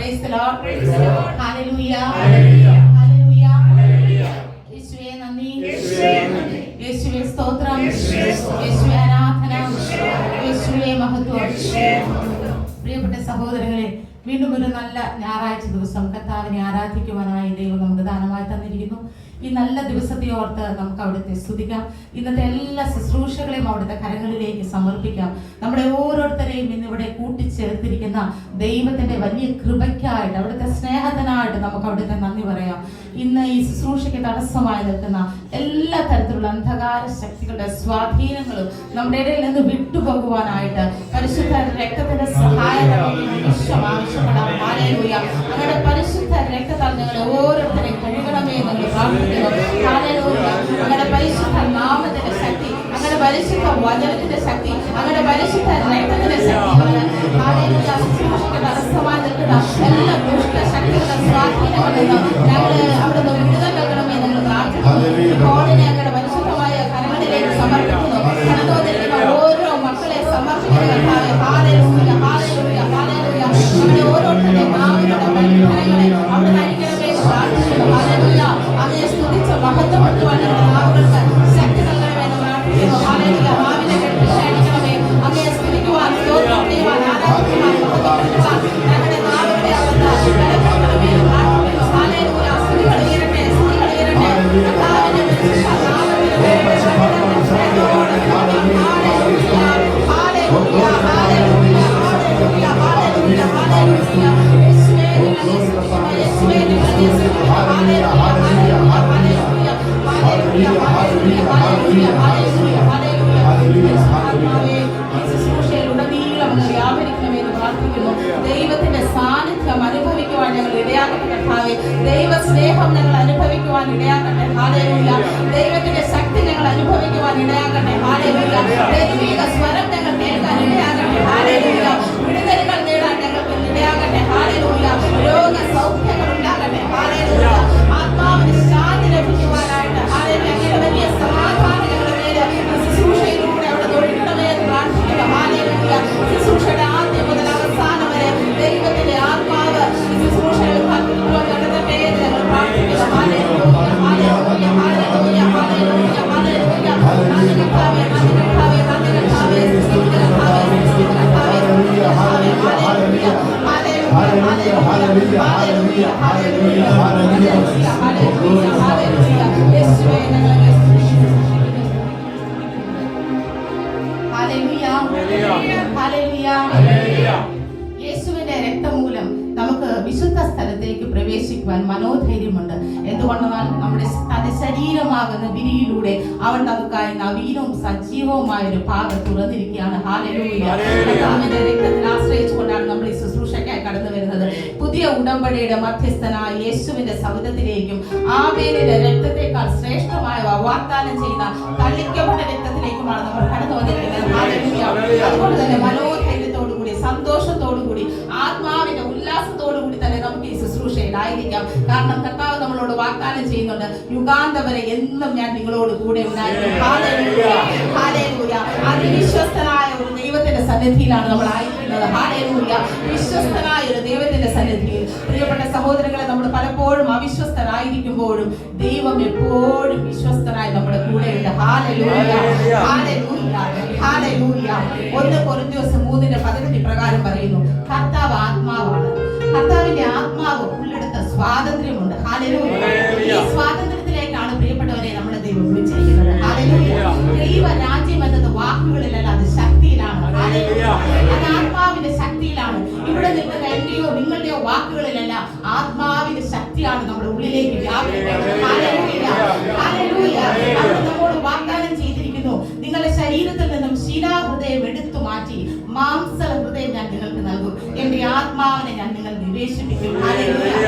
Praise the Lord. Hallelujah. Hallelujah. യേശുവേ നന്ദി, യേശുവേ സ്തോത്രം, യേശുവേ ആരാധന, യേശുവേ മഹത്വം. പ്രിയപ്പെട്ട സഹോദരങ്ങളെ, വീണ്ടും ഒരു നല്ല ഞായറാഴ്ച ദിവസം കർത്താവിനെ ആരാധിക്കുവാനായി ദൈവം നമുക്ക് ദാനമായി തന്നിരിക്കുന്നു. ഈ നല്ല ദിവസത്തെ ഓർത്ത് നമുക്ക് അവിടുത്തെ സ്തുതിക്കാം. ഇന്നത്തെ എല്ലാ ശുശ്രൂഷകളെയും അവിടുത്തെ കരങ്ങളിലേക്ക് സമർപ്പിക്കാം. നമ്മുടെ ഓരോരുത്തരെയും ഇന്നിവിടെ കൂട്ടിച്ചേർത്തിരിക്കുന്ന ദൈവത്തിന്റെ വലിയ കൃപയ്ക്കായിട്ട്, അവിടുത്തെ സ്നേഹത്തിനായിട്ട് നമുക്ക് അവിടുത്തെ നന്ദി പറയാം. ഇന്ന് ഈ ശുശ്രൂഷയ്ക്ക് തടസ്സമായി നിൽക്കുന്ന എല്ലാ തരത്തിലുള്ള അന്ധകാര ശക്തികളുടെ സ്വാധീനങ്ങളും നമ്മുടെ ഇടയിൽ നിന്ന് വിട്ടുപോകുവാനായിട്ട് പരിശുദ്ധ രക്തത്തിന്റെ സഹായം ആവശ്യപ്പെടാം. ഹല്ലേലൂയ. അങ്ങനെ പരിശുദ്ധ രക്തത്താൽ ഞങ്ങൾ ഓരോരുത്തരെയും കഴുകണമേ എന്ന് പ്രാർത്ഥിക്കുന്നു. ഹല്ലേലൂയ. അങ്ങനെ പരിശുദ്ധ നാമത്തിന്റെ ശക്തി, അങ്ങനെ പരിശുദ്ധ വചനത്തിന്റെ ശക്തി, അങ്ങനെ പരിശുദ്ധ രക്തത്തിന്റെ ശക്തി, ഹല്ലേലൂയ, ശുശ്രൂഷയ്ക്ക് തടസ്സമായി നിൽക്കുന്ന എല്ലാ ദുഷ്ട ശക്തികളുടെ സ്വാധീനങ്ങളിൽ നിന്ന് ഞങ്ങൾ അവിടുന്ന് വിടുതൽ നൽകണമേ എന്ന് പ്രാർത്ഥിക്കുന്നു. കോടിനെ ഞങ്ങളുടെ പരിശുദ്ധമായ കരങ്ങളിലേക്ക് സമർപ്പിക്കുന്നു. കടന്നു വന്നിരിക്കുന്ന ഓരോ മക്കളെ സമർപ്പിക്കുന്നു. ഹല്ലേലൂയ, ഹല്ലേലൂയ, ഹല്ലേലൂയ. നമ്മുടെ ഓരോരുത്തരുടെയും നാമങ്ങളുടെ കരങ്ങളെ അവിടെ നയിക്കണമേ പ്രാർത്ഥിക്കുന്നു. ഹല്ലേലൂയ. അങ്ങയെ സ്തുതിച്ച് മഹത്വപ്പെടുത്തുവാൻ നാവുകൾക്ക് ശക്തി നൽകണമെന്ന് പ്രാർത്ഥിക്കുന്നു. ഹല്ലേലൂയ. നാവിനെ കെട്ടിച്ചടിക്കണമേ. അങ്ങയെ സ്തുതിക്കുവാൻ, സ്തോത്രം ചെയ്യുവാൻ, ആരാധിക്കുവാൻ, മഹത്വപ്പെടുത്തുവാൻ ഞങ്ങളുടെ നാവുകളെ അവിടുന്ന് ബലപ്പെടുത്തണമേ എന്ന് പ്രാർത്ഥിക്കുന്നു. ഹല്ലേലൂയ. സ്തുതികൾ ഉയരട്ടെ, സ്തുതികൾ ഉയരട്ടെ. കർത്താവിന്റെ പരിശുദ്ധ നാമത്തിൽ വ്യാപരിക്കണമെന്ന് പ്രാർത്ഥിക്കുന്നു. ദൈവത്തിന്റെ സാന്നിധ്യം അനുഭവിക്കുവാൻ ഞങ്ങൾ ഇടയാക്കട്ടെ കർത്താവേ. ദൈവ സ്നേഹം ഞങ്ങൾ അനുഭവിക്കുവാൻ ഇടയാക്കട്ടെ. ഹല്ലേലൂയ. ദൈവത്തിന്റെ ശക്തി ഞങ്ങൾ അനുഭവിക്കുവാൻ ഇടയാക്കട്ടെ. ഹല്ലേലൂയ. ദൈവിക സ്വരം ഞങ്ങൾ കേൾക്കാൻ ഇടയാക്കട്ടെ. ഹല്ലേലൂയ. വിടുതലുകൾ നേടാൻ ഞങ്ങൾക്ക് ഇടയാക്കട്ടെ. ഹല്ലേലൂയ. രോഗ സൗഖ്യങ്ങൾ ഉണ്ടാകട്ടെ. ഹല്ലേലൂയ. ആത്മാവിന് ശാന്തി ലഭിക്കുവാനായിട്ട് ഹല്ലേലൂയ വലിയ സമാധാനം ഞങ്ങളുടെ മേലെ ശുശ്രൂഷയിലൂടെ അവിടെ ഒഴുകണമേ എന്ന് പ്രാർത്ഥിക്കുന്നു. ഹല്ലേലൂയ. ശുശ്രൂഷയുടെ ആദ്യം മുതൽ അവസാനം വരെ ദൈവത്തിന്റെ ആത്മാവ് ശുശ്രൂഷകൾ നടത്തട്ടെ എന്ന് ഞങ്ങൾ പ്രാർത്ഥിക്കുന്നു. ഹല്ലേലൂയ, ഹല്ലേലൂയ, ഹല്ലേലൂയ, ഹല്ലേലൂയ, ഹല്ലേലൂയ. നന്ദി കർത്താവേ, നന്ദി കർത്താവേ, നന്ദി കർത്താവേ, സ്തുതി കർത്താവേ, സ്തുതി കർത്താവേ, സ്തുതി കർത്താവേ. ഹല്ലേലൂയ, ഹല്ലേലൂയ, ഹല്ലേലൂയ, ഹല്ലേലൂയ, ഹല്ലേലൂയ, ഹല്ലേലൂയ, ഹല്ലേലൂയ. യേശുവേ ഞങ്ങളെ സ്തുതിക്കുന്നു. ഹല്ലേലൂയ, ഹല്ലേലൂയ, ഹല്ലേലൂയ. യേശുവിന്റെ രക്തമൂലം നമുക്ക് വിശുദ്ധ സ്ഥലത്തേക്ക് പ്രവേശിക്കുവാൻ മനോധൈര്യമുണ്ട്. എന്തുകൊണ്ടെന്നാൽ നമ്മുടെ തന്റെ ശരീരമാകുന്ന വിരിയിലൂടെ അവൻ നമുക്കായി നവീനവും സജീവവുമായ ഒരു ഭാഗം തുറന്നിരിക്കുകയാണ്. ഹല്ലേലൂയ. കർത്താവിന്റെ രക്തത്തിൽ ആശ്രയിച്ചുകൊണ്ടാണ് നമ്മൾ ഈ ശുശ്രൂഷയ്ക്കായി കടന്നു വരുന്നത്. പുതിയ ഉടമ്പടിയുടെ മധ്യസ്ഥനായ യേശുവിന്റെ സൗദത്തിലേക്കും ആബേലിന്റെ രക്തത്തെക്കാൾ ശ്രേഷ്ഠമായ വാഗ്ദാനം ചെയ്യുന്ന തളിക്കപ്പെട്ട രക്തത്തിലേക്കുമാണ് നമ്മൾ കടന്നു വന്നിരിക്കുന്നത്. ഹല്ലേലൂയ. അതുകൊണ്ട് തന്നെ മനോധൈര്യത്തോടുകൂടി, സന്തോഷത്തോടുകൂടി, ആത്മാവിന്റെ ഉല്ലാസത്തോടുകൂടി തന്നെ നമുക്ക് ഈ ശുശ്രൂഷയിലായിരിക്കാം. കാരണം കർത്താവ് നമ്മളോട് വാഗ്ദാനം ചെയ്യുന്നുണ്ട്, യുഗാന്തം വരെ എന്നും ഞാൻ നിങ്ങളോട് കൂടെ ഉണ്ടായിരിക്കും. Hallelujah, hallelujah. അതിവിശ്വസ്തനായ ഒരു ദൈവത്തിന്റെ സന്നിധിയിലാണ് നമ്മൾ ആയിരിക്കുന്നത്. ഹല്ലേലൂയ. വിശ്വസ്തനായ ഒരു ദൈവത്തിന്റെ സന്നിധിയിൽ പ്രിയപ്പെട്ട സഹോദരങ്ങളെ, നമ്മൾ പലപ്പോഴും അവിശ്വസ്തരായിരിക്കുമ്പോഴും ദൈവം എപ്പോഴും വിശ്വസ്തനായി നമ്മുടെ കൂടെയുണ്ട്. ഹല്ലേലൂയ, ഹല്ലേലൂയ, ഹല്ലേലൂയ. 1 കൊരിന്ത്യർ 3:18 പ്രകാരം പറയുന്നു, കർത്താവ് ആത്മാവാണ്. കർത്താവിന്റെ ആത്മാവ് ഉള്ളെടുത്ത സ്വാതന്ത്ര്യമുണ്ട്. ഹല്ലേലൂയ. ഈ സ്വാതന്ത്ര്യത്തിലേക്കാണ് പ്രിയപ്പെട്ടവരെ നമ്മുടെ ദൈവം വിളിച്ചിരിക്കുന്നത്. ഹല്ലേലൂയ. ദൈവരാജ്യം എന്നത് വാക്കുകളിലല്ല, അത് ശക്തിയിലാണ്. ഹല്ലേലൂയ. അത് ആത്മാവിന്റെ ശക്തിയിലാണ്. ഇവിടെ നിൽക്കുന്ന എന്റെയോ നിങ്ങളുടെയോ വാക്കുകളിലല്ല, ആത്മാവിന്റെ ശക്തിയാണ് നമ്മുടെ ഉള്ളിലേക്ക് വ്യാപിക്കുന്നത്. Hallelujah, hallelujah. അത് നമ്മോട് വാഗ്ദാനം ചെയ്തിരിക്കുന്നു, നിങ്ങളുടെ ശരീരത്തിൽ നിന്നും ശിലാഹൃദയം എടുത്തു മാറ്റി മാംസ ഹൃദയം ഞാൻ നിങ്ങൾക്ക് നൽകും, എന്റെ ആത്മാവിനെ ഞാൻ നിങ്ങൾ നിവേശിപ്പിക്കും. ഹല്ലേലൂയ.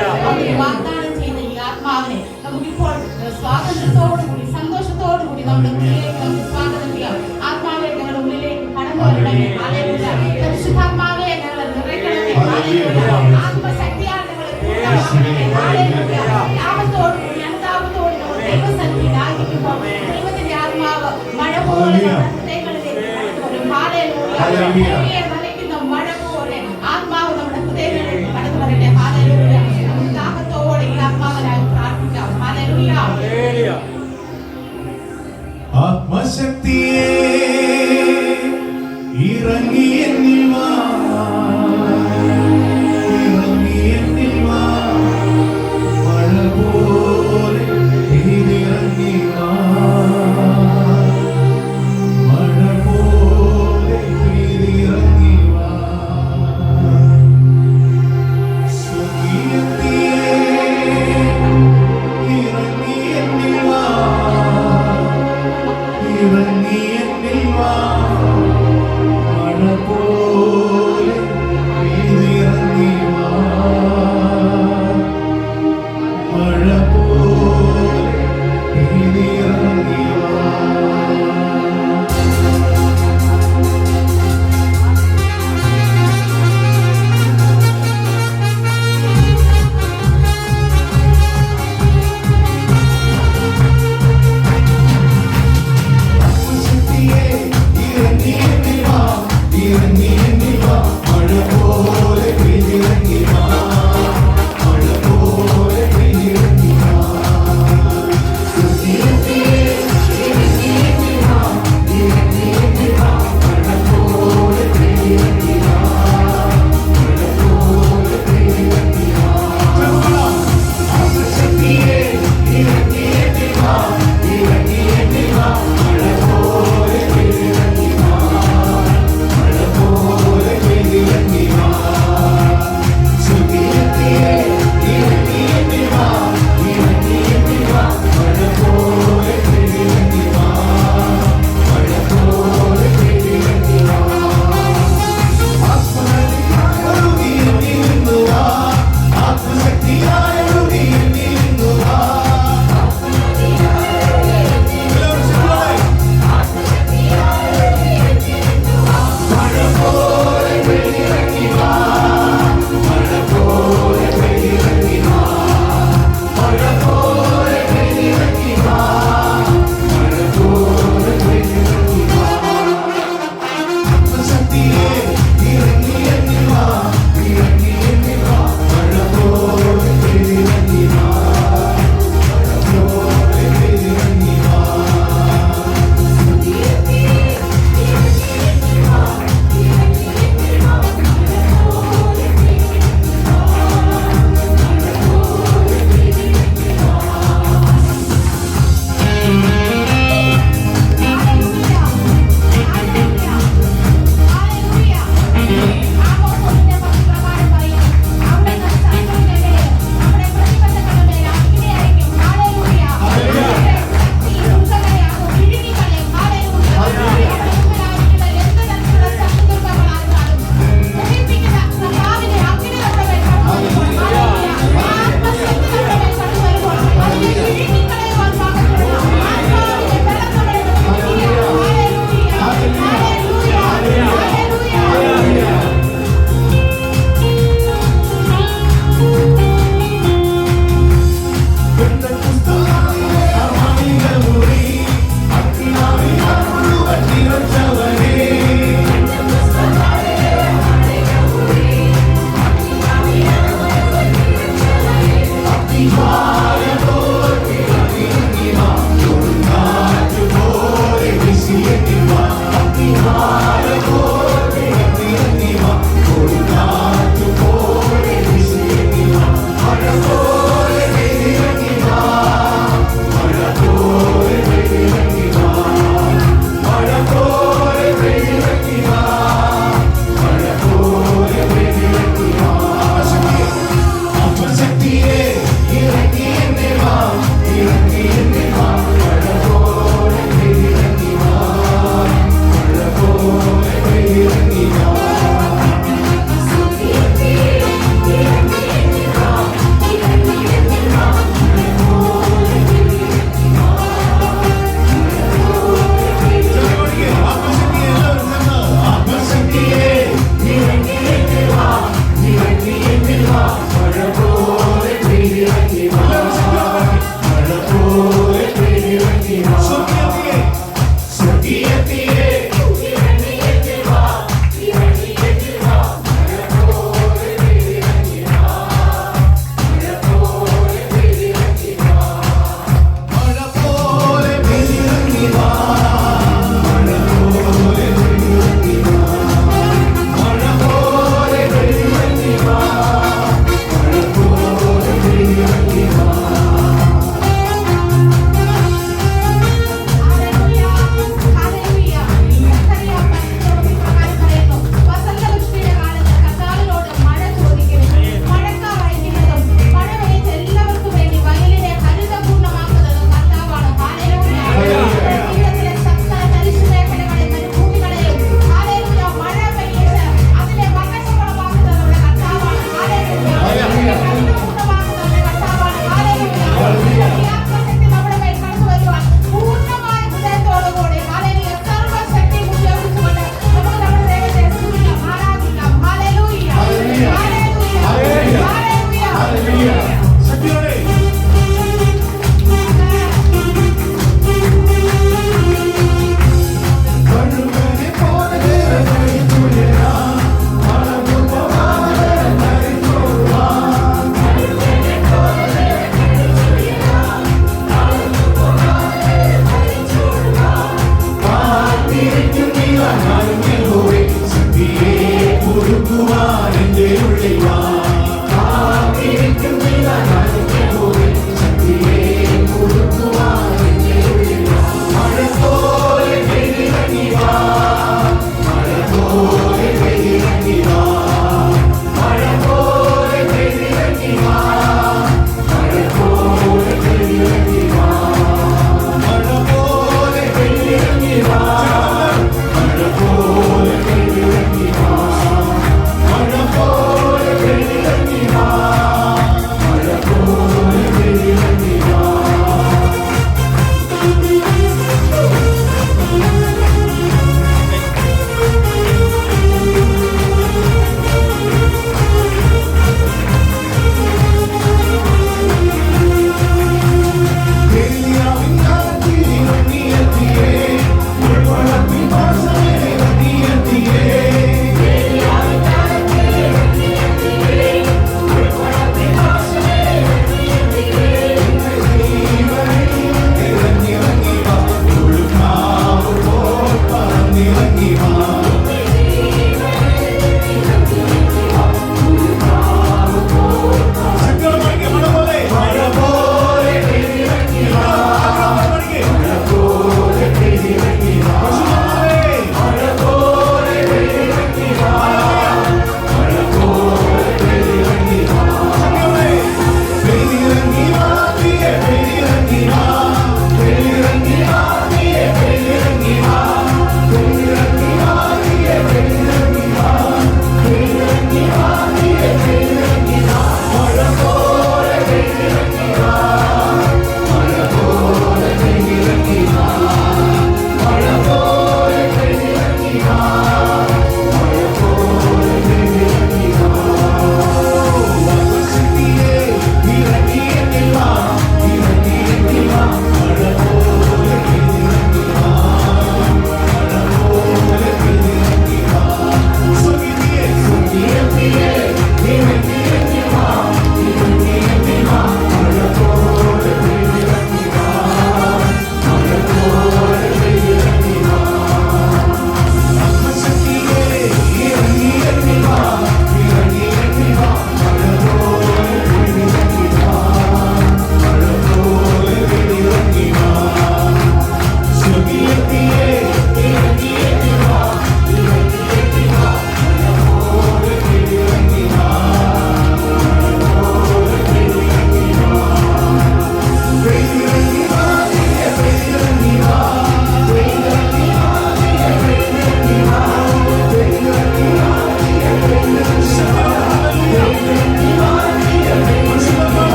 വാഗ്ദാനം ചെയ്ത ഈ ആത്മാവിനെ നമുക്കിപ്പോൾ സ്വാതന്ത്ര്യത്തോടുകൂടി, സന്തോഷത്തോടുകൂടി നമ്മുടെ ഉള്ളിലേക്ക് നമുക്ക് സ്വാഗതം ചെയ്യാം. ആത്മാവെ ഞങ്ങളുടെ ഉള്ളിലേക്ക് കടന്നു വരണമേ. ഹല്ലേലൂയ. പരിശുദ്ധാത്മാവെ ഞങ്ങളെ നിറയ്ക്കണമേ. ഹല്ലേലൂയ. ആത്മശക്തിയാൽ ഞങ്ങളെ പൂർണ്ണമാക്കണമേ. ഹല്ലേലൂയ. ലാഭത്തോടുകൂടി, അനുതാപത്തോടുകൂടി നമ്മൾ ദൈവസന്നിധിയിൽ ആയിരിക്കുമ്പോൾ ദൈവത്തിന്റെ ആത്മാവ് മഴ പോലെ ഹൃദയങ്ങളിലേക്ക് കടന്നു വരും. ഹല്ലേലൂയ. നനയ്ക്കുന്ന മഴ പോലെ ആത്മാവ് നമ്മുടെ ഹൃദയങ്ങളിലേക്ക് കടന്നു വരട്ടെ.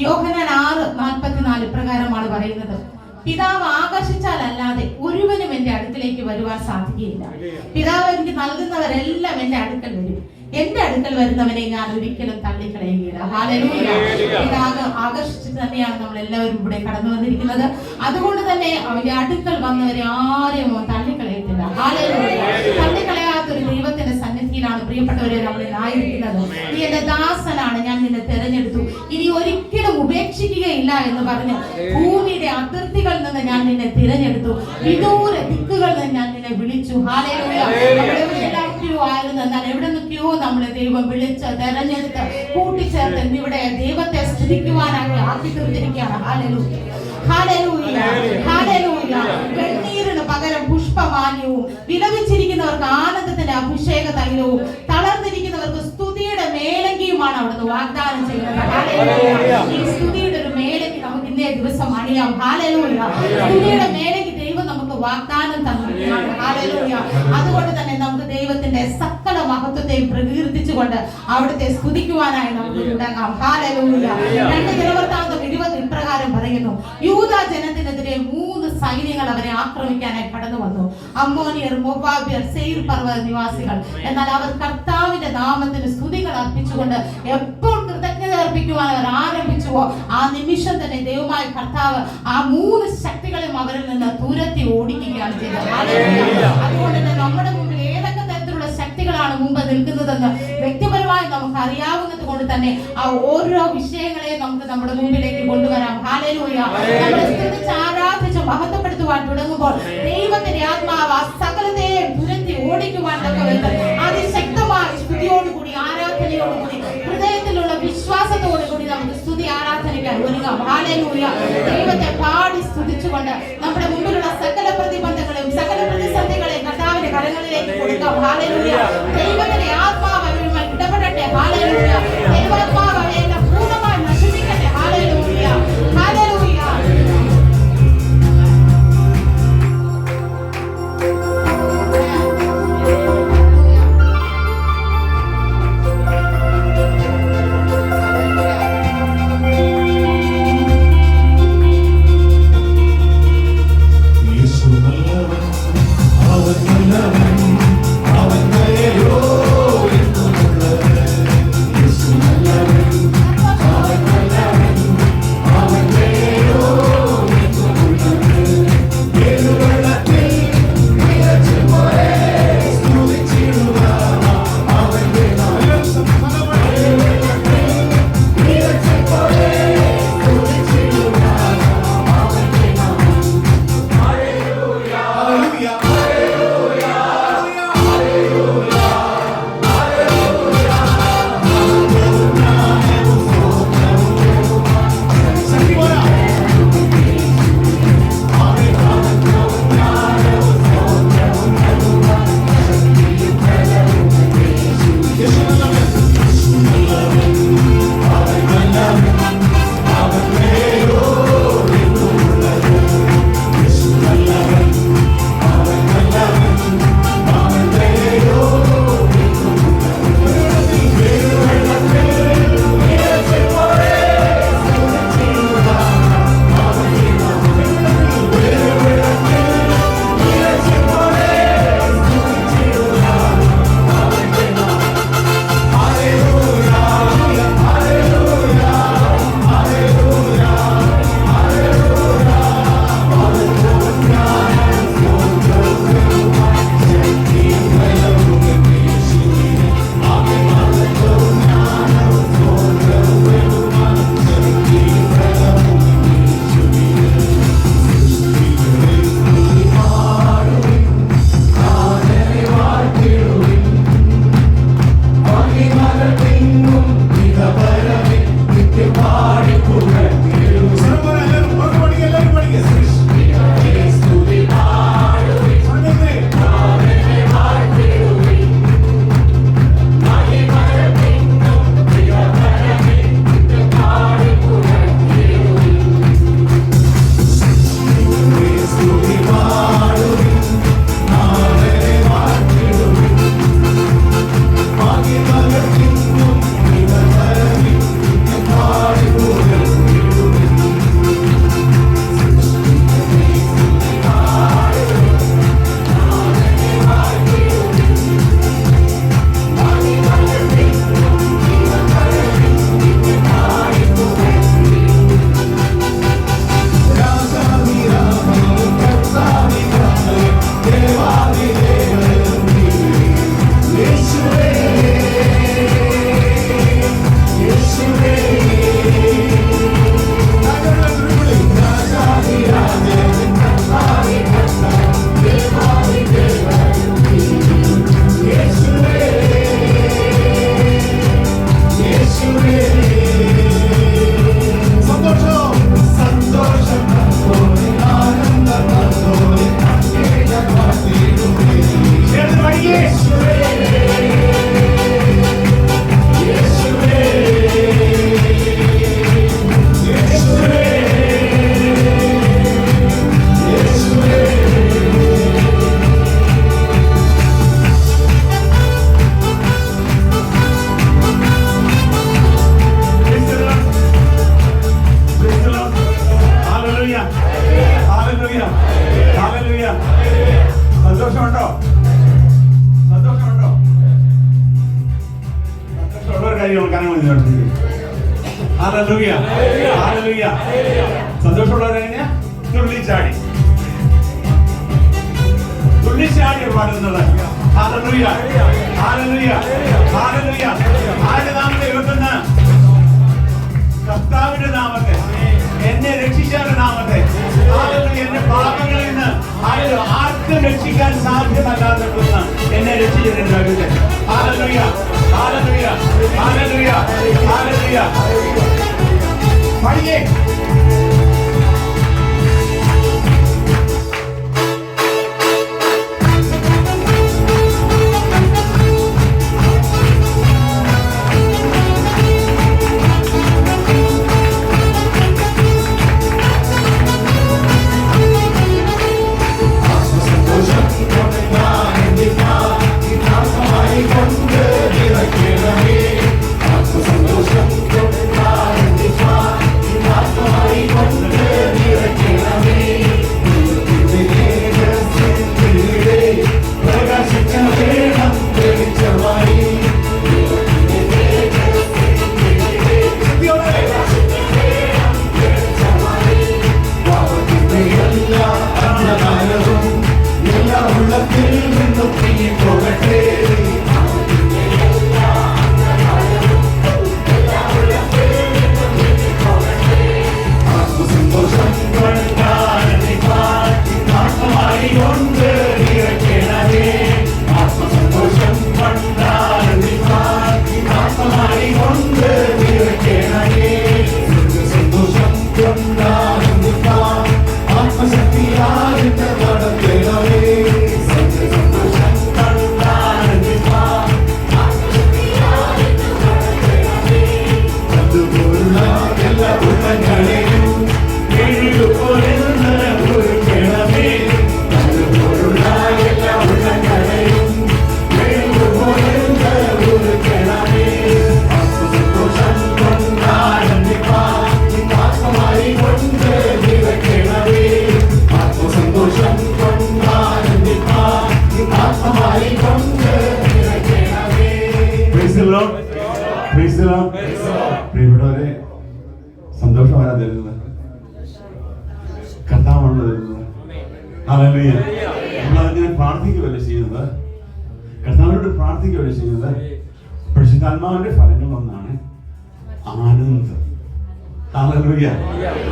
യോഹന്നാൻ 6:44 പ്രകാരമാണ് പറയുന്നത്, പിതാവ് ആകർഷിച്ചാലല്ലാതെ ഒരുവനും എന്റെ അടുക്കലേക്ക് വരുവാൻ സാധിക്കുകയില്ല. പിതാവ് എനിക്ക് നൽകുന്നവരെല്ലാം എന്റെ അടുക്കൽ വരും. എന്റെ അടുക്കൽ വരുന്നവനെ ഞാൻ ഒരിക്കലും തള്ളിക്കളയുകയില്ല. ഹല്ലേലൂയ. പിതാവ് ആകർഷിച്ചിട്ട് തന്നെയാണ് നമ്മൾ എല്ലാവരും ഇവിടെ കടന്നു വന്നിരിക്കുന്നത്. അതുകൊണ്ട് തന്നെ അവന്റെ അടുക്കൽ വന്നവരെ ആരെയും തള്ളിക്കളയത്തില്ല. ഹല്ലേലൂയ. തള്ളിക്കളയാത്തൊരു ദൈവത്തിന്റെ സന്നിധിയിലാണ് പ്രിയപ്പെട്ടവരെ നമ്മൾ ആയിരിക്കുന്നത്. നീ എന്റെ ദാസനാണ്, ഞാൻ നിന്നെ തെരഞ്ഞെടുത്തു, ഇനി ഒരിക്കലും ഉപേക്ഷിക്കുകയില്ല എന്ന് പറഞ്ഞു ഭൂമിയുടെ അതിർത്തികളിൽ നിന്ന് ഞാൻ നിന്നെ തിരഞ്ഞെടുത്തു, വിദൂര ദിക്കുകളിൽ നിന്ന് ഞാൻ നിന്നെ വിളിച്ചു. ഹല്ലേലൂയ. ആയിരുന്നു, എന്നാൽ എവിടെ നിൽക്കുകയോ നമ്മളെ ദൈവം വിളിച്ച് തെരഞ്ഞെടുത്ത് കൂട്ടിച്ചേർത്ത് ഇവിടെ ദൈവത്തെ സ്തുതിക്കുവാനായി ആക്കി തീർത്തിരിക്കുകയാണ്. ഹല്ലേലൂയ. ഹല്ലേലൂയ. ഹല്ലേലൂയ. വെണ്ണീരിന് പകരം പുഷ്പമാല്യവും, വിലപിച്ചിരിക്കുന്നവർക്ക് ആനന്ദത്തിന്റെ അഭിഷേക തൈലവും, തളർന്നിരിക്കുന്നവർക്ക് സ്തുതിയുടെ മേലങ്കിയുമാണ് അവിടുന്ന് വാഗ്ദാനം ചെയ്യുന്നത്. ഹല്ലേലൂയ. ഈ സ്തുതിയുടെ ഒരു മേലങ്കി നമുക്ക് ഇന്നേ ദിവസം അണിയാം. ഹല്ലേലൂയ. സ്തുതിയുടെ മേലങ്കി ദൈവം നമുക്ക് വാഗ്ദാനം തന്നിരിക്കുകയാണ്. ഹല്ലേലൂയ. അതുകൊണ്ട് തന്നെ നമുക്ക് ദൈവത്തിന്റെ സകല മഹത്വത്തെയും പ്രകീർത്തിച്ചുകൊണ്ട് അവിടുത്തെ സ്തുതിക്കുവാനായി നമുക്ക് തുടങ്ങാം. ഹല്ലേലൂയ. 2 ദിനവൃത്താന്തം 20 ഇപ്രകാരം പറയുന്നു, യൂദാ ജനത്തിനെതിരെ 3 സൈന്യങ്ങൾ അവരെ ആക്രമിക്കാനായി കടന്നു വന്നു. അമ്മോനിയർ, മോവാബ്യർ, സെയിർ പർവ്വത നിവാസികൾ. എന്നാൽ അവർ കർത്താവിന്റെ നാമത്തിന് സ്തുതികൾ അർപ്പിച്ചുകൊണ്ട് എപ്പോൾ കൃതജ്ഞത അർപ്പിക്കുവാൻ അവർ ആരംഭിച്ചുവോ ആ നിമിഷം തന്നെ ദൈവമായ കർത്താവ് ആ 3 ശക്തികളെയും അവരിൽ നിന്ന് തുരത്തി ഓടിക്കുകയാണ് ചെയ്തത്. അതുകൊണ്ട് തന്നെ നമ്മുടെ മുമ്പിൽ ഏതൊക്കെ തരത്തിലുള്ള ശക്തികളാണ് മുമ്പ് നിൽക്കുന്നതെന്ന് വ്യക്തിപരമായി നമുക്ക് അറിയാവുന്നത് കൊണ്ട് തന്നെ ആ ഓരോ വിഷയങ്ങളെയും നമുക്ക് നമ്മുടെ മുമ്പിലേക്ക് കൊണ്ടുവരാം. ഹല്ലേലൂയ. നമ്മൾ സ്തുതിച്ച് ആരാധിച്ച് മഹത്വപ്പെടുത്തുവാൻ തുടങ്ങുമ്പോൾ ദൈവത്തിന്റെ ആത്മാവ് ആ സകലത്തെയും തുരത്തി ഓടിക്കുവാൻ അതിശക്തമായ സ്തുതിയോടുകൂടി, ആരാധനയോടുകൂടി, ഹൃദയത്തിലുള്ള വിശ്വാസത്തോടുകൂടി നമുക്ക് സ്തുതി ആരാധനയ്ക്കാൻ ഒരുങ്ങാം. ഹല്ലേലൂയ. ദൈവത്തെ പാടി സ്തുതിച്ചുകൊണ്ട് നമ്മുടെ മുമ്പിലുള്ള സകല പ്രതിബന്ധങ്ങളെയും സകല പ്രതിസന്ധികളെയും കർത്താവിന്റെ കരങ്ങളിലേക്ക് കൊടുക്കാം. ഹല്ലേലൂയ. ദൈവത്തിന്റെ ആത്മാവ് അവരുമായി ഇടപെടട്ടെ. ഹല്ലേലൂയ. ദൈവാത്മാവ് അവരെല്ലാം പൂർണ്ണമായി നശിപ്പിക്കട്ടെ. ഹല്ലേലൂയ. ഹല്ലേലൂയ. അവൻ നല്ലവൻ, അവൻ ദയയോ കാര്യങ്ങൾ കനങ്ങൾ ഹല്ലേലൂയ ഹല്ലേലൂയ. സന്തോഷമുള്ളവരെങ്ങനെയാ? തുള്ളിച്ചാടി പാടുന്നത്. ഹല്ലേലൂയ ഹല്ലേലൂയ ഹല്ലേലൂയ. ആരുടെ നാമത്തെ ഉയർത്തുന്ന? കർത്താവിന്റെ നാമത്തെ, എന്നെ രക്ഷിച്ചവരുടെ നാമത്തെ. ഹല്ലേലൂയ. എന്റെ പാപങ്ങളിൽ നിന്ന് ആർക്കും രക്ഷിക്കാൻ സാധ്യമല്ലാതെ എന്നെ രക്ഷിച്ചതിന്റെ ദൈവത്തെ. ഹല്ലേലൂയ ഹല്ലേലൂയ ഹല്ലേലൂയ ഹല്ലേലൂയ. പഠിക്കേ. പ്രിയപ്പെട്ടവരെ, സന്തോഷമാരാ തരുന്നത്, കർത്താവാണ് തരുന്നത്. ഹല്ലേലൂയ. നമ്മളതിനെ പ്രാർത്ഥിക്കുകയല്ല ചെയ്യുന്നത്, കർത്താവിനോട് പ്രാർത്ഥിക്കുകയല്ല ചെയ്യുന്നത്. പരിശുദ്ധാത്മാവിന്റെ ഫലങ്ങളൊന്നാണ് ആനന്ദം. Hallelujah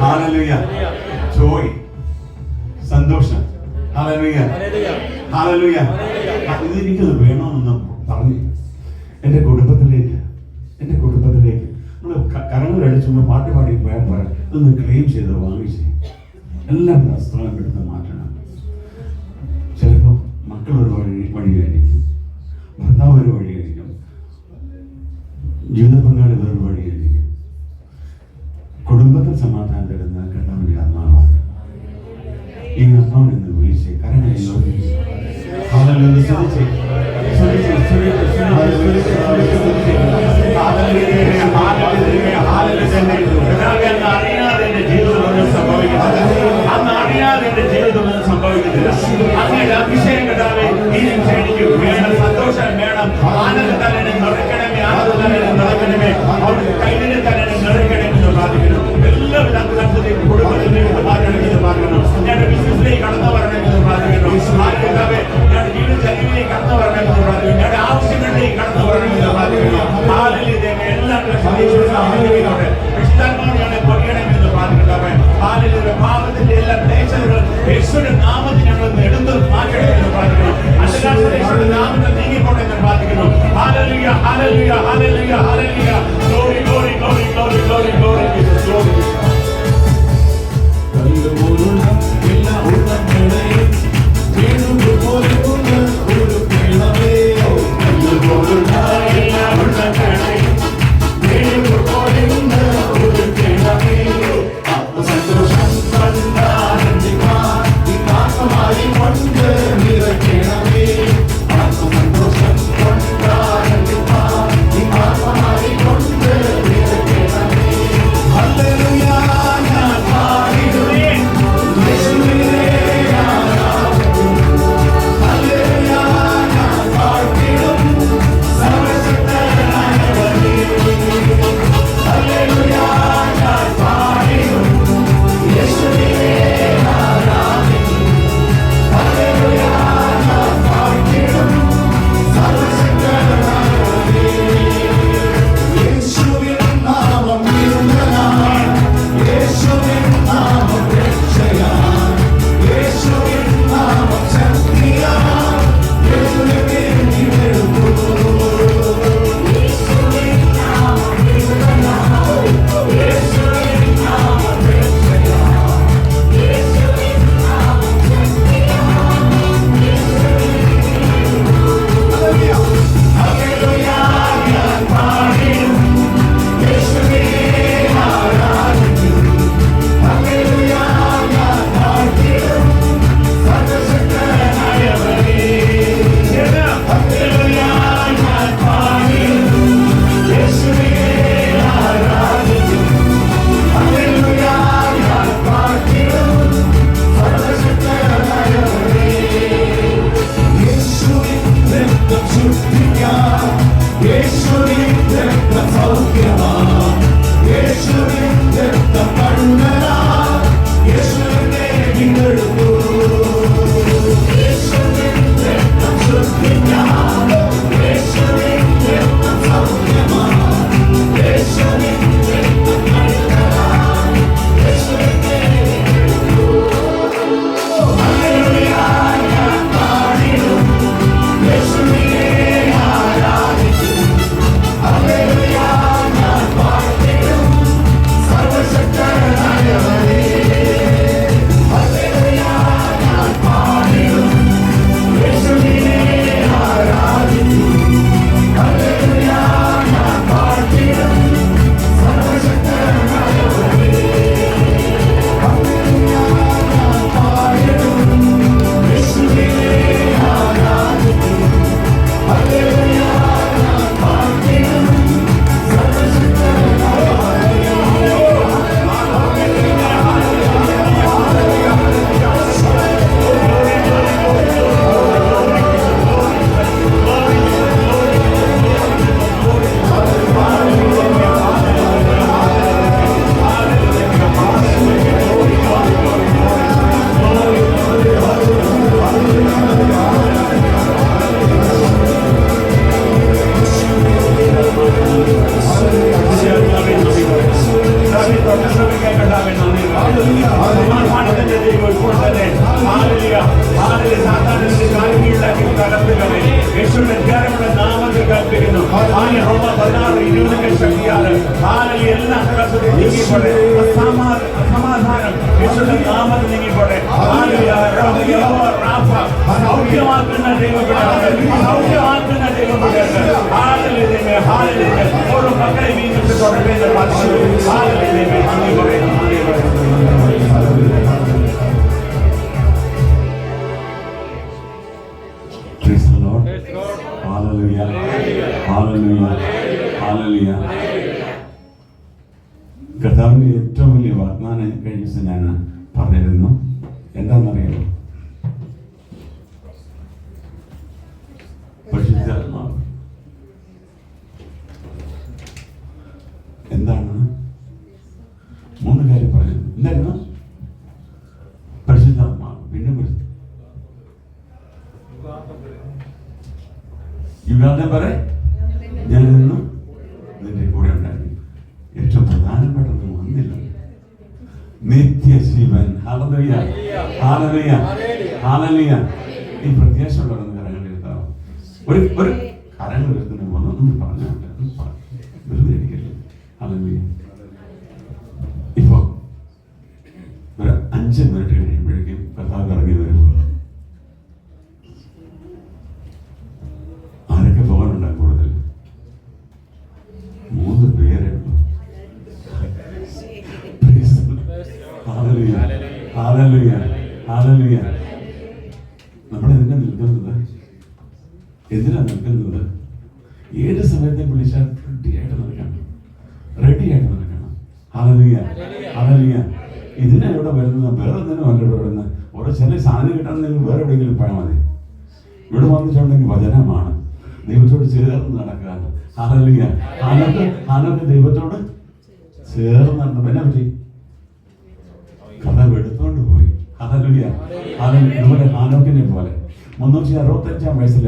hallelujah. ജോയ്, സന്തോഷം. Hallelujah hallelujah. ഇതെനിക്കത് വേണമെന്ന് പറഞ്ഞു എൻ്റെ കുടുംബത്തിലേക്ക് നമ്മൾ കരങ്ങളടിച്ച് നമ്മൾ പാട്ട് പാടി പോയാൽ പറയാം, ഇതൊന്ന് ക്ലെയിം ചെയ്ത് വാങ്ങിച്ച് എല്ലാം വസ്ത്രം എടുത്ത് മാറ്റണം. ചിലപ്പോൾ മക്കളൊരു വഴിയായിരിക്കും, ഭർത്താവ് ഒരു വഴിയായിരിക്കും, ജീവിത പങ്കാളി വേറൊരു വഴിയായിരിക്കും. കുടുംബത്തിൽ സമാധാനം തരുന്ന കർത്താവിന്റെ ആത്മാവാണ്. ഈ ആത്മാവിനെന്ന് വിളിച്ച് കരങ്ങളെ അങ്ങനെ അഭിഷേകം കിട്ടാതെ ഈ നിമിഷം എനിക്ക് വേണം, സന്തോഷം വേണം, ആനന്ദം തന്നെ നിറയ്ക്കണമേ, ആനന്ദം തന്നെ നിറയ്ക്കണമേ, അവരുടെ കൈകളിൽ തന്നെ നിറയ്ക്കണമെന്ന് പ്രാർത്ഥിക്കുന്നു. എല്ലാവരും അന്തരീക്ഷത്തിലേക്ക് കുടുംബത്തിലേക്ക് മാറ്റണമെന്ന് പ്രാർത്ഥിക്കുന്നു. ഞങ്ങളുടെ ബിസിനസ്സിലേക്ക് കടന്നു വരണമെന്ന് പ്രാർത്ഥിക്കുന്നു. ഞങ്ങളുടെ ജീവിതചര്യയിലേക്ക് കടന്നു വരണമെന്ന് പ്രാർത്ഥിക്കുന്നു. ഞങ്ങളുടെ ആവശ്യങ്ങളിലേക്ക് കടന്നു വരണമെന്ന് പ്രാർത്ഥിക്കുന്നു. എല്ലാം ഇഷ്ടങ്ങളെ പൊടിയണമെന്ന് പ്രാർത്ഥിക്കട്ടെ. പാപത്തിന്റെ എല്ലാ ക്ലേശങ്ങളും യേശുവിന്റെ നാമത്തിൽ ഞങ്ങൾ എടുത്ത് മാറ്റണമെന്ന് പ്രാർത്ഥിക്കുന്നു. അന്യരാഷ്ട്രദേശയുടെ നാമത്തിൽ നീങ്ങിക്കൊണ്ടെന്ന് പ്രാർത്ഥിക്കുന്നു. ഹല്ലേലൂയ ഹല്ലേലൂയ ഹല്ലേലൂയ hallelujah. Glory glory glory glory glory glory Jesus glory. എല്ലാ ഉള്ളങ്ങളെയും വീണ്ടുപോലെ ഒരു കേളമേ, എല്ലാ ഉള്ളങ്ങളെയും വീണ്ടും കർത്താവേ നന്ദി. സമാധാനത്തിന്റെ ദൈവം ഇപ്പോൾ തന്നെ സാധാരണ കാര്യങ്ങളിലാക്കി തകർത്തുകളെ യേശുവിന്റെ അധികാരമുള്ള നാമത്തിൽ കൽപ്പിക്കുന്നു. റോമ 16:20 ശക്തിയാണ് എല്ലാ തടസ്സവും നീങ്ങിപ്പോടെ. സമാധാനം യേശുവിന്റെ നാമത്തിൽ നീങ്ങിപ്പോടെ. സൗഖ്യമാക്കുന്ന ദൈവപിതാവ്, സൗഖ്യമാക്കുന്ന ദൈവപിതാവ്. ഓരോ മക്കളെ വീണ്ടും തുടങ്ങി കർത്താവിന്റെ ഏറ്റവും വലിയ വാഗ്ദാനം കഴിഞ്ഞ ദിവസം ഞാൻ പറഞ്ഞിരുന്നു. എന്താണെന്നറിയാമോ? പരിശുദ്ധാത്മാവ് എന്താണ്? 3 കാര്യം പറഞ്ഞു. എന്തായിരുന്നു? പരിശുദ്ധാത്മാവ്, പിന്നെ യുഗാന്തം പറ ഞാൻ എന്നും നിന്റെ കൂടെ ഉണ്ടായിരുന്നു. ഏറ്റവും പ്രധാനപ്പെട്ടത് വന്നില്ല, നിത്യജീവൻ. ഹല്ലേലൂയ, ഹല്ലേലൂയ, ഹല്ലേലൂയ. ഈ പ്രത്യാശയുള്ളവരെന്ന് കരങ്ങൾ എഴുതാവും. ഒരു കരങ്ങൾ എഴുതുന്ന ഒന്നും പറഞ്ഞു വെറുതെ ഇരിക്കല്ലേ. ഹല്ലേലൂയ. ഇപ്പൊ ഒരു 5 മിനിറ്റ് കഴിയുമ്പോഴേക്കും കർത്താവ് ഇറങ്ങി വരും. ആരൊക്കെ പോകാനുണ്ടാകും? കൂടുതൽ 3 പേരേ ഉള്ളൂ. ഹല്ലേലൂയ, ഹല്ലേലൂയ, ഹല്ലേലൂയ. നമ്മൾ എന്തിനാ നിൽക്കുന്നത്? ഏത് സമയത്തെ വിളിച്ചാൽ റെഡിയായിട്ട് നടക്കണം, റെഡിയായിട്ട് നടക്കണം. Hallelujah, hallelujah. ഇതിനെ ഇവിടെ വരുന്നത് വേറെ എന്തിനും അല്ല. ഇവിടെ വരുന്നത് ഓരോ ചില സാധനം കിട്ടണമെങ്കിൽ വേറെ എവിടെയെങ്കിലും പോയാൽ മതി. ഇവിടെ വന്നിട്ടുണ്ടെങ്കിൽ വചനമാണ്, ദൈവത്തോട് ചേർന്ന് നടക്കാൻ. ഹല്ലേലൂയ. ഹാനോക്ക് ദൈവത്തോട് ചേർന്ന് നടന്നു. എന്നെ പറ്റി കർത്താവ് എടുത്തോണ്ട് പോയി. ഹല്ലേലൂയ. ഇതുപോലെ ഹാനോക്കിനെ പോലെ 365 വയസ്സിൽ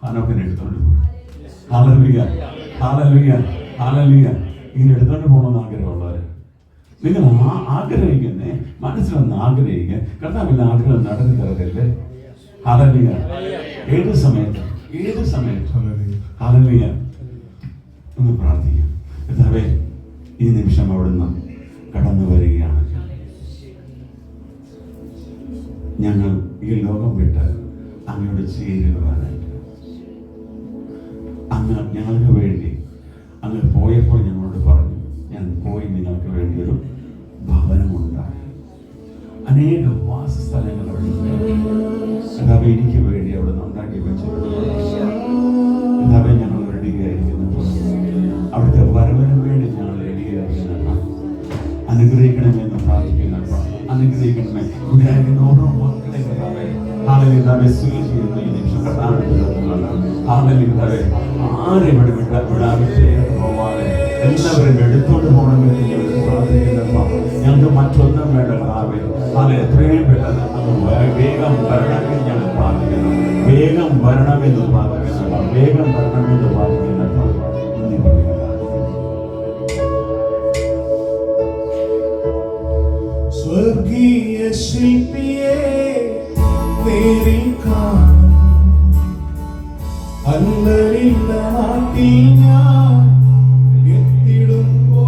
ഹാനോക്കിനെ എടുത്തോണ്ട് പോയി. ഹല്ലേലൂയ, ഹല്ലേലൂയ, ഹല്ലേലൂയ. ഇങ്ങനെ എടുത്തോണ്ട് പോകണമെന്ന് ആഗ്രഹമുള്ളവർ നിങ്ങൾ ആഗ്രഹിക്കുന്നേ, മനസ്സിലൊന്ന് ആഗ്രഹിക്കുക. കർത്താവിന്റെ ആഗ്രഹം നടന്നു തരത്തില്ലേ? ഹല്ലേലൂയ. ഏത് സമയത്ത് ഹല്ലേലൂയ ഒന്ന് പ്രാർത്ഥിക്കാം. കർത്താവേ, ഈ നിമിഷം അവിടുന്ന് കടന്നു വരികയാണ്. ഞങ്ങൾ ഈ ലോകം വിട്ട് അങ്ങയോട് ചേരുവാനായിട്ട്, അങ്ങ് ഞങ്ങൾക്ക് വേണ്ടി അങ്ങ് പോയപ്പോൾ ഞങ്ങളോട് പറഞ്ഞു, ഞാൻ പോയി നിങ്ങൾക്ക് വേണ്ടി ഒരു ഭവനമുണ്ടായി. അനേക വാസസ്ഥലങ്ങൾ അവിടെ കർത്താവേ എനിക്ക് വേണ്ടി അവിടെ ഉണ്ടാക്കി വെച്ചിട്ടുണ്ട്. കർത്താവേ, ഞങ്ങൾ റെഡിയായിരിക്കുന്നു. അവിടുത്തെ വരവിന് വേണ്ടി ഞങ്ങൾ റെഡിയായിരിക്കുന്നു. അനുഗ്രഹിക്കണമെന്ന് പ്രാർത്ഥിക്കുന്നു. അനുഗ്രഹിക്കണമേ. ഇവിടെ ആയിരിക്കുന്ന ഓരോ മക്കളെ കർത്താവേ, ഹല്ലേലൂയ, സ്വീകരിക്കുന്ന ഈ നിമിഷം ഹല്ലേലൂയ, ആരെയും വിടാതെ പോവാതെ എല്ലാവരും എടുത്തോണ്ട് പോകണമെന്ന് ഞങ്ങൾ പ്രാർത്ഥിക്കുന്നു. ഞങ്ങൾക്ക് മറ്റൊന്നും വേണ്ട കർത്താവേ. അത് എത്രയും പെട്ടെന്ന് അങ്ങ് വേഗം വരണമെന്ന് ഞങ്ങൾ പ്രാർത്ഥിക്കുന്നു. വേഗം വരണമെന്ന് പ്രാർത്ഥിക്കുന്നു. വേഗം വരണമെന്ന് പ്രാർത്ഥിക്കുന്നു. നന്ദി പറയുക. സ്വർഗീയ ശില്പിയെ നേരിൽ കാണും അല്ലലില്ല നാട്ടിൽ ഞാൻ എത്തിടുമ്പോ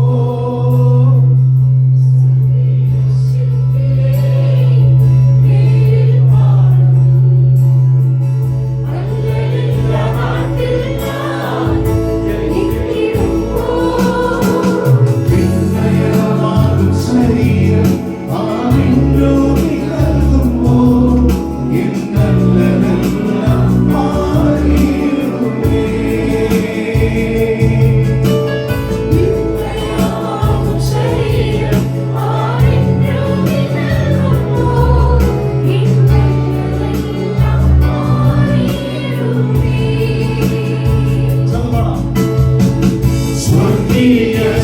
Yes,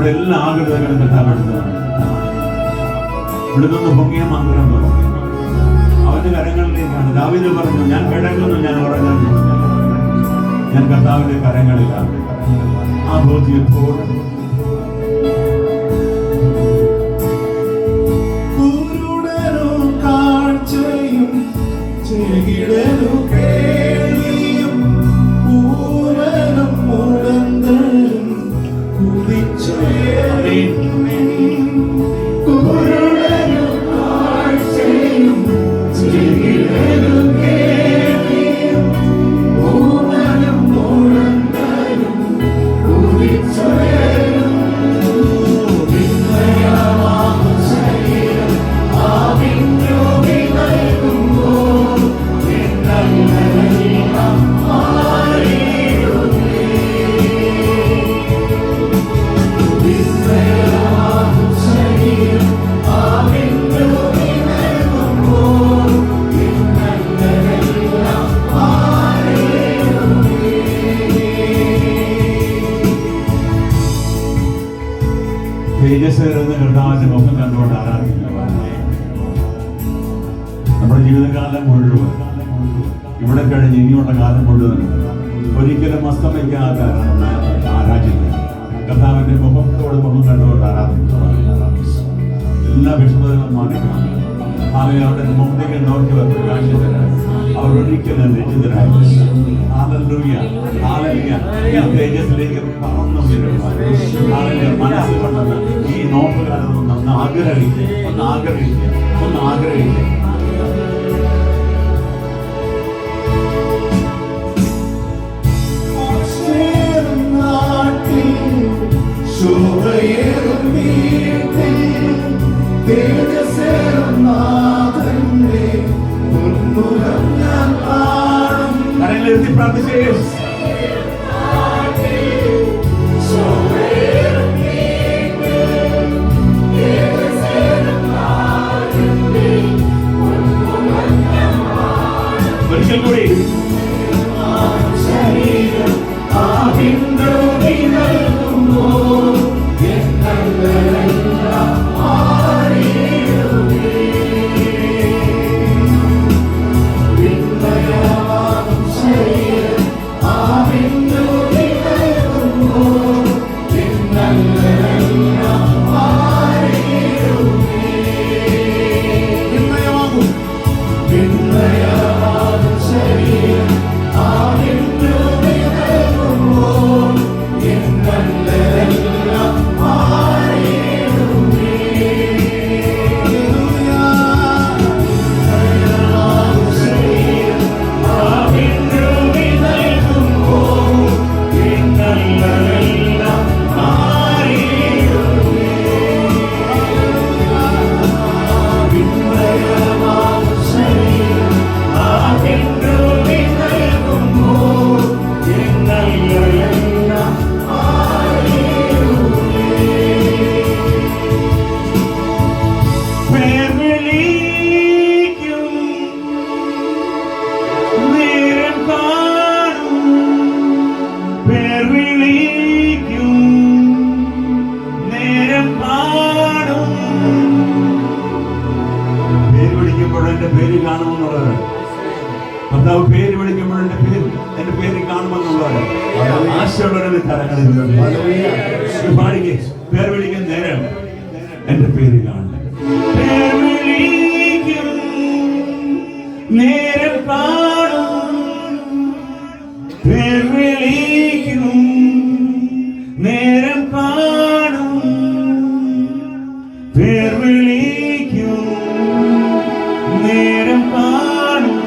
നമ്മുടെ എല്ലാ ആഗ്രഹങ്ങളും കർത്താവെടുത്തതാണ്. ഇവിടെ നിന്ന് പൊങ്ങിയ മന്ത്രം അവന്റെ കരങ്ങളിലേക്കാണ്. ദാവീദ് പറഞ്ഞു, ഞാൻ കിടക്കുന്നു, ഞാൻ ഉറങ്ങുന്നു, ഞാൻ കർത്താവിന്റെ കരങ്ങളിലാണ്. ആ ബോധ്യം എപ്പോഴും കാഴ്ചയും ചെകിടനു കേളിയും പൂവനും മുടന്തലും കുതിച്ചേരും കുരുടനു കാഴ്ചയും ചെകിടനു കേളിയും പൂവനും മുടന്തലും കുതിച്ചേരും തേജസ്സേറുന്ന കർത്താവിന്റെ മുഖം കണ്ടുകൊണ്ട് ആരാധിക്കുക. നമ്മുടെ ജീവിതകാലം മുഴുവൻ ഇവിടെ കഴിഞ്ഞ് ഇനിയുള്ള കാലം മുഴുവൻ ഒരിക്കലും അസ്തമിക്കാത്ത ആരാധിക്കുക. കർത്താവിന്റെ മുഖത്തോട് മുഖം കണ്ടുകൊണ്ട് ആരാധിക്കുക. എല്ലാ വിഷമതകളും മാനിക്കണം. അവരുടെ മുഖത്തേക്ക് നോക്കിയവർ പ്രകാശിതരായി, അവർ ഒരിക്കലും രചിതരായില്ല. തേജസ്സിലേക്ക് പറന്നു വീഴുവാൻ മനസ്സ് കൊണ്ടെന്ന് ഈ നോക്കുകാലം ഒന്ന് ആഗ്രഹിക്കുക. കരങ്ങളിലെത്തി പ്രാർത്ഥിച്ചേ. ഒരിക്കൽ കൂടി പേര് കാണുമെന്നുള്ളത്, ഭർത്താവ് പേര് വിളിക്കുമ്പോൾ എന്റെ പേര് കാണുമെന്നുള്ളത് ആശയുള്ളവരുടെ കരങ്ങളിൽ പാടിക്ക്. പേര് വിളിക്കുന്ന നേരം എന്റെ പേര് കാണും, നേരം കാണും, പേർ വിളിക്കും, നേരം കാണും, പേർ വിളിക്കും, നേരം കാണും,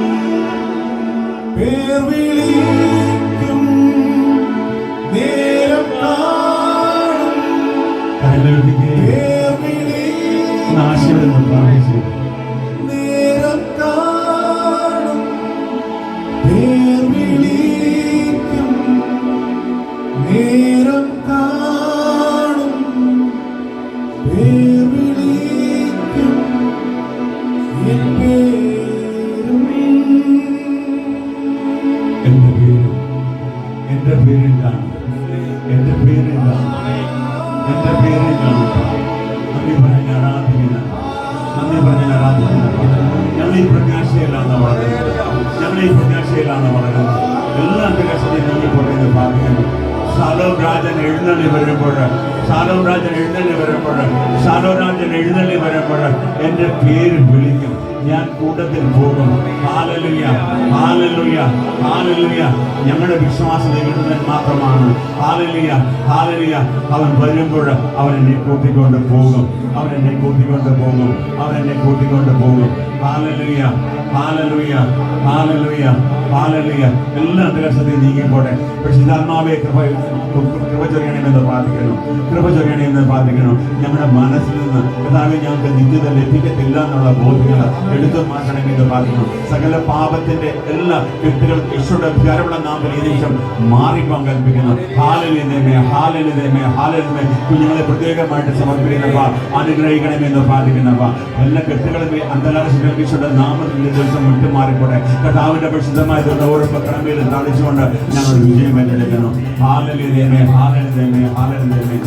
പേർ വിളിക്കും, നേരം കാണും, പേർ വിളിക്കും, ആശീർവദിക്കുന്നു പ്രാർത്ഥിച്ചു. നേരം കാണും, പേർ വിളിക്കും, നേരം കാണും, പേർ വിളിക്കും, എന്റെ പേരിലാണ്, എന്റെ പേരിലാണ്, എന്റെ പേര് പ്രത്യാശയിലാണ് വളരുന്നത്. ഞങ്ങൾ ഈ പ്രത്യാശയിലാണ് വളരുന്നത്. എല്ലാ അന്തരീക്ഷത്തിൽ നീങ്ങി പറയുന്നത് പ്രാർത്ഥിക്കുന്നു. ശാലോം രാജൻ എഴുന്നള്ളി വരുമ്പോൾ എന്റെ പേര് വിളിക്കും, ഞാൻ കൂട്ടത്തിൽ പോകും. ഹല്ലേലൂയ, ഹല്ലേലൂയ, ഹല്ലേലൂയ. ഞങ്ങളുടെ വിശ്വാസം ദൈവത്തിൽ മാത്രമാണ്. Hallelujah, hallelujah. അവൻ വരുമ്പോൾ അവൻ എന്നെ കൂട്ടിക്കൊണ്ട് പോകും. ഹല്ലേലൂയ, ഹല്ലേലൂയ, ഹല്ലേലൂയ, ഹല്ലേലൂയ. എല്ലാ അന്തരീക്ഷത്തിൽ നീങ്ങിപ്പോട്ടെ. പക്ഷെ ഇതാത്മാവെ കൃപ ചൊരിയണമെന്ന് പ്രാർത്ഥിക്കുന്നു. ഞങ്ങളുടെ മനസ്സിൽ നിന്ന് കർത്താവേ ഞങ്ങൾക്ക് നിത്യത ലഭിക്കത്തില്ല എന്നുള്ള ബോധ്യങ്ങൾ എടുത്തു മാറ്റണമെന്ന് പ്രാർത്ഥിക്കുന്നു. സകല പാപത്തിന്റെ എല്ലാ വ്യക്തികൾ ഈശോയുടെ ധാരമുള്ള നാമത്തിൽ ഈ നിമിഷം മാറിപ്പോൻ കൽപ്പിക്കുന്നു. കുഞ്ഞുങ്ങളെ പ്രത്യേകമായിട്ട് സമർപ്പിക്കുന്നപ്പ, അനുഗ്രഹിക്കണമെന്ന് പ്രാർത്ഥിക്കുന്നപ്പ. എല്ലാ വ്യക്തികളും അന്തരാഷ്ട്ര ഈശോയുടെ നാമത്തിൽ ദിവസം വിട്ടുമാറിപ്പോട്ടെ. കർത്താവിന്റെ പരിശുദ്ധമായ ഓരോ കടമയിലും താളിച്ചുകൊണ്ട് ഞങ്ങൾ വിജയം ഏറ്റെടുക്കുന്നു. ഹാലലുയ, ഹാലലുയ, ഹാലലുയ.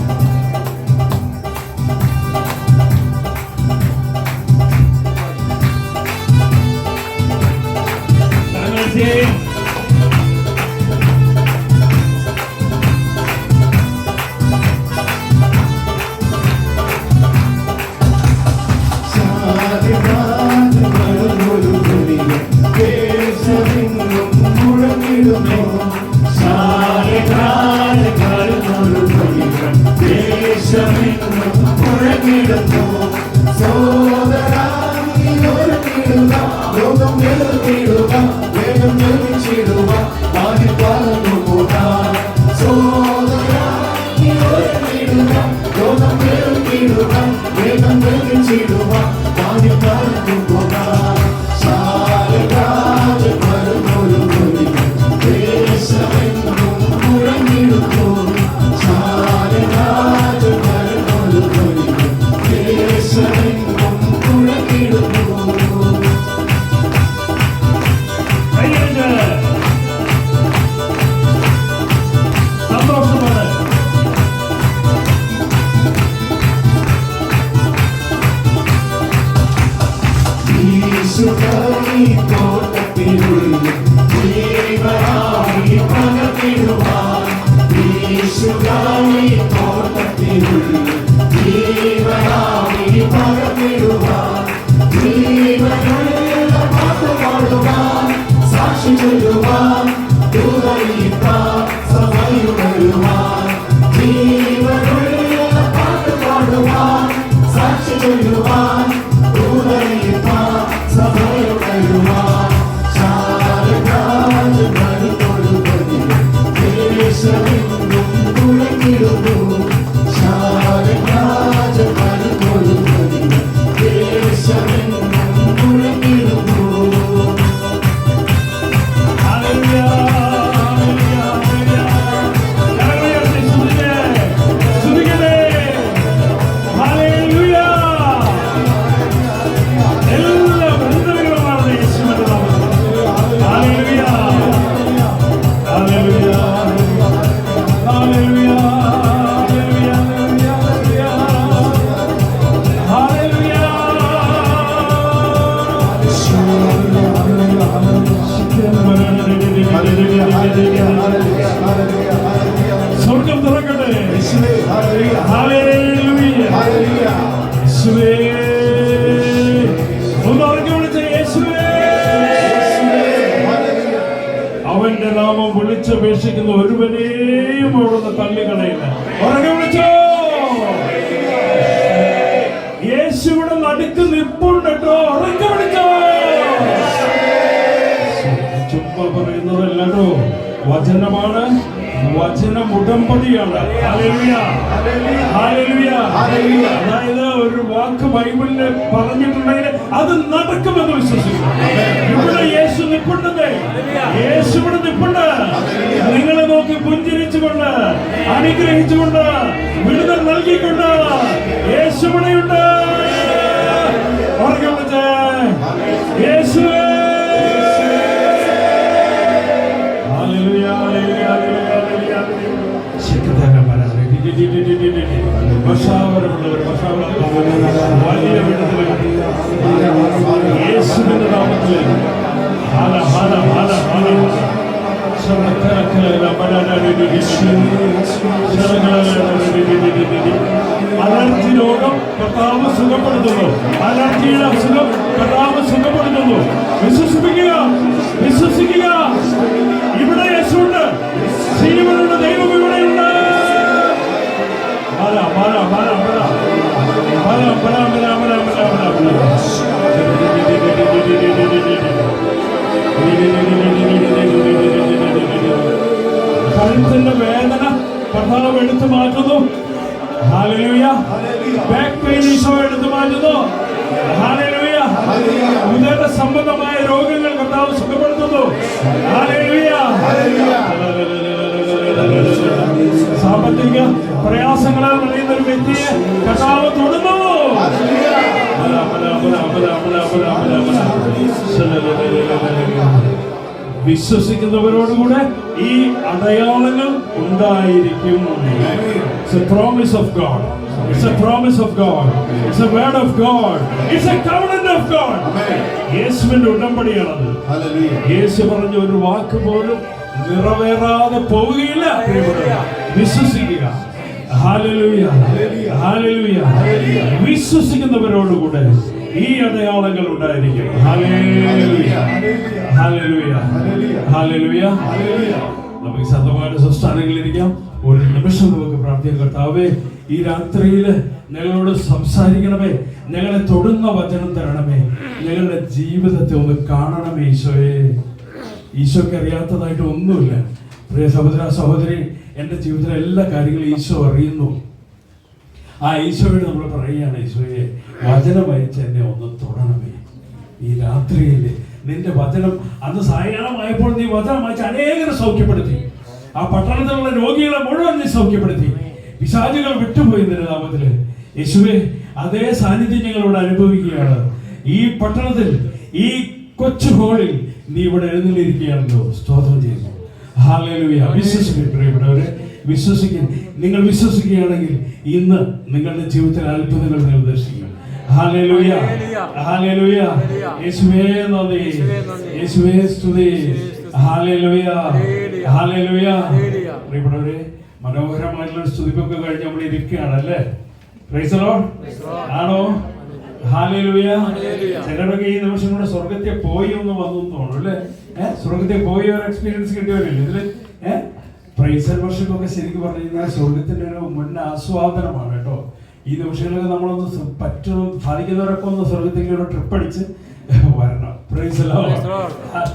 സ്വർഗം തുറക്കട്ടെ. ഹല്ലേലൂയ, യേശുവേ. ഒന്ന് ഉറക്കെ വിളിച്ച് യേശുവേ. അവന്റെ നാമം വിളിച്ചപേക്ഷിക്കുന്ന ഒരുവനെയും അവിടുന്ന് തള്ളിക്കളയില്ല. ഉറക്കെ വിളിച്ചോ. യേശുവിടെ നടുക്ക് നിപ്പുണ്ട് കേട്ടോ. ഉറക്കെ വിളിച്ചോ. ചുമ്മാ പറയുന്നതല്ലോ, വചനമാണ്. വചനം ഉടമ്പടിയാണ്. ഹല്ലേലൂയ, ഹല്ലേലൂയ, ഹല്ലേലൂയ. അതായത് ഒരു വാക്ക് ബൈബിളിൽ പറഞ്ഞിട്ടുണ്ടെങ്കിൽ അത് നടക്കുമെന്ന് വിശ്വസിക്കുന്നു. ഇവിടെ യേശു നിൽപ്പുണ്ട്. യേശു ഇവിടെ നിൽപ്പുണ്ട്. നിങ്ങളെ നോക്കി പുഞ്ചിരിച്ചുകൊണ്ട്, അനുഗ്രഹിച്ചുകൊണ്ട്, വിടുതൽ നൽകിക്കൊണ്ട് യേശു ഇവിടെയുണ്ട്. ഓർക്കവിളിച്ച് യേശുവേ. വലിയ വിടുതൽ യേശുവിന്റെ നാമത്തിൽ അലർജി രോഗം കർത്താവ് സുഖപ്പെടുത്തുന്നു. അലർജിയുടെ അസുഖം കർത്താവ് സുഖപ്പെടുത്തുന്നു. വിശ്വസിപ്പിക്കുക, വിശ്വസിക്കുക. ഇവിടെ യേശുണ്ട്, ജീവനുള്ള ദൈവം ഇവിടെയുണ്ട്. കഴുത്തിന്റെ വേദന കർത്താവ് എടുത്തു മാറ്റുന്നു. ഹല്ലേലൂയ. ബാക്ക് പെയിൻ ഈശോ എടുത്തു മാറ്റുന്നു. ഹല്ലേലൂയ. ഉദര സംബന്ധമായ രോഗങ്ങൾ കർത്താവ് സുഖപ്പെടുത്തുന്നു. ഹല്ലേലൂയ. സാമ്പത്തിക പ്രയാസങ്ങളാൽ കഴിയുന്ന ഒരു വ്യക്തിയെ കർത്താവ് തൊടുന്നു. വിശ്വസിക്കുന്നവരോടുകൂടെ ഈ അടയാളങ്ങൾ ഉണ്ടായിരിക്കും. It's a promise of God. It's a promise of God. It's a word of God. It's a covenant of God. യേശുവിന്റെ ഉടമ്പടിയാണത്. യേശു പറഞ്ഞ ഒരു വാക്ക് പോലും നിറവേറാതെ പോവുകയില്ല. വിശ്വസിക്കുക. Hallelujah, hallelujah. വിശ്വസിക്കുന്നവരോടുകൂടെ ഈ അടയാളങ്ങൾ ഉണ്ടായിരിക്കും. ഹല്ലേലൂയ, ഹല്ലേലൂയ, ഹല്ലേലൂയ. നമുക്ക് ശബ്ദമായിട്ട് സംസ്ഥാനങ്ങളിലിരിക്കാം. ഒരു നിമിഷം നമുക്ക് പ്രാർത്ഥിക്കാം. കർത്താവേ, ഈ രാത്രിയിൽ ഞങ്ങളോട് സംസാരിക്കണമേ, ഞങ്ങളെ തൊടുന്ന വചനം തരണമേ, ഞങ്ങളുടെ ജീവിതത്തെ ഒന്ന് കാണണമേ ഈശോയെ. ഈശോയ്ക്ക് അറിയാത്തതായിട്ട് ഒന്നുമില്ല. പ്രിയ സഹോദര സഹോദരി, എൻ്റെ ജീവിതത്തിലെ എല്ലാ കാര്യങ്ങളും ഈശോ അറിയുന്നു. ആ ഈശോയോട് നമ്മൾ പറയുകയാണ്, ഈശോയെ വചനം അയച്ച് എന്നെ ഒന്ന് തൊടണമേ. ഈ രാത്രിയിൽ നിന്റെ വചനം, അന്ന് സായാഹ്നമായപ്പോൾ നീ വചനം അയച്ച് അനേകരെ സൗഖ്യപ്പെടുത്തി. ആ പട്ടണത്തിലുള്ള രോഗികളെ മുഴുവൻ നീ സൗഖ്യപ്പെടുത്തി. പിശാചുകൾ വിട്ടുപോയി നിന്റെ നാമത്തില്. യേശുവേ, അതേ സാന്നിധ്യം ഞങ്ങളോട് അനുഭവിക്കുകയാണ്. ഈ പട്ടണത്തിൽ, ഈ കൊച്ചു ഹോളിൽ നീ ഇവിടെ എഴുന്നള്ളിയിരിക്കുകയാണല്ലോ. സ്തോത്രം ചെയ്യുന്നു. ഹല്ലേലൂയ. വിശ്വസിക്കും പ്രിയപ്പെട്ടവരെ, വിശ്വസിക്കും. നിങ്ങൾ വിശ്വസിക്കുകയാണെങ്കിൽ ഇന്ന് നിങ്ങളുടെ ജീവിതത്തിൽ അത്ഭുതങ്ങൾ നിങ്ങൾ ദർശിക്കും. Hallelujah, hallelujah. യേശുവേ നന്ദി, യേശുവേ സ്തുതി. Hallelujah, hallelujah. പ്രിയപ്പെട്ടവരെ, മനോഹരമായിട്ടുള്ള സ്തുതിപ്പൊക്കെ കഴിഞ്ഞ് നമ്മൾ ഇരിക്കുകയാണ് അല്ലേ? Price the Lord. ആണോ? ഹല്ലേലൂയ. ചിലരൊക്കെ ഈ നിമിഷം കൂടെ സ്വർഗത്തെ പോയി ഒന്ന് വന്നു തോന്നുന്നു അല്ലേ? സ്വർഗത്തെ പോയി ഒരു എക്സ്പീരിയൻസ് കിട്ടിയവരില്ലേ ഇതില്? പ്രൈസ് വർഷിപ്പ് ഒക്കെ ശരിക്കും പറഞ്ഞു കഴിഞ്ഞാൽ സ്വർഗത്തിന്റെ ഒരു മുൻ ആസ്വാദനമാണ് കേട്ടോ. ഈ നിമിഷങ്ങളൊക്കെ നമ്മളൊന്ന് സാധിക്കുന്നവരൊക്കെ ഒന്ന് സ്വർഗത്തേക്ക് ഒരു ട്രിപ്പ് അടിച്ച് വരണം. പ്രൈസ്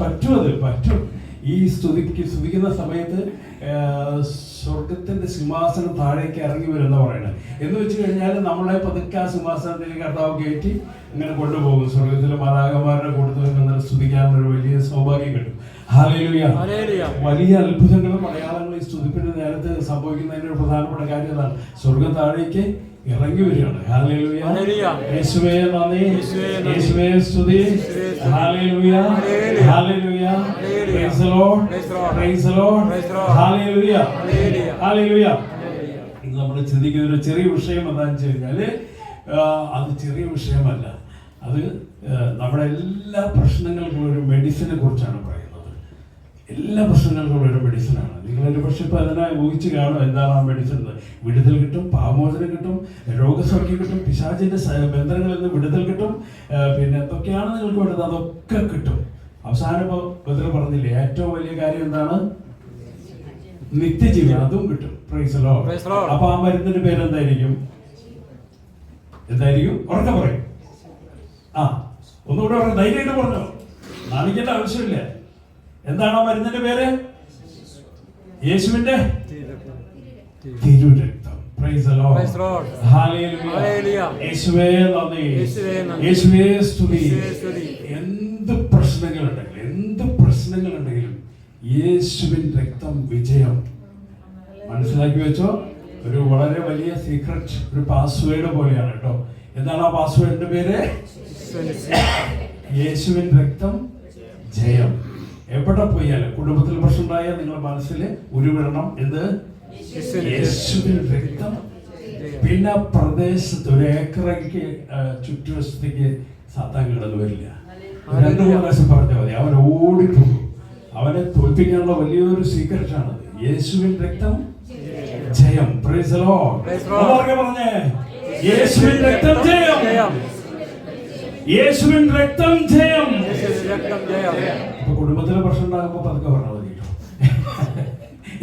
പറ്റും, അത് പറ്റും. ഈ സ്തുതിക്കുന്ന സമയത്ത് സ്വർഗത്തിന്റെ സിംഹാസനം താഴേക്ക് ഇറങ്ങി വരുന്ന പറയണത് എന്ന് വെച്ച് കഴിഞ്ഞാൽ നമ്മളെ പതുക്കെ ആ സിംഹാസനത്തിലേക്ക് കർത്താവ് കയറ്റി ഇങ്ങനെ കൊണ്ടുപോകും. സ്വർഗത്തിലെ മാലാഖമാരുടെ കൂട്ടത്തിൽ നിന്ന് സ്തുതിക്കാനുള്ള വലിയ സൗഭാഗ്യം കിട്ടും. ഹല്ലേലൂയ. വലിയ അത്ഭുതങ്ങളും അടയാളങ്ങളും ഈ സ്തുതിപ്പിന്റെ നേരത്തെ സംഭവിക്കുന്നതിന്റെ ഒരു പ്രധാനപ്പെട്ട കാര്യം അതാണ്. സ്വർഗം താഴേക്ക് ഇറങ്ങി വരികയാണ്. ഹല്ലേലൂയ. യേശുവേ നന്ദി, യേശുവേ സ്തുതി. Hallelujah, hallelujah. Price the Lord, praise the Lord. Hallelujah, hallelujah. ഇന്ന് നമ്മൾ ചിന്തിക്കുന്ന ഒരു ചെറിയ വിഷയം എന്താണെന്ന് വെച്ച് കഴിഞ്ഞാല് അത് ചെറിയ വിഷയമല്ല. അത് നമ്മുടെ എല്ലാ പ്രശ്നങ്ങൾക്കും ഒരു മെഡിസിനെ കുറിച്ചാണ് പറയുന്നത്. എല്ലാ പ്രശ്നങ്ങൾക്കും ഒരു മെഡിസിനാണ്. നിങ്ങളൊരു പക്ഷെ ഇപ്പം അതിനെ ഊഹിച്ച് കാണും എന്താണ് ആ മെഡിസിൻ. വിടുതൽ കിട്ടും, പാപമോചനം കിട്ടും, രോഗസൗഖ്യം കിട്ടും, പിശാചിന്റെ ബന്ധനങ്ങളിൽ നിന്ന് വിടുതൽ കിട്ടും, പിന്നെ എന്തൊക്കെയാണ് നിങ്ങൾക്ക് വേണ്ടത് അതൊക്കെ കിട്ടും. അവസാനം ഇപ്പോൾ ബദർ പറഞ്ഞില്ലേ, ഏറ്റവും വലിയ കാര്യം എന്താണ്? നിത്യജീവൻ. അതും കിട്ടും. Price the Lord. അപ്പൊ ആ മരുന്നിന്റെ പേരെന്തായിരിക്കും? എന്തായിരിക്കും? ഉറക്കെ പറയും. ഒന്നുകൂടെ പറഞ്ഞു, ധൈര്യമായിട്ട് പറഞ്ഞോ, നാണിക്കേണ്ട ആവശ്യമില്ല. എന്താണ് ആ മരുന്നിന്റെ പേര്? യേശുവിന്റെ തിരുരക്തം. Praise the Lord. ഹല്ലേലൂയ. യേശുവേ നന്ദി, യേശുവേ സ്തുതി. എന്ത് പ്രശ്നങ്ങളുണ്ടെങ്കിലും യേശുവിൻ രക്തം വിജയം. മനസ്സിലാക്കി വെച്ചോ. ഒരു വളരെ വലിയ സീക്രട്ട്, ഒരു പാസ്വേഡ് പോലെയാണ് കേട്ടോ. എന്താണ് ആ പാസ്വേഡിന്റെ പേര്? യേശുവിൻ രക്തം ജയം. എവിടെ പോയാലും കുടുംബത്തിൽ പ്രശ്നം ഉണ്ടായാൽ നിങ്ങളുടെ മനസ്സിൽ ഉരുവിടണം എന്ത്? യേശുവിൻ രക്തം. പിന്നെ പ്രദേശത്ത് ഒരു ഏക്കറയ്ക്ക് ചുറ്റുവശത്തേക്ക് സാത്താൻ കിടന്നു വരില്ല. 2-3 പ്രാവശ്യം പറഞ്ഞാൽ മതി. അവൻ ഉറപ്പിക്കാനുള്ള വലിയൊരു സീക്രട്ടാണ്. യേശുവിൻ രക്തം ജയം. Price the Lord. പറഞ്ഞേ, യേശുവിൻ രക്തം ജയം. യേശുവിൻ രക്തം ജയം. അപ്പൊ കുടുംബത്തിലെ പ്രശ്നം ഉണ്ടാകുമ്പോ പതുക്കെ പറഞ്ഞാൽ മതി കേട്ടോ.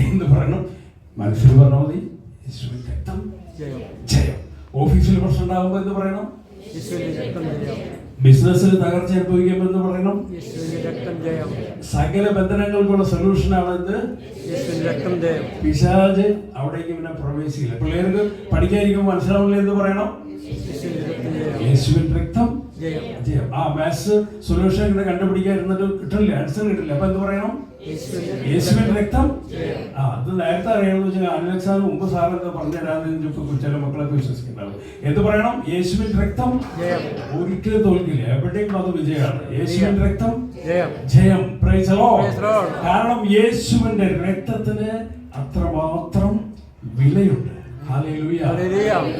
എന്ത് പറയണം? മനസ്സിൽ പറഞ്ഞാൽ മതി, യേശുവിൻ രക്തം ജയം. ഓഫീസിൽ പ്രശ്നം ഉണ്ടാകുമ്പോ എന്ത് പറയണം? ബിസിനസ്സിൽ തകർച്ച അനുഭവിക്കുമ്പോൾ എന്ത് പറയണം? സകല ബന്ധനങ്ങൾക്കുള്ള സൊല്യൂഷനാണ് എന്ത്? പിശാച് അവിടേക്ക് പിന്നെ പ്രവേശിക്കില്ല. പിള്ളേർക്ക് പഠിക്കാതിരിക്കുമ്പോൾ മനസ്സിലാവില്ല, എന്ത് പറയണം? യേശുവിൻ രക്തം ജയം. ആ മാത്സ് സൊല്യൂഷൻ ഇങ്ങനെ കണ്ടുപിടിക്കാതിരുന്നിട്ട് കിട്ടില്ല, ആൻസർ കിട്ടില്ല. അപ്പൊ എന്ത് പറയണം? യേശുവിൻ രക്തം. അത് നേരത്തെ അറിയണമെന്ന് വെച്ചാൽ അനലക്സാന് മുമ്പ് സാർ എന്താ പറഞ്ഞുതരാന്ന് ചില മക്കളൊക്കെ വിശ്വസിക്കുന്നുണ്ടാവും. എന്ത് പറയണം? യേശുവിൻ രക്തം ഒരിക്കലും തോൽക്കില്ല, എവിടെയും അത് വിജയമാണ്. യേശുവിൻ രക്തം ജയം. Price the Lord. കാരണം യേശുവിന്റെ രക്തത്തിന് അത്രമാത്രം വിലയുണ്ട്.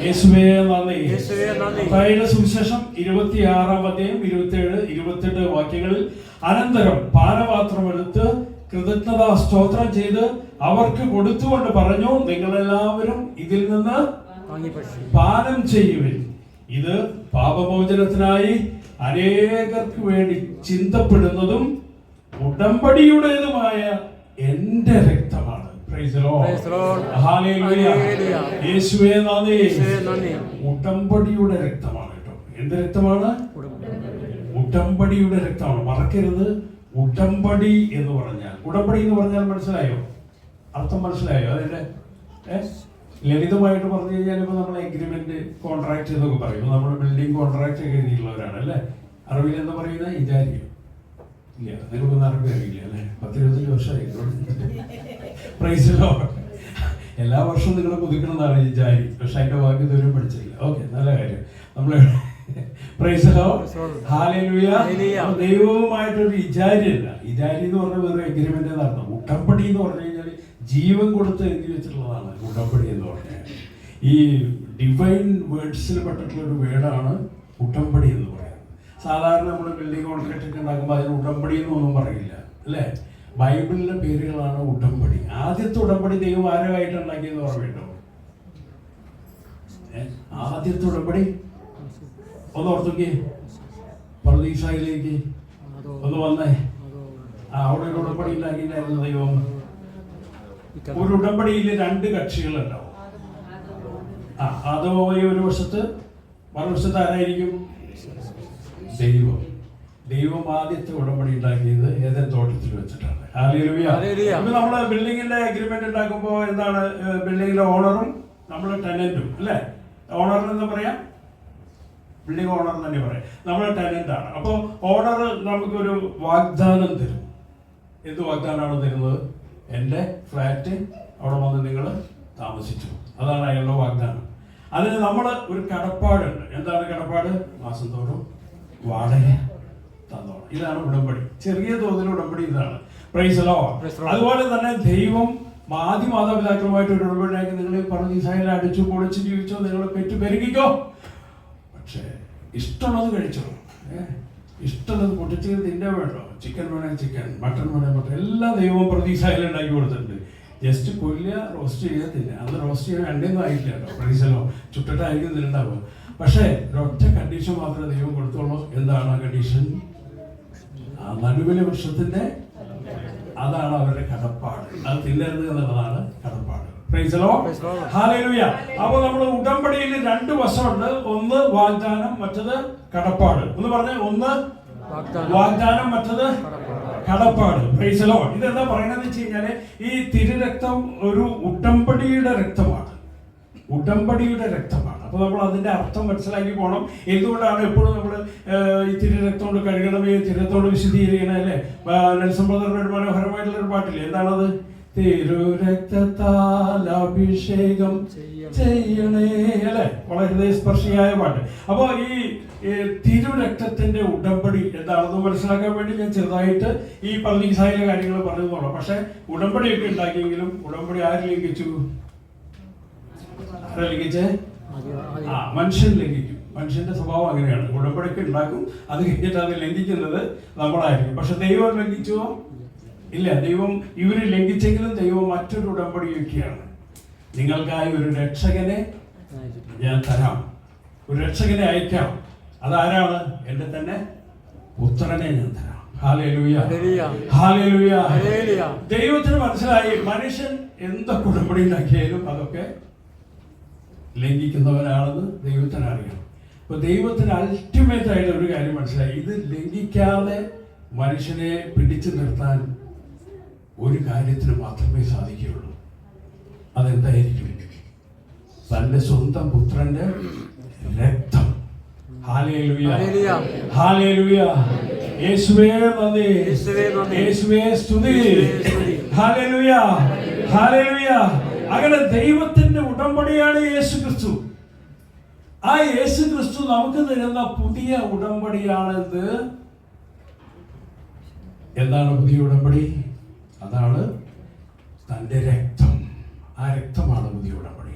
യേശുവേ നന്ദി. മത്തായിയുടെ സുവിശേഷം 26-ാം 27, 28 വാക്യങ്ങളിൽ അനന്തരം പാനപാത്രം എടുത്ത് കൃതജ്ഞതാ സ്തോത്രം ചെയ്ത് അവർക്ക് കൊടുത്തുകൊണ്ട് പറഞ്ഞു, നിങ്ങളെല്ലാവരും ഇതിൽ നിന്ന് പാനം ചെയ്യുവിൻ. ഇത് പാപമോചനത്തിനായി അനേകർക്ക് വേണ്ടി ചിന്തപ്പെടുന്നതും ഉടമ്പടിയുടേതുമായ എന്റെ രക്തമാണ്. യേശുവേ നന്ദി. ഉടമ്പടിയുടെ രക്തമാണ് കേട്ടോ. എന്ത് രക്തമാണ്? ഉടമ്പടിയുടെ രക്തമാണ്. മറക്കരുത്. ഉടമ്പടി എന്ന് പറഞ്ഞാൽ, ഉടമ്പടി എന്ന് പറഞ്ഞാൽ മനസ്സിലായോ? അർത്ഥം മനസ്സിലായോ? അതിന്റെ ലളിതമായിട്ട് പറഞ്ഞു കഴിഞ്ഞാൽ ഇപ്പൊ നമ്മൾ എഗ്രിമെന്റ്, കോൺട്രാക്ട് എന്നൊക്കെ പറയും. നമ്മൾ ബിൽഡിംഗ് കോൺട്രാക്ട് ഒക്കെ എഴുതിയിട്ടുള്ളവരാണ് അല്ലെ? അറിവിൽ എന്താ പറയുന്നത്? ഇജാരിയോ? ഇല്ല, നിങ്ങൾക്കൊന്നും അറിവ് അറിയില്ല അല്ലെ? 10-25 വർഷമായി. Price the Lord. എല്ലാ വർഷവും നിങ്ങൾ പുതുക്കണമെന്നാണ് ഇജാരി, പക്ഷെ അതിന്റെ വാക്ക് ഇതുവരെ പഠിച്ചില്ല. ഓക്കെ, നല്ല കാര്യം. നമ്മള് price the Lord. Hallelujah. ദൈവവുമായിട്ടൊരു Ejari അല്ല. ഇജാരി എന്ന് പറഞ്ഞാൽ വേറെ എഗ്രിമെന്റ് എന്നർത്ഥം. ഉടമ്പടി എന്ന് പറഞ്ഞു കഴിഞ്ഞാൽ ജീവൻ കൊടുത്ത് എഴുതി വെച്ചിട്ടുള്ളതാണ് ഉടമ്പടി എന്ന് പറഞ്ഞാൽ. ഈ ഡിവൈൻ വേർഡ്സിൽ പെട്ടിട്ടുള്ള ഒരു വേർഡാണ് ഉടമ്പടി എന്ന് പറയുന്നത്. സാധാരണ നമ്മൾ ബിൽഡിംഗ് കോൺട്രാക്ട് ഒക്കെ ഉണ്ടാക്കുമ്പോൾ അതിന് ഉടമ്പടി എന്നൊന്നും പറയില്ല അല്ലേ? ബൈബിളിലെ പേരുകളാണ് ഉടമ്പടി. ആദ്യത്തെ ഉടമ്പടി ദൈവം ആരുമായിട്ട് ഉണ്ടാക്കിയെന്ന് ഓർമ്മയുണ്ടോ? ആദ്യത്തെ ഉടമ്പടി ഒന്ന് ഓർത്തുക്കേ. പർദീസയിലേക്ക് ഒന്ന് വന്നേ. അവിടെ ഒരു ഉടമ്പടി ഉണ്ടാക്കിയിട്ടായിരുന്നു ദൈവം. ഒരു ഉടമ്പടിയിൽ 2 കക്ഷികളുണ്ടാവും. അതോ ഒരു വശത്ത്, മറുവശത്ത് ആരായിരിക്കും? ദൈവം. ദൈവം ആദ്യത്തെ ഉടമ്പടി ഉണ്ടാക്കിയത് ഏദൻ തോട്ടത്തിൽ വെച്ചിട്ടാണ്. ഹല്ലേലൂയ. നമ്മള് ബിൽഡിങ്ങിന്റെ അഗ്രിമെന്റ് ഉണ്ടാക്കുമ്പോൾ എന്താണ്? ബിൽഡിങ്ങിന്റെ ഓണറും നമ്മള് ടെനന്റും അല്ലെ? ഓണറിന് എന്താ പറയാ? ബിൽഡിംഗ് ഓണർ തന്നെ പറയാം. നമ്മൾ ടെനന്റ് ആണ്. അപ്പൊ ഓണർ നമുക്കൊരു വാഗ്ദാനം തരും. എന്ത് വാഗ്ദാനമാണ് തരുന്നത്? എന്റെ ഫ്ലാറ്റ് അവിടെ വന്ന് നിങ്ങൾ താമസിച്ചു. അതാണ് അയാളുടെ വാഗ്ദാനം. അതിന് നമ്മൾ ഒരു കടപ്പാടുണ്ട്. എന്താണ് കടപ്പാട്? മാസം തോറും വാടക തന്നോണം. ഇതാണ് ഉടമ്പടി. ചെറിയ തോതിൽ ഉടമ്പടി ഇതാണ്. Price the Lord. അതുപോലെ തന്നെ ദൈവം ആദ്യ മാതാപിതാക്കളുമായിട്ട് ഒരു ഉടമ്പടിയാക്കി, നിങ്ങൾ പർദീസയിൽ അടിച്ചു പൊളിച്ച് ജീവിച്ചോ, നിങ്ങൾ പെറ്റു പെരുകിക്കോ, പക്ഷേ ഇഷ്ടമുള്ളത് കഴിച്ചോ. ഇഷ്ടമുള്ളത് പൊട്ടിച്ച് തിന്നെ വേണ്ടോ? ചിക്കൻ വേണേ ചിക്കൻ, മട്ടൺ വേണേ മട്ടൺ, എല്ലാം ദൈവം പർദീസയിൽ ഉണ്ടാക്കി കൊടുത്തിട്ടുണ്ട്. ജസ്റ്റ് കൊല്ലുക, റോസ്റ്റ് ചെയ്യുക, തിന്നുക. അന്ന് റോസ്റ്റ് ചെയ്യാൻ രണ്ടൊന്നും ആയിട്ടില്ല കേട്ടോ. പ്രൈസലോ ചുട്ടിട്ടായിരിക്കും ഇതിലുണ്ടാവുക. പക്ഷേ ഒരൊറ്റ കണ്ടീഷൻ മാത്രമേ ദൈവം കൊടുത്തുള്ളൂ. എന്താണ് ആ കണ്ടീഷൻ? ആ നടുവിലെ വൃക്ഷത്തിന്റെ, അതാണ് അവരുടെ കടപ്പാട്. അത് തിന്നരുത് എന്നുള്ളതാണ് കടപ്പാട്. Price the Lord. ഹല്ലേലൂയ. അപ്പോൾ നമ്മൾ ഉടമ്പടിയിൽ 2 വശമുണ്ട്. ഒന്ന് വാഗ്ദാനം, മറ്റത് കടപ്പാട്. ഒന്ന് പറഞ്ഞേ, ഒന്ന് വാഗ്ദാനം, മറ്റത് കടപ്പാട്. Price the Lord. ഇതെന്താ പറയണെന്ന് വെച്ച് കഴിഞ്ഞാല് ഈ തിരുരക്തം ഒരു ഉടമ്പടിയുടെ രക്തമാണ്. ഉടമ്പടിയുടെ രക്തമാണ്. അപ്പൊ നമ്മൾ അതിന്റെ അർത്ഥം മനസ്സിലാക്കി പോകണം. എന്തുകൊണ്ടാണ് എപ്പോഴും നമ്മൾ ഈ തിരുരക്തം കൊണ്ട് കഴുകണമേ, തിരുരക്തോട് വിശദീകരിക്കണേ അല്ലെ? നെൽസൺ ബ്രദറിന്റെ ഒരു മനോഹരമായിട്ടുള്ള ഒരു പാട്ടില്ലേ, എന്താണത്? തിരുരക്തത്താൽ അഭിഷേകം ചെയ്യണേ അല്ലെ? വളരെ ഹൃദയസ്പർശിയായ പാട്ട്. അപ്പൊ ഈ തിരുരക്തത്തിന്റെ ഉടമ്പടി എന്താണെന്ന് മനസ്സിലാക്കാൻ വേണ്ടി ഞാൻ ചെറുതായിട്ട് ഈ പർദീസയിലെ കാര്യങ്ങൾ പറഞ്ഞതോളാം. പക്ഷെ ഉടമ്പടിയൊക്കെ ഉണ്ടാക്കിയെങ്കിലും ഉടമ്പടി ആര് ലംഘിച്ചു? ആരാ ലംഘിച്ചേ? മനുഷ്യൻ ലംഘിക്കും. മനുഷ്യന്റെ സ്വഭാവം അങ്ങനെയാണ്. ഉടമ്പടിയൊക്കെ ഉണ്ടാക്കും, അത് കഴിഞ്ഞിട്ട് അത് ലംഘിക്കുന്നത് നമ്മളായിരിക്കും. പക്ഷെ ദൈവം ലംഘിച്ചുവോ? ഇല്ല. ദൈവം ഇവര് ലംഘിച്ചെങ്കിലും ദൈവം മറ്റൊരു ഉടമ്പടി വയ്ക്കുകയാണ്. നിങ്ങൾക്കായി ഒരു രക്ഷകനെ ഞാൻ തരാം, ഒരു രക്ഷകനെ അയക്കാം. അതാരാണ്? എൻ്റെ തന്നെ പുത്രനെ ഞാൻ തരാം. Hallelujah, hallelujah. ദൈവത്തിന് മനസ്സിലായി മനുഷ്യൻ എന്തൊക്കെ ഉടമ്പടി ഉണ്ടാക്കിയാലും അതൊക്കെ ലംഘിക്കുന്നവരാണെന്ന് ദൈവത്തിന് അറിയാം. അപ്പൊ ദൈവത്തിന് അൾട്ടിമേറ്റ് ആയിട്ട് ഒരു കാര്യം മനസ്സിലായി, ഇത് ലംഘിക്കാതെ മനുഷ്യനെ പിടിച്ചു നിർത്താൻ ഒരു കാര്യത്തിന് മാത്രമേ സാധിക്കുകയുള്ളൂ. അതെന്തായിരിക്കും? തന്റെ സ്വന്തം പുത്രന്റെ രക്തം. Hallelujah, hallelujah. യേശുവേ നന്ദി, യേശുവേ സ്തുതി. Hallelujah, hallelujah. അങ്ങനെ ദൈവത്തിന്റെ ഉടമ്പടിയാണ് യേശു ക്രിസ്തു. ആ യേശു ക്രിസ്തു നമുക്ക് തരുന്ന പുതിയ ഉടമ്പടിയാണിത്. എന്താണ് പുതിയ ഉടമ്പടി? അതാണ് തന്റെ രക്തം. ആ രക്തമാണ് പുതിയ ഉടമ്പടി.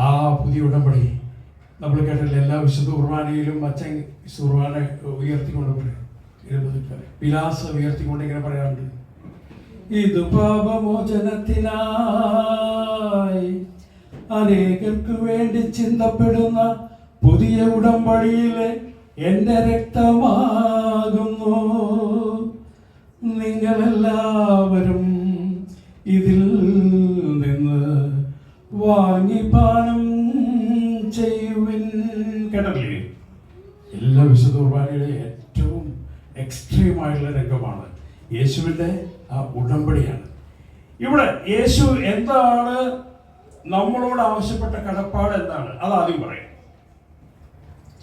ആ പുതിയ ഉടമ്പടി നമ്മൾ കേട്ടില്ല, എല്ലാ വിശുദ്ധ കുർബാനയിലും അച്ഛൻ കുർബാന ഉയർത്തിക്കൊണ്ട് വിലാസ ഉയർത്തിക്കൊണ്ട് ഇങ്ങനെ പറയാറുണ്ട്, ഇത് പാപമോചനത്തിനായി അനേകർക്ക് വേണ്ടി ചിന്തപ്പെടുന്ന പുതിയ ഉടമ്പടിയിലെ എൻ്റെ രക്തമാകുന്നു. നിങ്ങളെല്ലാവരും ഇതിൽ നിന്ന് വാങ്ങി പാനം ചെയ്യുവിൻ. കേട്ടില്ലേ? എല്ലാ വിശുദ്ധ കുർബാനയുടെ ഏറ്റവും എക്സ്ട്രീം ആയിട്ടുള്ള രംഗമാണ് യേശുവിൻ്റെ ആ ഉടമ്പടിയാണ്. ഇവിടെ യേശു എന്താണ് നമ്മളോട് ആവശ്യപ്പെട്ട കടപ്പാട് എന്താണ്? അതാദ്യം പറയാം.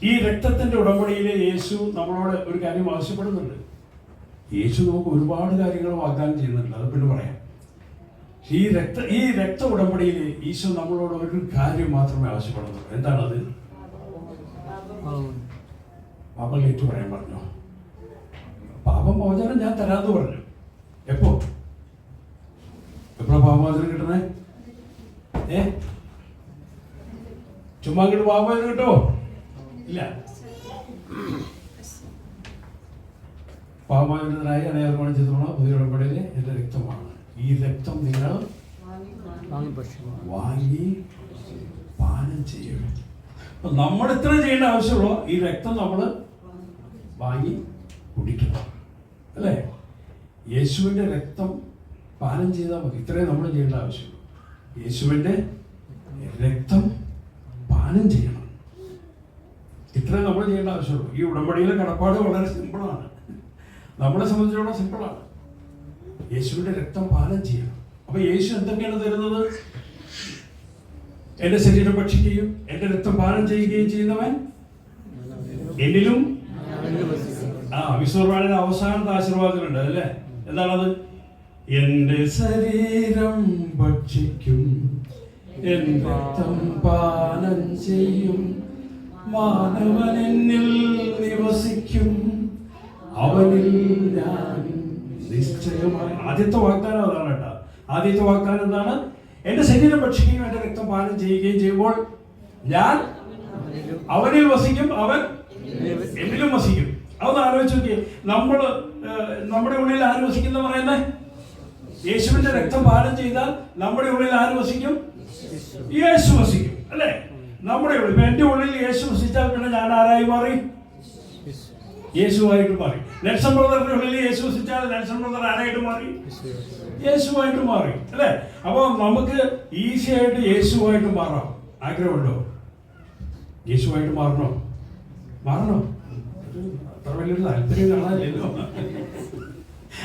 ഈ രക്തത്തിന്റെ ഉടമ്പടിയിലെ യേശു നമ്മളോട് ഒരു കാര്യം ആവശ്യപ്പെടുന്നുണ്ട്. യേശു നമുക്ക് ഒരുപാട് കാര്യങ്ങൾ വാഗ്ദാനം ചെയ്യുന്നുണ്ട്, അത് പിന്നെ പറയാം. ഈ രക്ത ഉടമ്പടിയിൽ ഈശോ നമ്മളോട് ഒരു കാര്യം മാത്രമേ ആവശ്യപ്പെടുന്നുള്ളൂ. എന്താണത്? പാപം ഏറ്റു പറയാൻ പറഞ്ഞു. പാപമോചനം ഞാൻ തരാമെന്ന് പറഞ്ഞു. എപ്പോഴാ പാപമോചനം കിട്ടണേ? ചുമ്മാ കിട്ടും പാപമോചനം കിട്ടോ? ഇല്ല. പാപമോചനത്തിനായി അനേകം ചെയ്തോളാം പുതിയ ഉടമ്പടിയിലെ എൻ്റെ രക്തമാണ്. ഈ രക്തം നിങ്ങൾ വാങ്ങി പാനം ചെയ്യും. അപ്പൊ നമ്മൾ ഇത്ര ചെയ്യേണ്ട ആവശ്യമുള്ളൂ, ഈ രക്തം നമ്മൾ വാങ്ങി കുടിക്കണം, അല്ലേ? യേശുവിൻ്റെ രക്തം പാനം ചെയ്താൽ മതി. ഇത്രയും നമ്മൾ ചെയ്യേണ്ട ആവശ്യമുള്ളൂ. യേശുവിൻ്റെ രക്തം പാനം ചെയ്യണം, ഇത്രയും നമ്മൾ ചെയ്യേണ്ട ആവശ്യമുള്ളൂ. ഈ ഉടമ്പടിയിലെ കടപ്പാട് വളരെ സിമ്പിളാണ്, നമ്മളെ സംബന്ധിച്ചിടത്തോളം സിമ്പിളാണ്. യേശുവിൻ്റെ രക്തം പാനം ചെയ്യണം. അപ്പൊ യേശു എന്തൊക്കെയാണ് തരുന്നത്? എന്റെ ശരീരം ഭക്ഷിക്കുകയും എന്റെ രക്തം പാനം ചെയ്യുകയും ചെയ്യുന്നവൻ എന്നിലും. വിശ്വകുർബാനയുടെ അവസാനത്തെ ആശീർവാദത്തിലുണ്ട്, അല്ലേ? എന്താണത്? എന്റെ ശരീരം ഭക്ഷിക്കും, എന്റെ രക്തം പാനം ചെയ്യും, മാനവൻ എന്നിൽ നിവസിക്കും, അവനിൽ ഞാൻ നിശ്ചയമായി. ആദ്യത്തെ വാഗ്ദാനം അതാണ് കേട്ടോ. ആദ്യത്തെ വാഗ്ദാനം എന്താണ്? എന്റെ ശരീരം ഭക്ഷിക്കുകയും എന്റെ രക്തം പാനം ചെയ്യുകയും ചെയ്യുമ്പോൾ ഞാൻ അവനിൽ വസിക്കും, അവൻ എന്നിലും വസിക്കും. അതൊന്ന് ആലോചിച്ച് നോക്കിയേ. നമ്മുടെ ഉള്ളിൽ ആര് വസിക്കുന്ന പറയുന്നത്? യേശുവിന്റെ രക്തം പാനം ചെയ്താൽ നമ്മുടെ ഉള്ളിൽ ആര് വസിക്കും? യേശു വസിക്കും, അല്ലേ? നമ്മുടെ ഉള്ളിൽ. എന്റെ ഉള്ളിൽ യേശു വസിച്ചാൽ പിന്നെ ഞാൻ ആരായി മാറി? യേശുവായിട്ട് മാറി. നെൽസൺ ബ്രദറിന്റെ ഉള്ളിൽ യേശു വസിച്ചാൽ നെൽസൺ ബ്രദർ ആരായിട്ട് മാറി? യേശുവായിട്ട് മാറി, അല്ലേ? അപ്പൊ നമുക്ക് ഈസി ആയിട്ട് യേശുവായിട്ട് മാറാം. ആഗ്രഹമുണ്ടോ? യേശുവായിട്ട് മാറണോ? അത്ര വലിയൊരു താല്പര്യം കാണാനില്ലല്ലോ.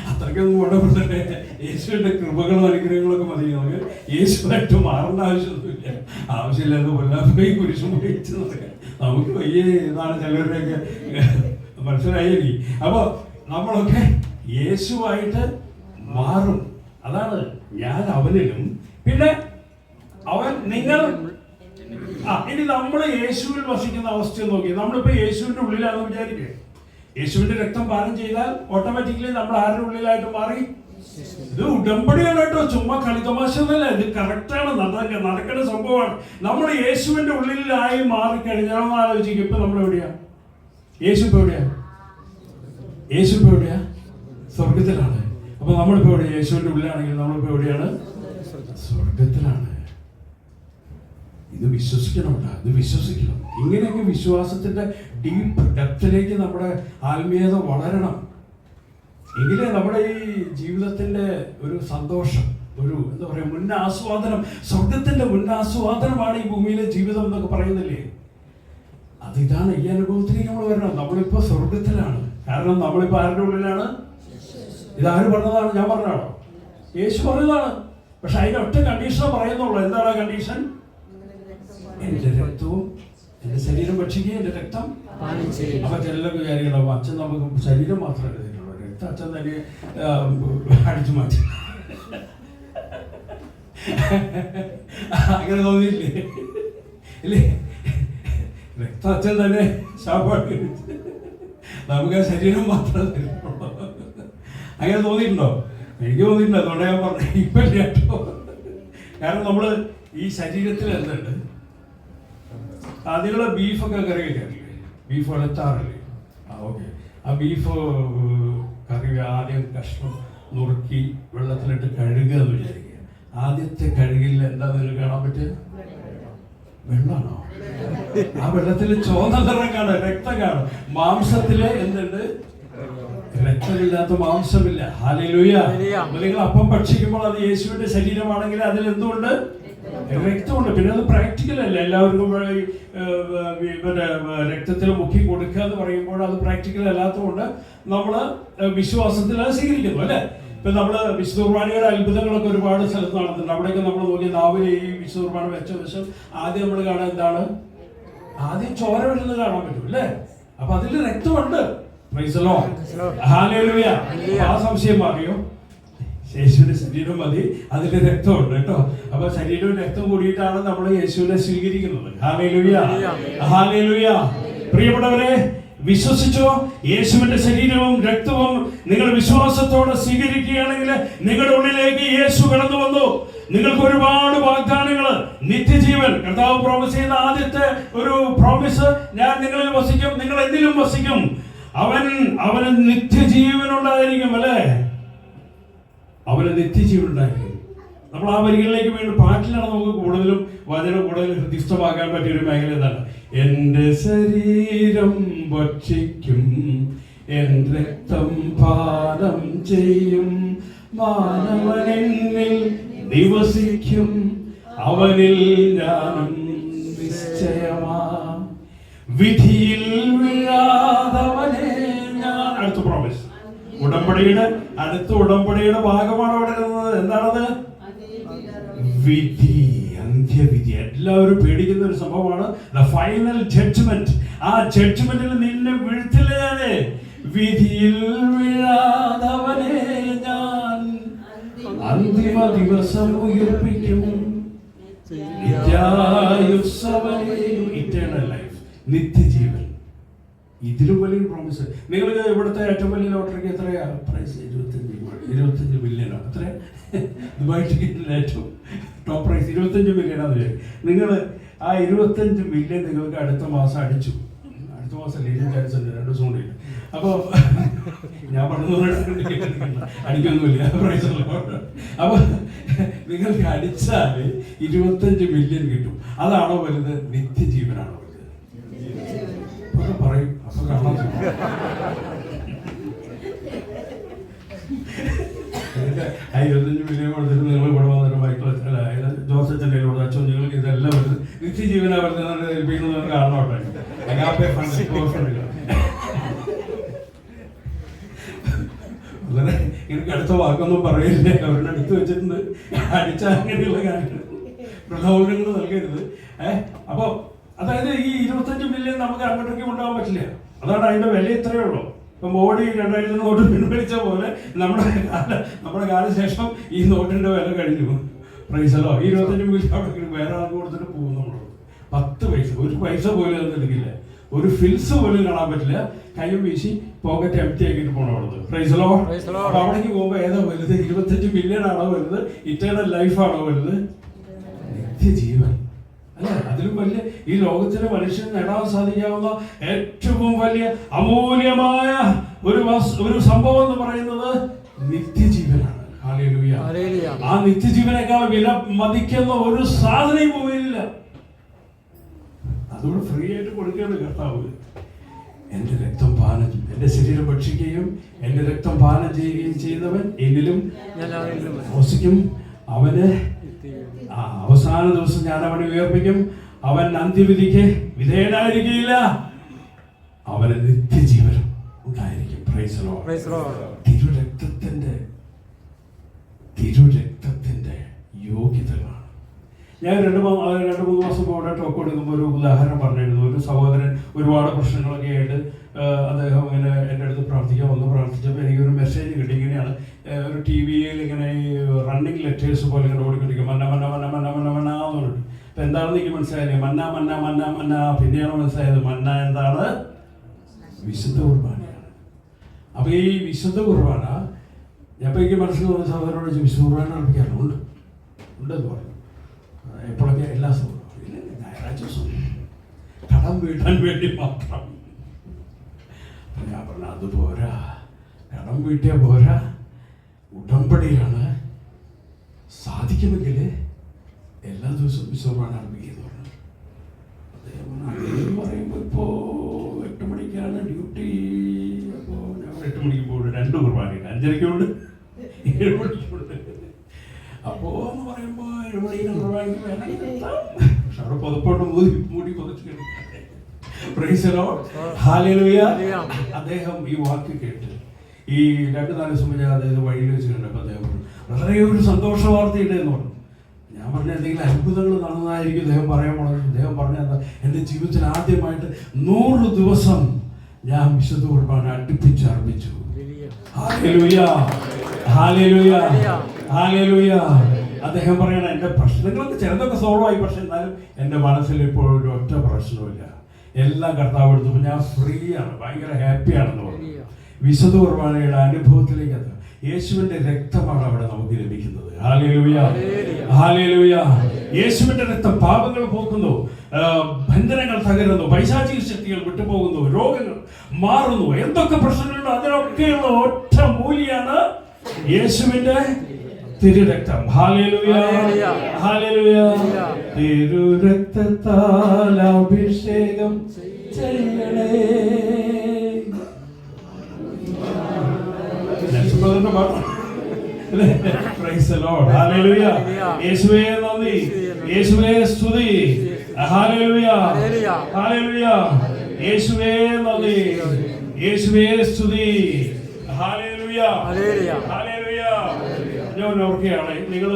അത്രയ്ക്കൊന്നും ഗുണപ്പെടുത്തട്ടെ. യേശുവിന്റെ കൃപകളും അനുഗ്രഹങ്ങളൊക്കെ മതി. നമുക്ക് യേശുവായിട്ട് മാറേണ്ട ആവശ്യമൊന്നുമില്ല. ആവശ്യമില്ലാതെ കൊല്ലാപ്പോയി കുരിശും വഹിച്ച് നമുക്ക് വലിയ ഇതാണ് ചിലരുടെയൊക്കെ മനസ്സിലായി. അപ്പൊ നമ്മളൊക്കെ യേശുവായിട്ട് മാറും. അതാണ് ഞാൻ അവനിലും പിന്നെ അവൻ നിങ്ങൾ. ഇനി നമ്മൾ യേശുവിൽ വസിക്കുന്ന അവസ്ഥ നോക്കി. നമ്മളിപ്പോ യേശുവിന്റെ ഉള്ളിലാണെന്ന് വിചാരിക്കുക. യേശുവിന്റെ രക്തം പാനം ചെയ്താൽ ഓട്ടോമാറ്റിക്കലി നമ്മൾ ആരുടെ ഉള്ളിലായിട്ട് മാറി? ഇത് ഉടമ്പടിയാണ് കേട്ടോ, ചുമ്മാ കളിതമാശ ഒന്നല്ല. ഇത് കറക്റ്റാണ്, നടക്കുന്ന സംഭവമാണ്. നമ്മൾ യേശുവിന്റെ ഉള്ളിലായി മാറിക്കഴിഞ്ഞാണെന്ന് ആലോചിക്കും. ഇപ്പൊ നമ്മൾ എവിടെയാ? യേശു ഇപ്പൊ എവിടെയാ? സ്വർഗത്തിലാണ്. അപ്പൊ നമ്മളിപ്പോ എവിടെ? യേശുവിന്റെ ഉള്ളിലാണെങ്കിൽ നമ്മളിപ്പോ എവിടെയാണ്? സ്വർഗത്തിലാണ്. ഇത് വിശ്വസിക്കണമല്ല, ഇത് വിശ്വസിക്കണം. ഇങ്ങനെയൊക്കെ വിശ്വാസത്തിന്റെ ഡീപ്പ് ഡെപ്തിലേക്ക് നമ്മുടെ ആത്മീയത വളരണം. എങ്കിലേ നമ്മുടെ ഈ ജീവിതത്തിന്റെ ഒരു സന്തോഷം, ഒരു എന്താ പറയാ, മുന്നാസ്വാദനം, സ്വർഗത്തിന്റെ മുന്നാസ്വാദനമാണ് ഈ ഭൂമിയിലെ ജീവിതം എന്നൊക്കെ പറയുന്നില്ലേ. അതിതാണ് ഈ അനുഭവത്തിലേക്ക് നമ്മൾ വരണം. നമ്മളിപ്പോ സ്വർഗത്തിലാണ്. കാരണം നമ്മളിപ്പോ ആരുടെ ഉള്ളിലാണ്? ഇതാര് പറഞ്ഞതാണ്? ഞാൻ പറഞ്ഞാണോ? യേശു പറഞ്ഞതാണ്. പക്ഷെ അതിന് ഒറ്റ കണ്ടീഷനെ പറയുന്നുള്ളൂ. എന്താണ് ആ കണ്ടീഷൻ? എന്റെ രക്തവും എന്റെ ശരീരം ഭക്ഷിക്കുക, എന്റെ രക്തം. അപ്പൊ ചിലർക്ക് വിചാരിക്കണം അച്ഛൻ നമുക്ക് ശരീരം മാത്രമേ എഴുതിയിട്ടുള്ളൂ, രക്തം അച്ഛൻ തന്നെ അടിച്ചു മാറ്റി. അങ്ങനെ തോന്നിയില്ലേ? ഇല്ലേ? രക്തം അച്ഛൻ തന്നെ ശാപാടി, നമുക്ക് ആ ശരീരം മാത്രമേ തരുന്നുള്ളൂ. അങ്ങനെ തോന്നിയിട്ടുണ്ടോ? എനിക്ക് തോന്നിയിട്ടുണ്ട്. അതുകൊണ്ട് ഞാൻ പറഞ്ഞു ഇപ്പൊ കേട്ടോ. കാരണം നമ്മള് ഈ ശരീരത്തിൽ എന്തുണ്ട്? നിങ്ങള് ബീഫൊക്കെ കറി വയ്ക്കാറില്ലേ? ബീഫ് വളർത്താറില്ലേ? ഓക്കെ. ആ ബീഫ് കറി ആദ്യം കഷ്ണം നുറുക്കി വെള്ളത്തിലിട്ട് കഴുകുക എന്ന് വിചാരിക്കുക. ആദ്യത്തെ കഴുകിൽ എന്താ നിങ്ങൾക്ക് കാണാൻ പറ്റുക? വെള്ളമാണോ? ആ വെള്ളത്തിൽ ചോന്ന നിറം കാണും, രക്തം കാണും. മാംസത്തില് എന്തുണ്ട്? രക്തമില്ലാത്ത മാംസമില്ല. ഹല്ലേലൂയ. നിങ്ങൾ അപ്പം ഭക്ഷിക്കുമ്പോൾ അത് യേശുവിന്റെ ശരീരമാണെങ്കിൽ അതിൽ എന്തുകൊണ്ട്? രക്തമുണ്ട്. പിന്നെ അത് പ്രാക്ടിക്കൽ അല്ല. എല്ലാവർക്കും പിന്നെ രക്തത്തിൽ മുക്കി കൊടുക്കുക എന്ന് പറയുമ്പോൾ അത് പ്രാക്ടിക്കൽ അല്ലാത്തതുകൊണ്ട് നമ്മള് വിശ്വാസത്തിൽ അത് സ്വീകരിക്കുന്നു അല്ലെ. ഇപ്പൊ നമ്മള് വിശുദ്ധ കുർബാനയുടെ അത്ഭുതങ്ങളൊക്കെ ഒരുപാട് സ്ഥലത്ത് നടത്തുന്നുണ്ട്. അവിടെയൊക്കെ നമ്മൾ നോക്കിയ നാവിലെ ഈ വിശുദ്ധ കുർബാന വെച്ച വശം ആദ്യം നമ്മൾ കാണാൻ എന്താണ്? ആദ്യം ചോര വരുന്നത് കാണാൻ പറ്റും അല്ലേ. അപ്പൊ അതിൽ രക്തമുണ്ട്. ഹല്ലേലൂയ. ആ സംശയം മാറിയോ? യേശുവിന്റെ ശരീരം മതി, അതിന്റെ രക്തമുണ്ട് കേട്ടോ. അപ്പൊ ശരീരവും രക്തം കൂടിയിട്ടാണ് നമ്മൾ യേശുവിനെ സ്വീകരിക്കുന്നത്. Hallelujah, hallelujah. പ്രിയപ്പെട്ടവരെ, വിശ്വസിച്ചോ? യേശുവിന്റെ ശരീരവും രക്തവും നിങ്ങൾ വിശ്വാസത്തോടെ സ്വീകരിക്കുകയാണെങ്കിൽ നിങ്ങളുടെ ഉള്ളിലേക്ക് യേശു കടന്നു വന്നു. നിങ്ങൾക്ക് ഒരുപാട് വാഗ്ദാനങ്ങള്, നിത്യജീവൻ. കർത്താവ് പ്രോമിസ് ചെയ്യുന്ന ആദ്യത്തെ ഒരു പ്രോമിസ്, ഞാൻ നിങ്ങളിൽ വസിക്കും, നിങ്ങൾ എന്നിലും വസിക്കും. അവന് നിത്യജീവൻ ഉണ്ടായിരിക്കും അല്ലേ. അവന് നിത്യജീവൻ ഉണ്ടായിരിക്കും. നമ്മൾ ആ വരികളിലേക്ക് വീണ്ടും പാട്ടിലാണ് നമുക്ക് കൂടുതലും വചനം കൂടുതൽ ഹൃദിസ്ഥമാക്കാൻ പറ്റിയ ഒരു മേഖല എന്താണ്? എന്റെ ശരീരം ഭക്ഷിക്കും, എൻ രക്തം പാനം ചെയ്യും, മാനവനെന്നിൽ നിവസിക്കും, അവനിൽ ഞാനും നിശ്ചയമാ, വിധിയിൽ വീഴാതവനെ ഞാൻ. അടുത്ത പ്രോമിസ്, ഉടമ്പടിയുടെ അടുത്ത ഉടമ്പടിയുടെ ഭാഗമാണ് അവിടെ ഇരുന്നത്. എന്താണത്? വിധി, അന്ത്യവിധി. എല്ലാവരും പേടിക്കുന്ന ഒരു സംഭവമാണ് ദ ഫൈനൽ ജഡ്ജ്മെന്റ്. ആ ജഡ്ജ്മെന്റിൽ നിന്നെ വീഴ്ത്തില്ല ഞാന്. വിധിയിൽ വീഴാതവനെ ഞാൻ അന്തിമ ദിവസം ഉയർപ്പിക്കും, ഇറ്റേണൽ ലൈഫ്, നിത്യജീവൻ. ഇതിലും വലിയൊരു പ്രോമിസ്. നിങ്ങൾക്ക് ഇവിടുത്തെ ഏറ്റവും വലിയ ലോട്ടറിക്ക് എത്രയാ പ്രൈസ്? 25 മില്യനോ? എത്ര? ദുബായ് ടിക്കറ്റിന്റെ ഏറ്റവും ടോപ്പ് പ്രൈസ് 25 മില്യനാന്ന് വിചാരിക്കും. നിങ്ങൾ ആ 25 മില്യൺ നിങ്ങൾക്ക് അടുത്ത മാസം അടിച്ചു. അടുത്ത മാസം ലീഡിങ് ചാൻസ് ഉണ്ട്, 2 ദിവസം കൂടി. അപ്പൊ ഞാൻ പറഞ്ഞു അടിക്കൊന്നുമില്ല, പ്രൈസ് ഉള്ള. അപ്പൊ നിങ്ങൾക്ക് അടിച്ചാല് 25 മില്യൺ കിട്ടും. അതാണോ വലുത്? നിത്യജീവനാണോ വലുത്? പറയും. അപ്പൊ കാണാൻ 25 മില്യൺ കൊടുത്തിട്ട് നിങ്ങൾ ഇവിടെ വന്നിട്ട് മൈക്കിൾ ജോസച്ചൻ്റെ അച്ഛൻ നിങ്ങൾക്ക് ഇതെല്ലാം വരുന്നത് നിത്യജീവനാ വരുന്നത് ഏൽപ്പിക്കുന്നത് കാണണോട്ടെ. എനിക്ക് അടുത്ത വാക്കൊന്നും പറയില്ല. അവരുടെ അടുത്ത് വെച്ചിട്ടുണ്ട് അടിച്ച അങ്ങനെയുള്ള കാര്യങ്ങൾ പ്രലോഭനങ്ങൾ നൽകരുത്. അപ്പൊ അതായത് ഈ 25 മില്യൺ നമുക്ക് അങ്ങോട്ടേക്ക് കൊണ്ടുപോകാൻ പറ്റില്ല. അതാണ് അതിന്റെ വില ഇത്രയേ ഉള്ളൂ. ഇപ്പൊ മോഡി 2000 നോട്ട് പിൻവലിച്ച പോലെ നമ്മുടെ കാലശേഷം ഈ നോട്ടിന്റെ വില കഴിഞ്ഞു. പ്രൈസല്ലോ. ഈ 25 മില്യൺ അവിടെ വേറെ ആൾക്ക് കൊടുത്തിട്ട് പോകും. നമ്മൾ 10 പൈസ, ഒരു പൈസ പോലും ഒന്നും എടുക്കില്ല, ഒരു ഫിൽസ് പോലും കാണാൻ പറ്റില്ല. കയ്യും വീശി പോക്കറ്റ് എംപ്റ്റി ആക്കിയിട്ട് പോകണം അവിടുന്ന്. പ്രൈസലോ. അപ്പൊ അവിടേക്ക് പോകുമ്പോ ഏതാ വലുത്? 25 മില്യൺ ആണോ വലുത്? ഇറ്റേണൽ ലൈഫ് ആണോ വലുത്? നിത്യജീവൻ അല്ലെ. അതിലും വലിയ ഈ ലോകത്തിലെ മനുഷ്യന് നേടാൻ സാധിക്കാവുന്ന ഏറ്റവും വലിയ അമൂല്യമായ ഒരു സംഭവം എന്ന് പറയുന്നത് നിത്യജീവനാണ്. ഹല്ലേലൂയ. ആ നിത്യജീവനേക്കാൾ വില മതിക്കുന്ന ഒരു സാധനയും ഭൂമിയിലില്ല. അതുകൊണ്ട് ഫ്രീ ആയിട്ട് കൊടുക്കുകയാണ് കർത്താവ്. എൻ്റെ രക്തം പാനം, എൻ്റെ ശരീരം ഭക്ഷിക്കുകയും എൻ്റെ രക്തം പാനം ചെയ്യുകയും ചെയ്യുന്നവൻ എന്നിലും വസിക്കും. അവന് അവസാന ദിവസം ഞാൻ അവനെ ഉയർപ്പിക്കും. അവൻ അന്ത്യവിധിക്ക് വിധേയനായിരിക്കില്ല. അവന് നിത്യജീവനം ഉണ്ടായിരിക്കും. Praise the Lord. തിരുരക്തത്തിന്റെ യോഗ്യതകളാണ്. ഞാൻ രണ്ട് മൂന്ന് മാസം പോകട്ടെ ടോക്ക് കൊടുക്കുമ്പോൾ ഒരു ഉദാഹരണം പറഞ്ഞിരുന്നു. ഒരു സഹോദരൻ ഒരുപാട് പ്രശ്നങ്ങളൊക്കെ ആയിട്ട് അദ്ദേഹം ഇങ്ങനെ എൻ്റെ അടുത്ത് പ്രാർത്ഥിക്കാൻ വന്ന് പ്രാർത്ഥിച്ചപ്പോൾ എനിക്കൊരു മെസ്സേജ് കിട്ടി. ഇങ്ങനെയാണ് ഒരു ടി വിയിൽ ഇങ്ങനെ ഈ റണ്ണിങ് ലെറ്റേഴ്സ് പോലെ ഇങ്ങനെ ഓടിക്കൊണ്ടിരിക്കും. മന്ന മന്ന മന്ന മന്ന മന്ന മന്ന എന്ന് പറഞ്ഞിട്ട്. അപ്പം എന്താണെന്ന് എനിക്ക് മനസ്സിലായില്ലേ? മന്ന മന്ന മന്ന മന്ന. പിന്നെയാണ് മനസ്സിലായത് മന്ന എന്താണ്? വിശുദ്ധ കുർബാനയാണ്. അപ്പോൾ ഈ വിശുദ്ധ കുർബാന ഞാൻ എനിക്ക് മനസ്സിൽ തോന്നുന്ന സഹോദരനോട് ചോദിച്ചു, വിശുദ്ധ കുർബാന അർപ്പിക്കാറുണ്ട് ഉണ്ടെന്ന് പറഞ്ഞു. എപ്പോഴൊക്കെ? എല്ലാ ദിവസവും. ഞായറാഴ്ച ദിവസം കടം വീട്ടാൻ വേണ്ടി മാത്രം. ഞാൻ പറഞ്ഞു അത് പോരാ, കടം വീട്ടിയാൽ പോരാ, ഉടമ്പടിയാണ്. സാധിക്കുമെങ്കിൽ എല്ലാ ദിവസവും വിശ്വമാണ് അർപ്പിക്കുന്നു പറഞ്ഞു. അദ്ദേഹം പറയുമ്പോൾ ഇപ്പോൾ 8 മണിക്കാണ് ഡ്യൂട്ടി. അപ്പോൾ ഞാൻ 8 മണിക്ക് പോകും. 2 കുർബാനയുണ്ട്, 5:30 7 മണിക്കുണ്ട്. അപ്പോ എന്ന് പറയുമ്പോൾ 7 മണിക്ക് കുർബാനയ്ക്ക് പക്ഷെ അവിടെ പുതപ്പോട്ട് മൂടി പുതച്ച് കിടക്കട്ടെ. Price the Lord. ഹല്ലേലൂയ. അദ്ദേഹം ഈ വാക്ക് കേട്ട് ഈ 2-4 ദിവസം മുന്നേ അദ്ദേഹം വഴിയിൽ വെച്ച് കണ്ടപ്പോൾ അദ്ദേഹം വളരെ ഒരു സന്തോഷ വാർത്തയുണ്ട് എന്ന് പറഞ്ഞു. ഞാൻ പറഞ്ഞ എന്തെങ്കിലും അത്ഭുതങ്ങൾ നടന്നതായിരിക്കും അദ്ദേഹം പറയാൻ പോണത്. അദ്ദേഹം പറഞ്ഞത് എൻ്റെ ജീവിതത്തിൽ ആദ്യമായിട്ട് 100 ദിവസം ഞാൻ വിശുദ്ധ കുർബാന അടുപ്പിച്ച് അർപ്പിച്ചു. ഹല്ലേലൂയ, ഹല്ലേലൂയ, ഹല്ലേലൂയ. അദ്ദേഹം പറയണം എൻ്റെ പ്രശ്നങ്ങളൊക്കെ ചിലതൊക്കെ സോൾവ് ആയി, പക്ഷെ എന്നാലും എൻ്റെ മനസ്സിൽ ഇപ്പോൾ ഒരു ഒറ്റ പ്രശ്നവുമില്ല. എല്ലാം കർത്താവ് എടുത്തപ്പോൾ ഞാൻ ഫ്രീ ആണ്, ഭയങ്കര ഹാപ്പിയാണെന്ന് പറഞ്ഞു. വിശുദ്ധ കുർബാനയുടെ അനുഭവത്തിലേക്ക് അത് യേശുവിന്റെ രക്തമാണ് അവിടെ നമുക്ക് ലഭിക്കുന്നത്. Hallelujah, hallelujah. യേശുവിന്റെ രക്തം പാപങ്ങൾ പോക്കുന്നു, ബന്ധനങ്ങൾ തകരുന്നു, പൈശാചിക ശക്തികൾ വിട്ടുപോകുന്നു, രോഗങ്ങൾ മാറുന്നു. എന്തൊക്കെ പ്രശ്നങ്ങളുണ്ടോ അതിനൊക്കെയുള്ള ഒറ്റ മൂല്യാണ് യേശുവിന്റെ തിരുരക്തം. ഹല്ലേലൂയ, ഹല്ലേലൂയ. തിരുരക്തത്താൽ അഭിഷേകം ചെയ്യണേ. Praise the Lord. Hallelujah. യേശുവേ നന്ദി, യേശുവേ സ്തുതി. Hallelujah, hallelujah. യേശുവേ നന്ദി, യേശുവേ സ്തുതി. Hallelujah, hallelujah. ഞാൻ ഓർക്കുകയാണ്, നിങ്ങൾ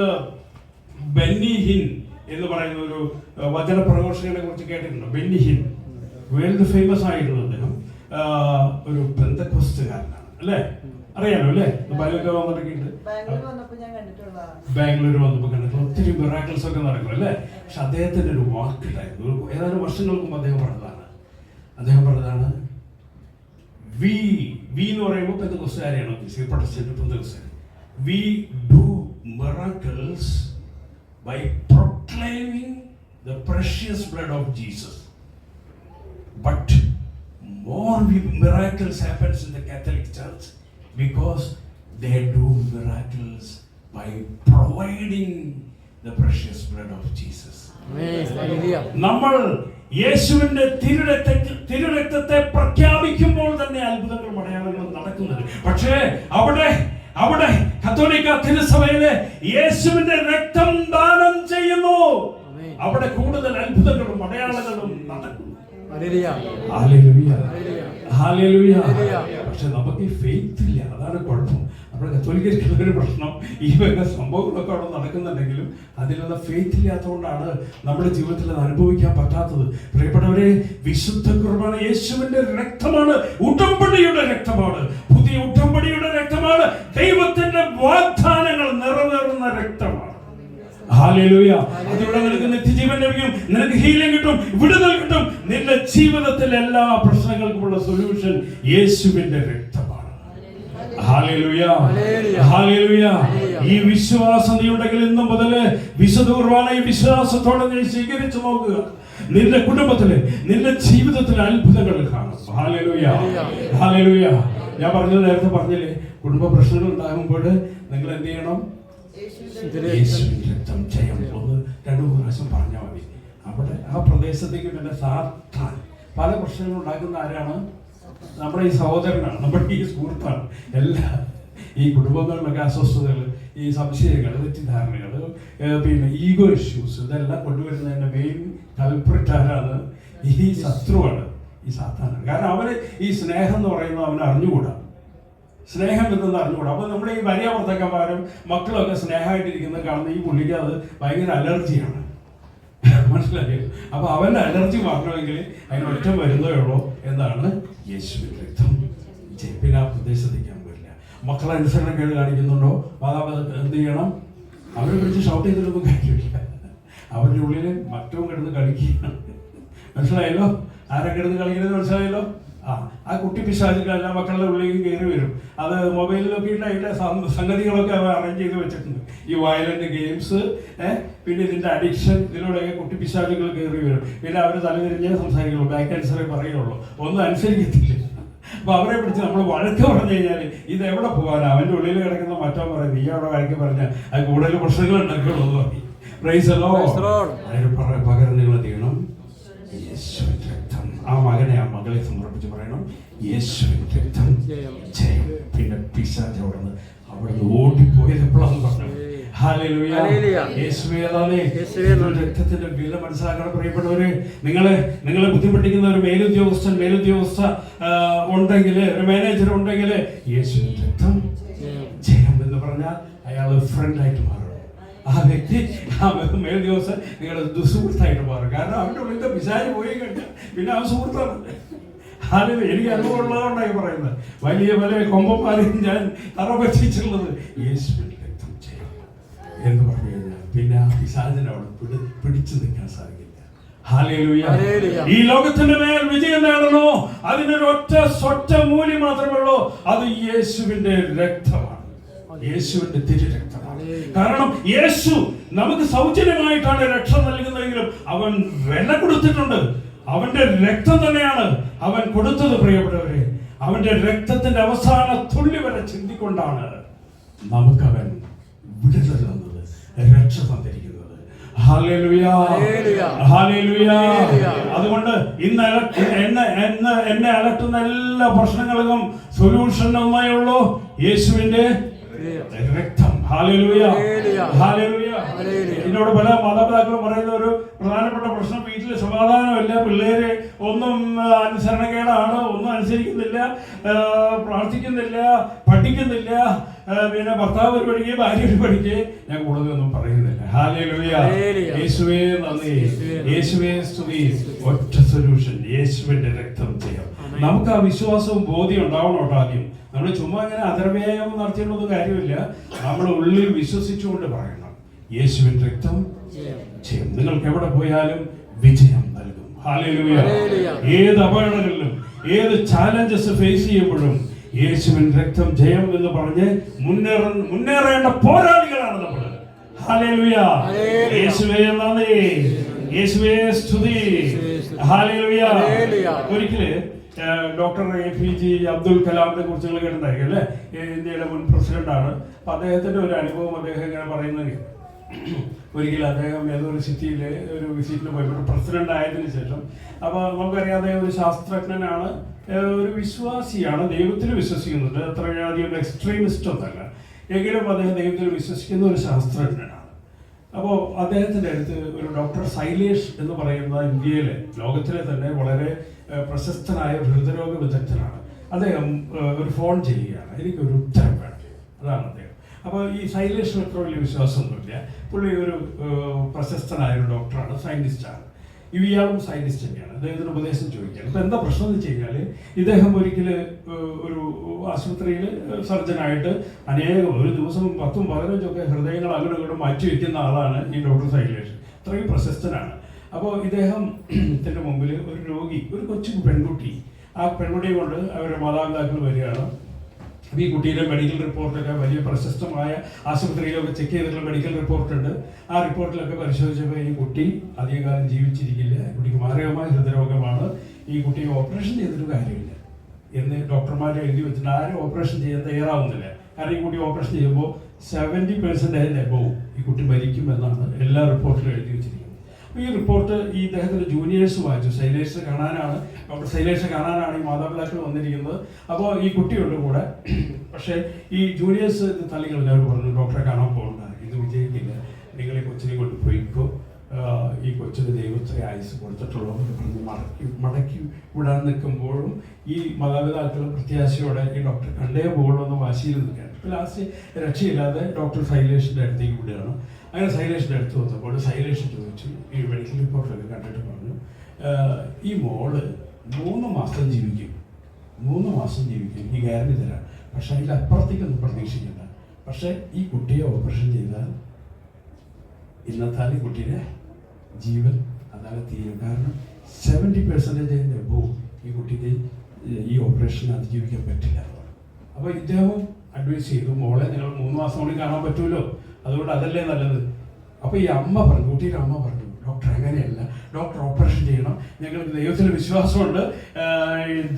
ബെന്നി ഹിൻ എന്ന് പറയുന്ന ഒരു വചന പ്രഘോഷകനെ കുറിച്ച് കേട്ടിട്ടുണ്ടോ? ബെന്നി ഹിൻ വേൾഡ് ഫേമസ് ആയിട്ടുള്ള അദ്ദേഹം ഒരു പെന്തക്കോസ്റ്റുകാരനാണ് അല്ലേ? അറിയാലോ അല്ലേ? ദുബായിലൊക്കെ വന്നിട്ടുണ്ട്, ബാംഗ്ലൂർ വന്നപ്പോൾ കണ്ടിട്ട് ഒത്തിരി മിറാക്കിൾസ് ഒക്കെ നടക്കും അല്ലേ? പക്ഷെ അദ്ദേഹത്തിന്റെ ഒരു വാക്കുണ്ടായിരുന്നു, ഏതാനും വർഷങ്ങൾക്ക് മുമ്പ് അദ്ദേഹം പറഞ്ഞതാണ് വി എന്ന് പറയുമ്പോൾ പെന്തക്കോസ്റ്റുകാരെയാണ് ഉദ്ദേശിച്ചത്, Protestant പെന്തക്കോസ്റ്റുകാർ. We do miracles by proclaiming the precious blood of Jesus. But more miracles happens in the Catholic Church because they do miracles by providing the precious blood of Jesus. നമ്മൾ യേശുവിന്റെ തിരുരക്തത്തെ പ്രഖ്യാപിക്കുമ്പോൾ തന്നെ അത്ഭുതങ്ങളും അടയാളങ്ങളും നടക്കുന്നത്. പക്ഷേ അവിടെ കത്തോലിക്ക തിരുസഭയിലെ യേശുവിന്റെ രക്തം ദാനം ചെയ്യുന്നു, അവിടെ കൂടുതൽ അത്ഭുതങ്ങളും അടയാളങ്ങളും നടക്കുന്നു. പക്ഷെ നമുക്ക് ഈ ഫെയ്ത്ത് ഇല്ല, അതാണ് കുഴപ്പം. നമ്മുടെ കത്തോലിക്കുന്ന ഒരു പ്രശ്നം, ഈ വക സംഭവങ്ങളൊക്കെ അവിടെ നടക്കുന്നുണ്ടെങ്കിലും അതിലുള്ള ഫെയ്ത്ത് ഇല്ലാത്തതുകൊണ്ടാണ് നമ്മുടെ ജീവിതത്തിൽ അത് അനുഭവിക്കാൻ പറ്റാത്തത്. പ്രിയപ്പെട്ടവരെ, വിശുദ്ധ കുർബാന യേശുവിന്റെ രക്തമാണ്, ഉടമ്പടിയുടെ രക്തമാണ്, പുതിയ ഉടമ്പടിയുടെ രക്തമാണ്, ദൈവത്തിന്റെ വാഗ്ദാനങ്ങൾ നിറവേറുന്ന രക്തമാണ്. ഹല്ലേലൂയ. അതിലൂടെ നിനക്ക് നിത്യജീവൻ ലഭിക്കും, നിനക്ക് ഹീലിംഗ് കിട്ടും, വിടുതൽ കിട്ടും. നിന്റെ ജീവിതത്തിലെ എല്ലാ പ്രശ്നങ്ങൾക്കുമുള്ള സൊല്യൂഷൻ യേശുവിന്റെ രക്തമാണ്. ഹല്ലേലൂയ, ഹല്ലേലൂയ. ഈ വിശ്വാസം നീ ഉണ്ടെങ്കിൽ ഇന്നു മുതൽ വിശുദ്ധ കുർബാന ഈ വിശ്വാസത്തോടെ നീ സ്വീകരിച്ചു നോക്കുക. നിന്റെ കുടുംബത്തില്, നിന്റെ ജീവിതത്തിലെ അത്ഭുതങ്ങൾ കാണും. Hallelujah, hallelujah. ഞാൻ പറഞ്ഞത് നേരത്തെ പറഞ്ഞില്ലേ, കുടുംബ പ്രശ്നങ്ങൾ ഉണ്ടാകുമ്പോൾ നിങ്ങൾ എന്ത് ചെയ്യണം? യേശുവിന്റെ രക്തം ജയം. 1-2 പ്രാവശ്യം പറഞ്ഞാൽ മതി. അവിടെ ആ പ്രദേശത്തേക്ക് പിന്നെ സാത്താൻ പല പ്രശ്നങ്ങൾ ഉണ്ടാക്കുന്ന ആരാണ്? നമ്മുടെ ഈ സഹോദരനാണ്, നമ്മുടെ ഈ സുഹൃത്താണ്. എല്ലാ ഈ കുടുംബങ്ങളിലൊക്കെ അസ്വസ്ഥതകൾ, ഈ സംശയങ്ങൾ, തെറ്റിദ്ധാരണകൾ, പിന്നെ ഈഗോ ഇഷ്യൂസ്, ഇതെല്ലാം കൊണ്ടുവരുന്നതിന്റെ മെയിൻ കൾപ്രിറ്റ് ആരാണ്? ഈ ശത്രുവാണ്, ഈ സാത്താനാണ്. കാരണം അവന് ഈ സ്നേഹം എന്ന് പറയുന്നത് അവന് അറിഞ്ഞുകൂടാ, സ്നേഹം എന്തെന്ന് അറിഞ്ഞുകൂടാ. അപ്പൊ നമ്മുടെ ഈ ഭാര്യ ഭർത്താക്കന്മാരും മക്കളൊക്കെ സ്നേഹമായിട്ടിരിക്കുന്നത് കാണുന്ന ഈ പുള്ളിക്ക് അത് ഭയങ്കര അലർജിയാണ്. മനസ്സിലായോ? അപ്പൊ അവന്റെ അലർജി മാറണമെങ്കിൽ അതിനൊറ്റ വരുന്നേ ഉള്ളൂ. എന്താണ്? യേശുവിന്റെ രക്തം. പിന്നെ ആ പ്രദേശത്തേക്ക് വരില്ല. മക്കളെ അനുസരണക്കേട് കാണിക്കുന്നുണ്ടോ? മാതാപിതാക്കൾ എന്ത് ചെയ്യണം? അവരെ പിടിച്ച് ഷൗട്ട് ചെയ്തിട്ടൊന്നും കാര്യമില്ല. അവരുടെ ഉള്ളിൽ മറ്റവും കിടന്ന് കളിക്കുകയാണ്. മനസ്സിലായല്ലോ? ആരെ കിടന്ന് കളിക്കുന്നത് മനസ്സിലായല്ലോ? ആ കുട്ടി പിശാചുകളെല്ലാം മക്കളുടെ ഉള്ളിലേക്ക് കയറി വരും. അത് മൊബൈലിലൊക്കെ ഇട്ട് അതിന്റെ സംഗതികളൊക്കെ അവർ അറേഞ്ച് ചെയ്ത് വെച്ചിട്ടുണ്ട്. ഈ വയലന്റ് ഗെയിംസ്, പിന്നെ ഇതിന്റെ അഡിക്ഷൻ, ഇതിലൂടെയൊക്കെ കുട്ടി പിശാചുകൾ കയറി വരും. പിന്നെ അവർ തലതിരിഞ്ഞേ സംസാരിക്കുള്ളൂ, ബാക്ക് ആൻസറേ പറയുള്ളൂ, ഒന്നും അനുസരിക്കത്തില്ല. അപ്പൊ അവരെ പിടിച്ച് നമ്മൾ വഴക്ക് പറഞ്ഞു കഴിഞ്ഞാൽ ഇത് എവിടെ പോകാനാ? അവന്റെ ഉള്ളിൽ കിടക്കുന്ന മറ്റോ പറയും, നീ അവിടെ വഴക്ക് പറഞ്ഞാൽ അത് കൂടുതൽ പ്രശ്നങ്ങൾ ഉണ്ടാക്കുള്ളൂ എന്ന് പറയും. Price the Lord. അതിന് പകരം നിങ്ങൾ എന്ത് ചെയ്യണം? യേശുവിന്റെ രക്തം. ആ മകനെ, ആ മകളെ സമർപ്പിച്ച് പറയണം, യേശുവിന്റെ രക്തം ജയം. പിന്നെ പിശാച് അവിടുന്ന് ഓടിപ്പോയത് എപ്പോഴാന്ന് പറഞ്ഞു. ഹല്ലേലൂയ, യേശുവേ. രക്തത്തിന്റെ വില മനസ്സിലാക്കണം പ്രിയപ്പെട്ടവര്. നിങ്ങളെ ബുദ്ധിമുട്ടിക്കുന്ന ഒരു മേലുദ്യോഗസ്ഥ ഉണ്ടെങ്കിൽ, ഒരു മാനേജർ ഉണ്ടെങ്കിൽ, യേശുവിന്റെ രക്തം ജയം എന്ന് പറഞ്ഞാൽ അയാൾ ഫ്രണ്ടായിട്ട് മാറും. ആ വ്യക്തി, ആ മേലുദ്യോഗസ്ഥൻ നിങ്ങളുടെ ദുസുഹൃത്തായിട്ട് മാറും. കാരണം അവന്റെ ഉള്ളിൽ പിശാച് പോയി കഴിഞ്ഞാൽ പിന്നെ അവൻ സുഹൃത്താണ്. അതിന് എനിക്ക് അനുഭവമുള്ളതുകൊണ്ടായി പറയുന്നത്. വലിയ വലിയ കൊമ്പന്മാരെയും ഞാൻ തറ പറ്റിച്ചിട്ടുള്ളത് യേശുവിന്റെ രക്തം ചെയ്യും എന്ന് പറഞ്ഞു കഴിഞ്ഞാൽ പിന്നെ ആ പിശാചിനെ അവിടെ പിടിച്ചു നിൽക്കാൻ സാധിക്കില്ല. ഹല്ലേലൂയ. ഈ ലോകത്തിന്റെ മേൽ വിജയം നേടണോ? അതിനൊരു ഒറ്റ മൂല്യം മാത്രമേ ഉള്ളൂ. അത് യേശുവിന്റെ രക്തമാണ്, യേശുവിന്റെ തിരുരക്തമാണ്. കാരണം യേശു നമുക്ക് സൗജന്യമായിട്ടാണ് രക്ഷ നൽകുന്നതെങ്കിലും അവൻ വില കൊടുത്തിട്ടുണ്ട്. അവന്റെ രക്തം തന്നെയാണ് അവൻ കൊടുത്തത്. പ്രിയപ്പെട്ടവരെ, അവന്റെ രക്തത്തിന്റെ അവസാന തുള്ളി വരെ ചിന്തിക്കൊണ്ടാണ് നമുക്കവൻ വിടുതൽ തന്നത്, രക്ഷ തന്നിരിക്കുന്നത്. Hallelujah, hallelujah. അതുകൊണ്ട് എന്നെ അലട്ടുന്ന എല്ലാ പ്രശ്നങ്ങൾക്കും സൊല്യൂഷൻ ഒന്നേ ഉള്ളൂ, യേശുവിന്റെ രക്തം. Hallelujah, hallelujah. എന്നോട് പല മാതാപിതാക്കളും പറയുന്ന ഒരു പ്രധാനപ്പെട്ട പ്രശ്നം, വീട്ടിൽ സമാധാനമില്ല, പിള്ളേര് ഒന്നും അനുസരണക്കേടാണ്, ഒന്നും അനുസരിക്കുന്നില്ല, പ്രാർത്ഥിക്കുന്നില്ല, പഠിക്കുന്നില്ല. പിന്നെ ഭർത്താവ് ഒരു പഠിക്കുക, ഭാര്യ ഒരു പഠിക്കുക. ഞാൻ കൂടുതലൊന്നും പറയുന്നില്ല. ഹല്ലേലൂയ, യേശുവേ നന്ദി, യേശുവേ സ്തുതി. ഒറ്റ സൊല്യൂഷൻ, യേശുവിന്റെ രക്തം ചെയ്യാം. നമുക്ക് ആ വിശ്വാസവും ബോധ്യം ഉണ്ടാവണം. ആദ്യം നമ്മൾ ചുമ്മാ ഇങ്ങനെ അതർവ്യായാമം നടത്തിയുള്ളൊന്നും കാര്യമില്ല. നമ്മുടെ ഉള്ളിൽ വിശ്വസിച്ചുകൊണ്ട് പറയണം, യേശുവിന്റെ രക്തം ചെയ്യും. നിങ്ങൾക്ക് എവിടെ പോയാലും വിജയം നൽകും. ഹല്ലേലൂയ. ഏത് അപകടങ്ങളിലും, ഏത് ചാലഞ്ചസ് ഫേസ് ചെയ്യുമ്പോഴും യേശുവിന്റെ രക്തം ജയം എന്ന് പറഞ്ഞ് മുന്നേറേണ്ട പോരാളികളാണ് നമ്മൾ. ഹല്ലേലൂയ, യേശുവേ നന്ദി, യേശുവേ സ്തുതി. ഹല്ലേലൂയ. ഒരിക്കല് ഡോക്ടർ APJ അബ്ദുൽ കലാമിനെ കുറിച്ച് നിങ്ങൾ കേട്ടിട്ടുണ്ടായിരിക്കും അല്ലേ? ഇന്ത്യയുടെ മുൻ പ്രസിഡന്റാണ്. അപ്പൊ അദ്ദേഹത്തിന്റെ ഒരു അനുഭവം അദ്ദേഹം ഇങ്ങനെ പറയുന്നത്, ഒരിക്കലും അദ്ദേഹം ഏതൊരു സിറ്റിയിലെ ഒരു വിസിറ്റിന് പോയപ്പോൾ പ്രസിഡന്റ് ആയതിനു ശേഷം, അപ്പൊ നമുക്കറിയാം അദ്ദേഹം ഒരു ശാസ്ത്രജ്ഞനാണ്, ഒരു വിശ്വാസിയാണ്, ദൈവത്തിൽ വിശ്വസിക്കുന്നുണ്ട്. അത്രയധികം എക്സ്ട്രീമിസ്റ്റ് ഒന്നല്ല, എങ്കിലും അദ്ദേഹം ദൈവത്തിൽ വിശ്വസിക്കുന്ന ഒരു ശാസ്ത്രജ്ഞനാണ്. അപ്പോൾ അദ്ദേഹത്തിന്റെ അടുത്ത് ഒരു ഡോക്ടർ സൈലേഷ് എന്ന് പറയുന്ന ഇന്ത്യയിലെ, ലോകത്തിലെ തന്നെ വളരെ പ്രശസ്തനായ ഹൃദയരോഗ വിദഗ്ധനാണ്. അദ്ദേഹം ഒരു ഫോൺ ചെയ്യുകയാണ്, എനിക്കൊരു ഉത്തരം വേണം. അതാണ് അദ്ദേഹം. അപ്പോൾ ഈ സൈലേഷിന് അത്ര വലിയ വിശ്വാസമൊന്നുമില്ല. പുള്ളി ഒരു പ്രശസ്തനായ ഒരു ഡോക്ടറാണ്, സയന്റിസ്റ്റാണ്. ഇയാളും സയന്റിസ്റ്റ് തന്നെയാണ്. അദ്ദേഹത്തിന് ഉപദേശം ചോദിക്കുകയാണ്. ഇപ്പം എന്താ പ്രശ്നം എന്ന് വെച്ച് കഴിഞ്ഞാൽ, ഇദ്ദേഹം ഒരിക്കൽ ഒരു ആശുപത്രിയിൽ സർജനായിട്ട് ഒരു ദിവസം 10-15 ഹൃദയങ്ങൾ അങ്ങോട്ടും ഇങ്ങോട്ടും മാറ്റി വയ്ക്കുന്ന ആളാണ് ഈ ഡോക്ടർ സൈലേഷ്. അത്രയും പ്രശസ്തനാണ്. അപ്പോൾ ഇദ്ദേഹത്തിൻ്റെ മുമ്പിൽ ഒരു രോഗി, ഒരു കൊച്ചു പെൺകുട്ടി, ആ പെൺകുട്ടിയെ കൊണ്ട് അവരുടെ മാതാപിതാക്കൾ വരികയാണ്. അപ്പോൾ ഈ കുട്ടിയുടെ മെഡിക്കൽ റിപ്പോർട്ടൊക്കെ വലിയ പ്രശസ്തമായ ആശുപത്രിയിലൊക്കെ ചെക്ക് ചെയ്തിട്ടുള്ള മെഡിക്കൽ റിപ്പോർട്ടുണ്ട്. ആ റിപ്പോർട്ടിലൊക്കെ പരിശോധിച്ചപ്പോൾ ഈ കുട്ടി അധികകാലം ജീവിച്ചിരിക്കില്ല, കുട്ടിക്ക് മാരകമായ ഹൃദയരോഗമാണ്, ഈ കുട്ടിയെ ഓപ്പറേഷൻ ചെയ്തിട്ട് കാര്യമില്ല എന്ന് ഡോക്ടർമാർ എഴുതി വെച്ചിട്ട് ആരും ഓപ്പറേഷൻ ചെയ്യാൻ തയ്യാറാവുന്നില്ല. കാരണം ഈ കുട്ടി ഓപ്പറേഷൻ ചെയ്യുമ്പോൾ 70% എബോവ് ഈ കുട്ടി മരിക്കുമെന്നാണ് എല്ലാ റിപ്പോർട്ടിലും എഴുതി വെച്ചിരിക്കുന്നത്. അപ്പോൾ ഈ റിപ്പോർട്ട് ഈ ഇദ്ദേഹത്തിൻ്റെ ജൂനിയേഴ്സ് വായിച്ചു. ഡോക്ടർ ശൈലേഷ് കാണാനാണ് ഈ മാതാപിതാക്കൾ വന്നിരിക്കുന്നത്. അപ്പോൾ ഈ കുട്ടിയുടെ കൂടെ, പക്ഷേ ഈ ജൂനിയേഴ്സ് തള്ളിക്കളഞ്ഞ അവർ പറഞ്ഞു ഡോക്ടറെ കാണാൻ പോകണ്ട, ഇത് വിജയിക്കില്ല, നിങ്ങൾ ഈ കൊച്ചിനെ കൊണ്ട് പോയിക്കോ, ഈ കൊച്ചിന് ദൈവത്തെ ആയുസ് കൊടുത്തിട്ടുള്ളവർ പറഞ്ഞ് മടക്കി വിടാൻ നിൽക്കുമ്പോഴും ഈ മാതാപിതാക്കൾ പ്രത്യാശയോടെ ഈ ഡോക്ടറെ കണ്ടേ പോകുള്ളൂ എന്ന് വാശിയിൽ നിൽക്കുകയാണ്. ഇപ്പോൾ ലാസ്റ്റ് രക്ഷയില്ലാതെ ഡോക്ടർ ശൈലേഷിൻ്റെ അടുത്തേക്ക് വിടുകയാണ്. അങ്ങനെ ശൈലേഷിൻ്റെ അടുത്ത് വന്നപ്പോൾ ശൈലേഷ് ചോദിച്ചു, ഈ മെഡിക്കൽ റിപ്പോർട്ടൊക്കെ കണ്ടിട്ട് പറഞ്ഞു, ഈ മോള് 3 മാസം ജീവിക്കും, 3 മാസം ജീവിക്കും, ഈ ഗ്യാരണ്ടി തരാം, പക്ഷെ അതിലപ്പുറത്തേക്കൊന്നും പ്രതീക്ഷിക്കണ്ട. പക്ഷേ ഈ കുട്ടിയെ ഓപ്പറേഷൻ ചെയ്താൽ ഇന്നത്താൽ ഈ കുട്ടിയുടെ ജീവൻ അതാണ് തീരും. കാരണം 70% എബോവ് ഈ കുട്ടിക്ക് ഈ ഓപ്പറേഷൻ അതിജീവിക്കാൻ പറ്റില്ല. അപ്പോൾ ഇദ്ദേഹം അഡ്വൈസ് ചെയ്തു, മോളെ നിങ്ങൾ 3 മാസം കൂടി കാണാൻ പറ്റുമല്ലോ, അതുകൊണ്ട് അതല്ലേ നല്ലത്. അപ്പോൾ ഈ അമ്മ പറഞ്ഞു, കുട്ടിയുടെ അമ്മ പറഞ്ഞു, ഡോക്ടർ അങ്ങനെയല്ല, ഡോക്ടർ ഓപ്പറേഷൻ ചെയ്യണം, ഞങ്ങൾക്ക് ദൈവത്തിൽ വിശ്വാസമുണ്ട്,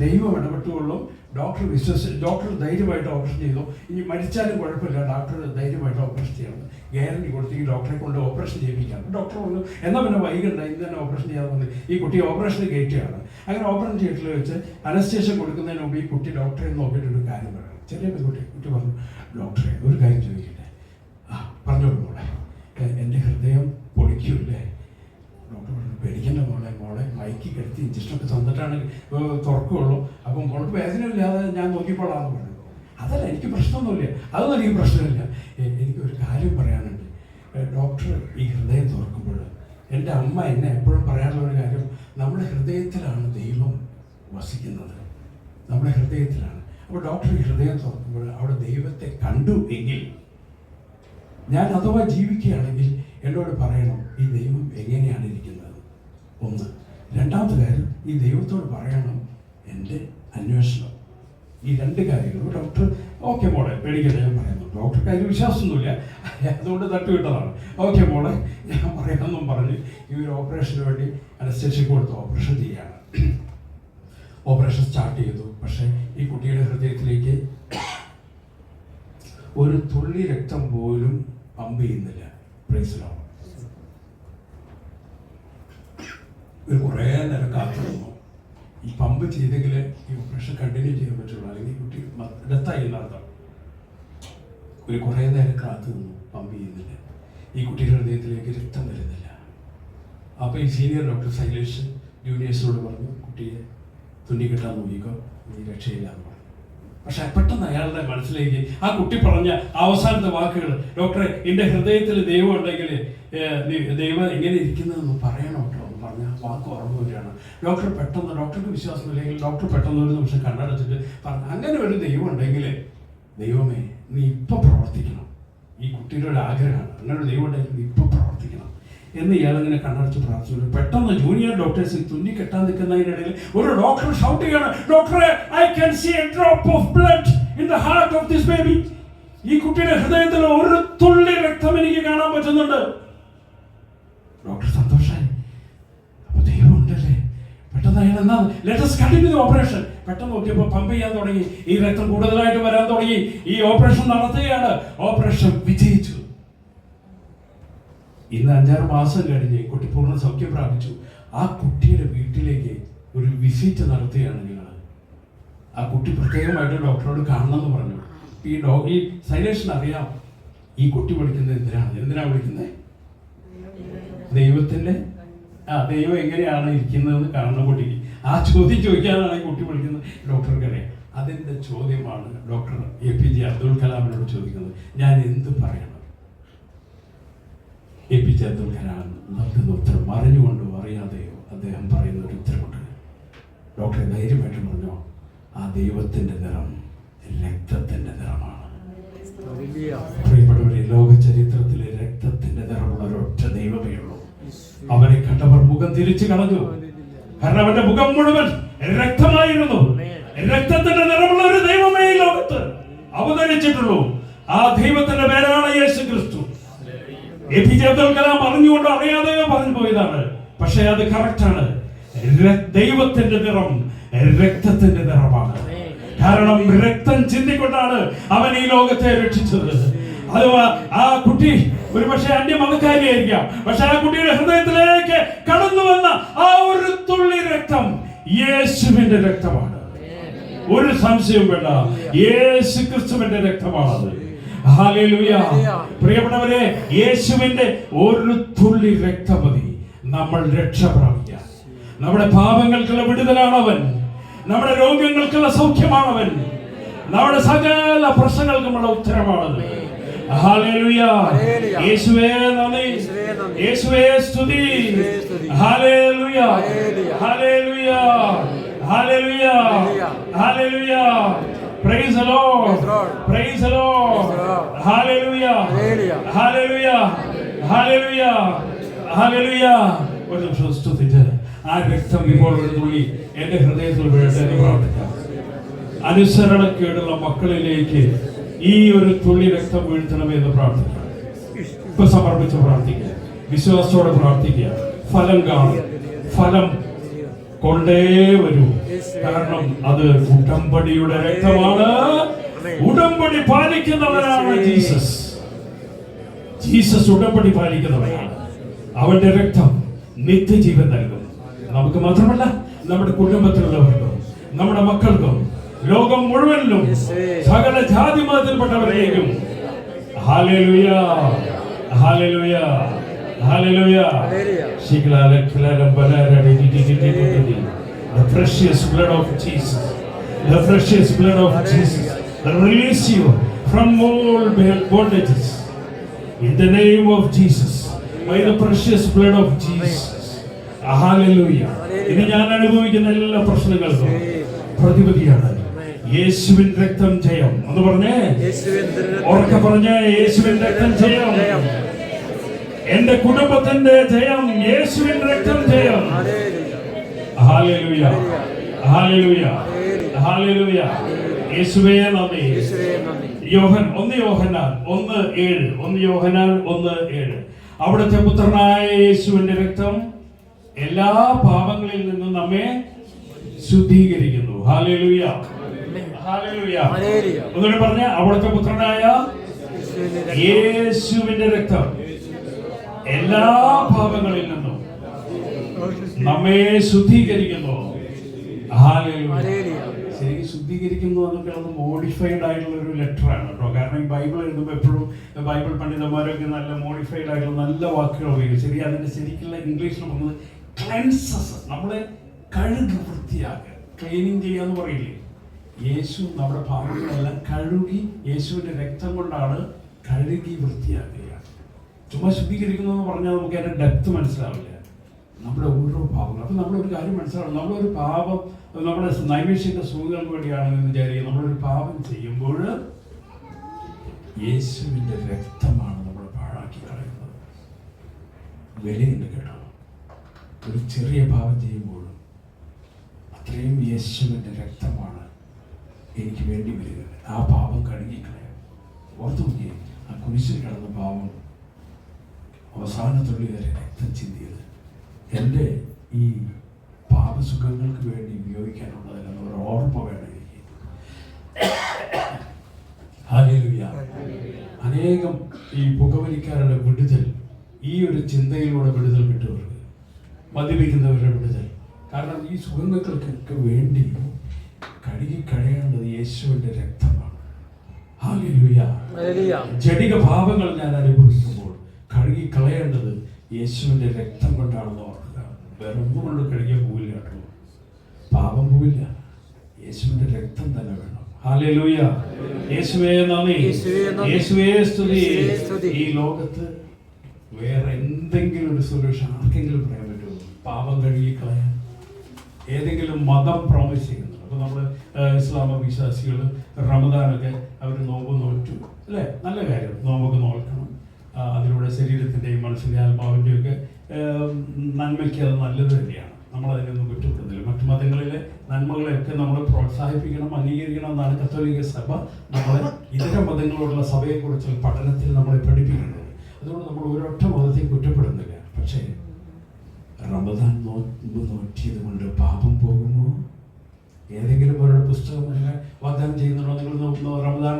ദൈവം ഇടപെട്ടുകൊള്ളും, ഡോക്ടർ ധൈര്യമായിട്ട് ഓപ്പറേഷൻ ചെയ്തു, ഇനി മരിച്ചാലും കുഴപ്പമില്ല, ഡോക്ടർ ധൈര്യമായിട്ട് ഓപ്പറേഷൻ ചെയ്യണം, ഗ്യാരണ്ടി കൊടുത്ത് ഈ ഡോക്ടറെ കൊണ്ട് ഓപ്പറേഷൻ ചെയ്യിപ്പിക്കാം. ഡോക്ടർ പറഞ്ഞു എന്നാൽ പിന്നെ വൈകണ്ട, ഇന്ന് തന്നെ ഓപ്പറേഷൻ ചെയ്യാൻ വന്നു. ഈ കുട്ടി ഓപ്പറേഷന് കയറ്റുകയാണ്. അങ്ങനെ ഓപ്പറേഷൻ തിയേറ്ററിൽ വെച്ച് അനസ്തേഷ്യ കൊടുക്കുന്നതിന് മുമ്പ് ഈ കുട്ടി ഡോക്ടറെ നോക്കിയിട്ടൊരു കാര്യം പറയണം. ചെറിയ കുട്ടി പറഞ്ഞു, ഡോക്ടറെ ഒരു കാര്യം ചോദിക്കട്ടെ. പറഞ്ഞോളൂ മോളെ, എൻ്റെ ഹൃദയം പൊളിക്കൂല്ലേ? ഡോക്ടർ പറഞ്ഞു, പേടിക്കണ്ട മോളെ മയക്കി കിടത്തി ഇഞ്ചക്ഷനൊക്കെ തന്നിട്ടാണ് തുറക്കുകയുള്ളൂ, അപ്പം മോൾക്ക് വേദനയില്ലാതെ ഞാൻ നോക്കിക്കോളാമെന്ന് പറഞ്ഞു. അതല്ല, എനിക്ക് പ്രശ്നമൊന്നുമില്ല, അതൊന്നും എനിക്ക് പ്രശ്നമില്ല, എനിക്കൊരു കാര്യം പറയാനുണ്ട്. ഡോക്ടർ ഈ ഹൃദയം തുറക്കുമ്പോൾ എൻ്റെ അമ്മ എന്നെ എപ്പോഴും പറയാനുള്ള ഒരു കാര്യം, നമ്മുടെ ഹൃദയത്തിലാണ് ദൈവം വസിക്കുന്നത്, നമ്മുടെ ഹൃദയത്തിലാണ്. അപ്പോൾ ഡോക്ടർ ഈ ഹൃദയം തുറക്കുമ്പോൾ അവിടെ ദൈവത്തെ കണ്ടു എങ്കിൽ, ഞാൻ അഥവാ ജീവിക്കുകയാണെങ്കിൽ എന്നോട് പറയണം ഈ ദൈവം എങ്ങനെയാണ് ഇരിക്കുന്നത്. ഒന്ന്. രണ്ടാമത്തെ കാര്യം, ഈ ദൈവത്തോട് പറയണം എൻ്റെ അന്വേഷണം. ഈ 2 കാര്യങ്ങളും ഡോക്ടർ ഓക്കെ മോളെ പേടിക്കട്ടെ ഞാൻ പറയുന്നു. ഡോക്ടർക്ക് അതിന് വിശ്വാസമൊന്നുമില്ല, അതുകൊണ്ട് തട്ടുവിട്ടതാണ്. ഓക്കെ മോളെ ഞാൻ പറയാമെന്നും പറഞ്ഞ് ഈ ഒരു ഓപ്പറേഷന് വേണ്ടി അനസ്തേഷ്യ കൊടുത്ത് ഓപ്പറേഷൻ ചെയ്യുകയാണ്. ഓപ്പറേഷൻ സ്റ്റാർട്ട് ചെയ്തു. പക്ഷേ ഈ കുട്ടിയുടെ ഹൃദയത്തിലേക്ക് ഒരു തുള്ളി രക്തം പോലും പമ്പ് ചെയ്യുന്നില്ല. Price the Lord. ഒരു കുറേ നേരം കാത്തിരുന്നു. ഈ പമ്പ് ചെയ്തെങ്കിൽ ഈ ഓപ്പറേഷൻ കണ്ടിന്യൂ ചെയ്യാൻ പറ്റുള്ളൂ, അല്ലെങ്കിൽ കുട്ടി ഡെത്തായി എന്നർത്ഥം. ഒരു കുറേ നേരം കാത്തു നിന്നു, പമ്പ് ചെയ്യുന്നില്ല. ഈ കുട്ടിയുടെ ഹൃദയത്തിലേക്ക് രക്തം വരുന്നില്ല. അപ്പോൾ ഈ സീനിയർ ഡോക്ടർ ശൈലേഷ് ജൂനിയേഴ്സിനോട് പറഞ്ഞു, കുട്ടിയെ തുന്നിക്കെട്ടാൻ നോക്കിക്കോ, ഈ രക്ഷയില്ലാന്ന് പറഞ്ഞു. പക്ഷെ പെട്ടെന്ന് അയാളുടെ മനസ്സിലേക്ക് ആ കുട്ടി പറഞ്ഞ അവസാനത്തെ വാക്കുകൾ, ഡോക്ടറെ എൻ്റെ ഹൃദയത്തിൽ ദൈവം ഉണ്ടെങ്കിൽ ദൈവം എങ്ങനെ ഇരിക്കുന്നതെന്ന് പറയണം കേട്ടോ എന്ന് പറഞ്ഞ വാക്ക് ഓർമ്മ വരികയാണ്. ഡോക്ടർക്ക് വിശ്വാസമില്ലെങ്കിൽ ഡോക്ടർ പെട്ടെന്ന് ഒരു നിമിഷം കണ്ണടച്ചിട്ട് പറഞ്ഞു, അങ്ങനെ ഒരു ദൈവം ഉണ്ടെങ്കിൽ ദൈവമേ നീ ഇപ്പം പ്രവർത്തിക്കണം, ഈ കുട്ടിയുടെ ഒരു ആഗ്രഹമാണ്, അങ്ങനെ ഒരു ദൈവം ഉണ്ടെങ്കിൽ നീ ഇപ്പം പ്രവർത്തിക്കണം എന്ന് ഇയാളിങ്ങനെ കണ്ണടച്ച് പ്രാർത്ഥിച്ചു. പെട്ടെന്ന് ജൂനിയർ ഡോക്ടേഴ്സ് തുന്നി കെട്ടാൻ നിൽക്കുന്നതിനിടയിൽ ഒരു ഡോക്ടർ ഷൗട്ട് ചെയ്യാണ്, ഡോക്ടറെ I can see a drop of blood in the heart of this baby. ഈ കുട്ടിയുടെ ഹൃദയത്തിൽ ഒരു തുള്ളി രക്തം എനിക്ക് കാണാൻ പറ്റുന്നുണ്ട്. ഡോക്ടർ സന്തോഷായി. അപ്പൊ ദൈവം ഉണ്ടല്ലേ. പെട്ടെന്ന് അയാൾ എന്നാ let us continue the operation. പെട്ടെന്ന് നോക്കിയപ്പോൾ പമ്പ് ചെയ്യാൻ തുടങ്ങി, ഈ രക്തം കൂടുതലായിട്ട് വരാൻ തുടങ്ങി. ഈ ഓപ്പറേഷൻ നടത്തുകയാണ്. ഓപ്പറേഷൻ വിജയിച്ചു. ഇന്ന് 5-6 മാസം കഴിഞ്ഞ് കുട്ടി പൂർണ്ണ സൗഖ്യം പ്രാപിച്ചു. ആ കുട്ടിയുടെ വീട്ടിലേക്ക് ഒരു വിസിറ്റ് നടത്തുകയാണ് നിങ്ങൾ. ആ കുട്ടി പ്രത്യേകമായിട്ട് ഡോക്ടറോട് കാണണമെന്ന് പറഞ്ഞു. ഈ ശൈലേഷിന് അറിയാം ഈ കുട്ടി വിളിക്കുന്നത് എന്തിനാണ് വിളിക്കുന്നത്? ദൈവത്തിന്റെ ദൈവം എങ്ങനെയാണ് ഇരിക്കുന്നതെന്ന് കാണുന്ന കുട്ടിക്ക് ആ ചോദ്യം ചോദിക്കാനാണ് ഈ കുട്ടി വിളിക്കുന്നത്. ഡോക്ടർക്ക് അറിയാം. അതിൻ്റെ ചോദ്യമാണ് ഡോക്ടർ APJ അബ്ദുൽ കലാമിനോട് ചോദിക്കുന്നത്, ഞാൻ എന്ത് പറയണം? APJ അബ്ദുൽ കലാം നൽകുന്ന ഉത്തരം അറിഞ്ഞുകൊണ്ടോ അറിയാതെയോ അദ്ദേഹം പറയുന്ന ഒരു ഉത്തരമുണ്ട്. ഡോക്ടറെ ധൈര്യമായിട്ട് പറഞ്ഞോ, ആ ദൈവത്തിൻ്റെ നിറം രക്തത്തിൻ്റെ നിറമാണ്. പ്രിയപ്പെട്ടവരെ, ലോക ചരിത്രത്തിലെ രക്തത്തിൻ്റെ നിറമുള്ള ഒരൊറ്റ ദൈവമേ ഉള്ളൂ. അവനെ കണ്ടവർ മുഖം തിരിച്ചു കളഞ്ഞു. കാരണം അവന്റെ മുഖം മുഴുവൻ രക്തമായിരുന്നു. രക്തത്തിന്റെ നിറമുള്ള ഒരു ദൈവമേ ലോകത്ത് അവതരിച്ചിട്ടുള്ളൂ. ആ ദൈവത്തിന്റെ പേരാണ് യേശു ക്രിസ്തു. എപിജെ അബ്ദുൽ കലാം അറിഞ്ഞുകൊണ്ട് അറിയാതെ പറഞ്ഞു പോയതാണ്, പക്ഷെ അത് കറക്റ്റാണ്. ദൈവത്തിന്റെ നിറം രക്തത്തിന്റെ നിറമാണ്. കാരണം രക്തം ചിന്തിക്കൊണ്ടാണ് അവൻ ഈ ലോകത്തെ രക്ഷിച്ചത്. അത് ആ കുട്ടി ഒരു പക്ഷെ അന്യമതക്കാരിയായിരിക്കാം, പക്ഷെ ആ കുട്ടിയുടെ ഹൃദയത്തിലേക്ക് കടന്നു വന്ന ആ ഒരു തുള്ളി രക്തം യേശുവിന്റെ രക്തമാണ്. ഒരു സംശയവും വേണ്ട, യേശു ക്രിസ്തുവിന്റെ രക്തമാണത്. ഹല്ലേലൂയ. പ്രിയപ്പെട്ടവരെ, യേശുവിന്റെ ഒരു തുള്ളി രക്തം മതി നമ്മൾ രക്ഷ പ്രാപിക്കാൻ. നമ്മുടെ പാപങ്ങൾക്കുള്ള വിടുതലാണവൻ, നമ്മുടെ രോഗങ്ങൾക്കുള്ള സൗഖ്യമാണവൻ, നമ്മുടെ സകല പ്രശ്നങ്ങൾക്കുമുള്ള ഉത്തരമാണത്. ഹല്ലേലൂയ. യേശുവേ നന്ദി, യേശുവേ സ്തുതി. ഹല്ലേലൂയ, ഹല്ലേലൂയ, ഹല്ലേലൂയ, hallelujah. Praise the Lord, praise the Lord. Hallelujah, hallelujah, hallelujah, hallelujah. ഒരു നിമിഷം സ്തുതിച്ച് ആ രക്തം ഇപ്പോൾ ഒരു തുള്ളി എന്റെ ഹൃദയത്തിൽ വീഴട്ടെ എന്ന് പ്രാർത്ഥിക്കാം. അനുസരണക്കേടുള്ള മക്കളിലേക്ക് ഈ ഒരു തുള്ളി രക്തം വീഴ്ത്തണമേ എന്ന് പ്രാർത്ഥിക്കാം. ഇപ്പൊ സമർപ്പിച്ച് പ്രാർത്ഥിക്കുക, വിശ്വാസത്തോടെ പ്രാർത്ഥിക്കുക. ഫലം കാണും, ഫലം കൊണ്ടേ വരൂ. കാരണം അത് ഉടമ്പടിയുടെ രക്തമാണ്. ഉടമ്പടി പാലിക്കുന്നവനാണ് ജീസസ്. ജീസസ് ഉടമ്പടി പാലിക്കുന്നവനാണ്. അവന്റെ രക്തം നിത്യജീവൻ നൽകും. നമുക്ക് മാത്രമല്ല, നമ്മുടെ കുടുംബത്തിലുള്ളവർക്കും നമ്മുടെ മക്കൾക്കും ലോകം മുഴുവനിലും സകല ജാതി മതത്തിൽപ്പെട്ടവരിലേക്കും. ഹല്ലേലൂയ, ഹല്ലേലൂയ, ഹല്ലേലൂയ. The precious blood of Jesus, the precious blood of Jesus release you from all bondages in the name of Jesus, by the precious blood of Jesus. Hallelujah. ഇനി ഞാൻ അനുഭവിക്കുന്ന എല്ലാ പ്രശ്നങ്ങൾക്കും പ്രതിവിധിയാണ് യേശുവിൻ രക്തം ജയം. ഒന്ന് പറഞ്ഞേ, ഉറക്കെ പറഞ്ഞേ, യേശുവിൻ രക്തം ജയം. എന്റെ കുടുംബത്തിന്റെ ജയം, യേശുവിൻ രക്തം ജയം. ഹല്ലേലൂയ, ഹല്ലേലൂയ, ഹല്ലേലൂയ. യേശുവേ നന്ദി. ഒന്ന് യോഹന്നാൻ 1:7. അവിടുത്തെ പുത്രനായ യേശുവിന്റെ രക്തം എല്ലാ പാപങ്ങളിൽ നിന്നും നമ്മെ ശുദ്ധീകരിക്കുന്നു. Hallelujah, hallelujah. ഒന്നുകൂടി പറഞ്ഞ, അവിടുത്തെ പുത്രനായ യേശുവിന്റെ രക്തം എല്ലാ പാപങ്ങളിൽ നിന്നും നമ്മെ ശുദ്ധീകരിക്കുന്നു. ശരിക്കും ശുദ്ധീകരിക്കുന്നു എന്നൊക്കെ അത് മോഡിഫൈഡ് ആയിട്ടുള്ള ഒരു ലെറ്ററാണ് കേട്ടോ. കാരണം ഈ ബൈബിൾ എഴുതുമ്പോൾ എപ്പോഴും ബൈബിൾ പണ്ഡിതന്മാരൊക്കെ നല്ല മോഡിഫൈഡ് ആയിട്ടുള്ള നല്ല വാക്കുകൾ ഉപയോഗിക്കും. ശരി, അതിന്റെ ശരിക്കുള്ള ഇംഗ്ലീഷിൽ പറഞ്ഞത് ക്ലെൻസസ്, നമ്മളെ കഴുകി വൃത്തിയാക്കുക, ക്ലീനിങ് ചെയ്യാന്ന് പറയില്ലേ. യേശു നമ്മുടെ പാപങ്ങളെല്ലാം കഴുകി യേശുവിന്റെ രക്തം കൊണ്ടാണ് കഴുകി വൃത്തിയാക്കുക. ചുമ്മാ ശുദ്ധീകരിക്കുന്നു എന്ന് പറഞ്ഞാൽ നമുക്ക് അതിന്റെ ഡെപ്ത് മനസ്സിലാവില്ല. നമ്മുടെ ഓരോ പാപങ്ങൾ. അപ്പം നമ്മളൊരു കാര്യം മനസ്സിലാവും, നമ്മളൊരു പാപം നമ്മുടെ നൈമിഷിക സുഖങ്ങൾക്ക് വേണ്ടിയാണെന്ന് വിചാരിക്കുക. നമ്മളൊരു പാപം ചെയ്യുമ്പോൾ യേശുവിൻ്റെ രക്തമാണ് നമ്മൾ പാഴാക്കി കളയുന്നത്. വിലയുണ്ട് കേട്ടോ. ഒരു ചെറിയ പാപം ചെയ്യുമ്പോഴും അത്രയും യേശുവിൻ്റെ രക്തമാണ് എനിക്ക് വേണ്ടി വരിക. ആ പാപം കഴുകിക്കളയാം. ഓർത്തു നോക്കിയേ, ആ കുരിശിൽ കിടന്ന പാപം അവസാനത്തുള്ളി വരെ രക്തം ചിന്തിയത് എൻ്റെ ഈ പാപസുഖങ്ങൾക്ക് വേണ്ടി ഉപയോഗിക്കാനുള്ളതല്ല, ഒരു ഓർമ്മ വേണം എനിക്ക്. ഹല്ലേലൂയ. അനേകം ഈ പുകവലിക്കാരുടെ വിടുതൽ ഈ ഒരു ചിന്തയിലൂടെ വിടുതൽ കിട്ടുന്നവർക്ക്, മദ്യപിക്കുന്നവരുടെ വിടുതൽ. കാരണം ഈ സുഖങ്ങൾക്കൊക്കെ വേണ്ടി കഴുകി കഴിയേണ്ടത് യേശുവിൻ്റെ രക്തമാണ്. ഹല്ലേലൂയ. ജഡിക പാപങ്ങൾ ഞാൻ അനുഭവിക്കുമ്പോൾ കഴുകി കളയേണ്ടത് യേശുവിൻ്റെ രക്തം കൊണ്ടാണെന്ന് ഓർക്കുക. വേറെ ഒന്നും കൊണ്ട് കഴുകിയാൽ പോവില്ല കേട്ടോ, പാപം പോവില്ല. യേശുവിൻ്റെ രക്തം തന്നെ വേണം. ഹല്ലേലൂയ. യേശുവേ നന്ദി, യേശുവേ സ്തുതി. ഈ ലോകത്ത് വേറെ എന്തെങ്കിലും ഒരു സൊല്യൂഷൻ ആർക്കെങ്കിലും പറയാൻ പറ്റുമോ? പാപം കഴുകി കളയാൻ ഏതെങ്കിലും മതം പ്രോമിസ് ചെയ്യുന്നുണ്ട്. അപ്പോൾ നമ്മൾ ഇസ്ലാമ വിശ്വാസികൾ റമദാനൊക്കെ അവർ നോമ്പ് നോറ്റു അല്ലേ, നല്ല കാര്യം, നോമ്പൊക്കെ നോക്കണം. അതിലൂടെ ശരീരത്തിൻ്റെയും മനസ്സിൻ്റെ ആത്മാവിൻ്റെയും ഒക്കെ നന്മയ്ക്ക് അത് നല്ലത് തന്നെയാണ്. നമ്മളതിനൊന്നും കുറ്റപ്പെടുന്നില്ല. മറ്റു മതങ്ങളിലെ നന്മകളെയൊക്കെ നമ്മൾ പ്രോത്സാഹിപ്പിക്കണം, അംഗീകരിക്കണം എന്നാണ് കത്തോലിക്ക സഭ നമ്മളെ ഇതര മതങ്ങളോടുള്ള സഭയെക്കുറിച്ചുള്ള പഠനത്തിൽ നമ്മളെ പഠിപ്പിക്കുന്നത്. അതുകൊണ്ട് നമ്മൾ ഒരൊറ്റ മതത്തെ കുറ്റപ്പെടുന്നില്ല. പക്ഷേ റമദാൻ നോറ്റിയത് കൊണ്ട് പാപം പോകുമോ? ഏതെങ്കിലും ഒരാളുടെ പുസ്തകം നിങ്ങൾ വാഗ്ദാനം ചെയ്യുന്നുണ്ടോ? നിങ്ങൾ റമദാൻ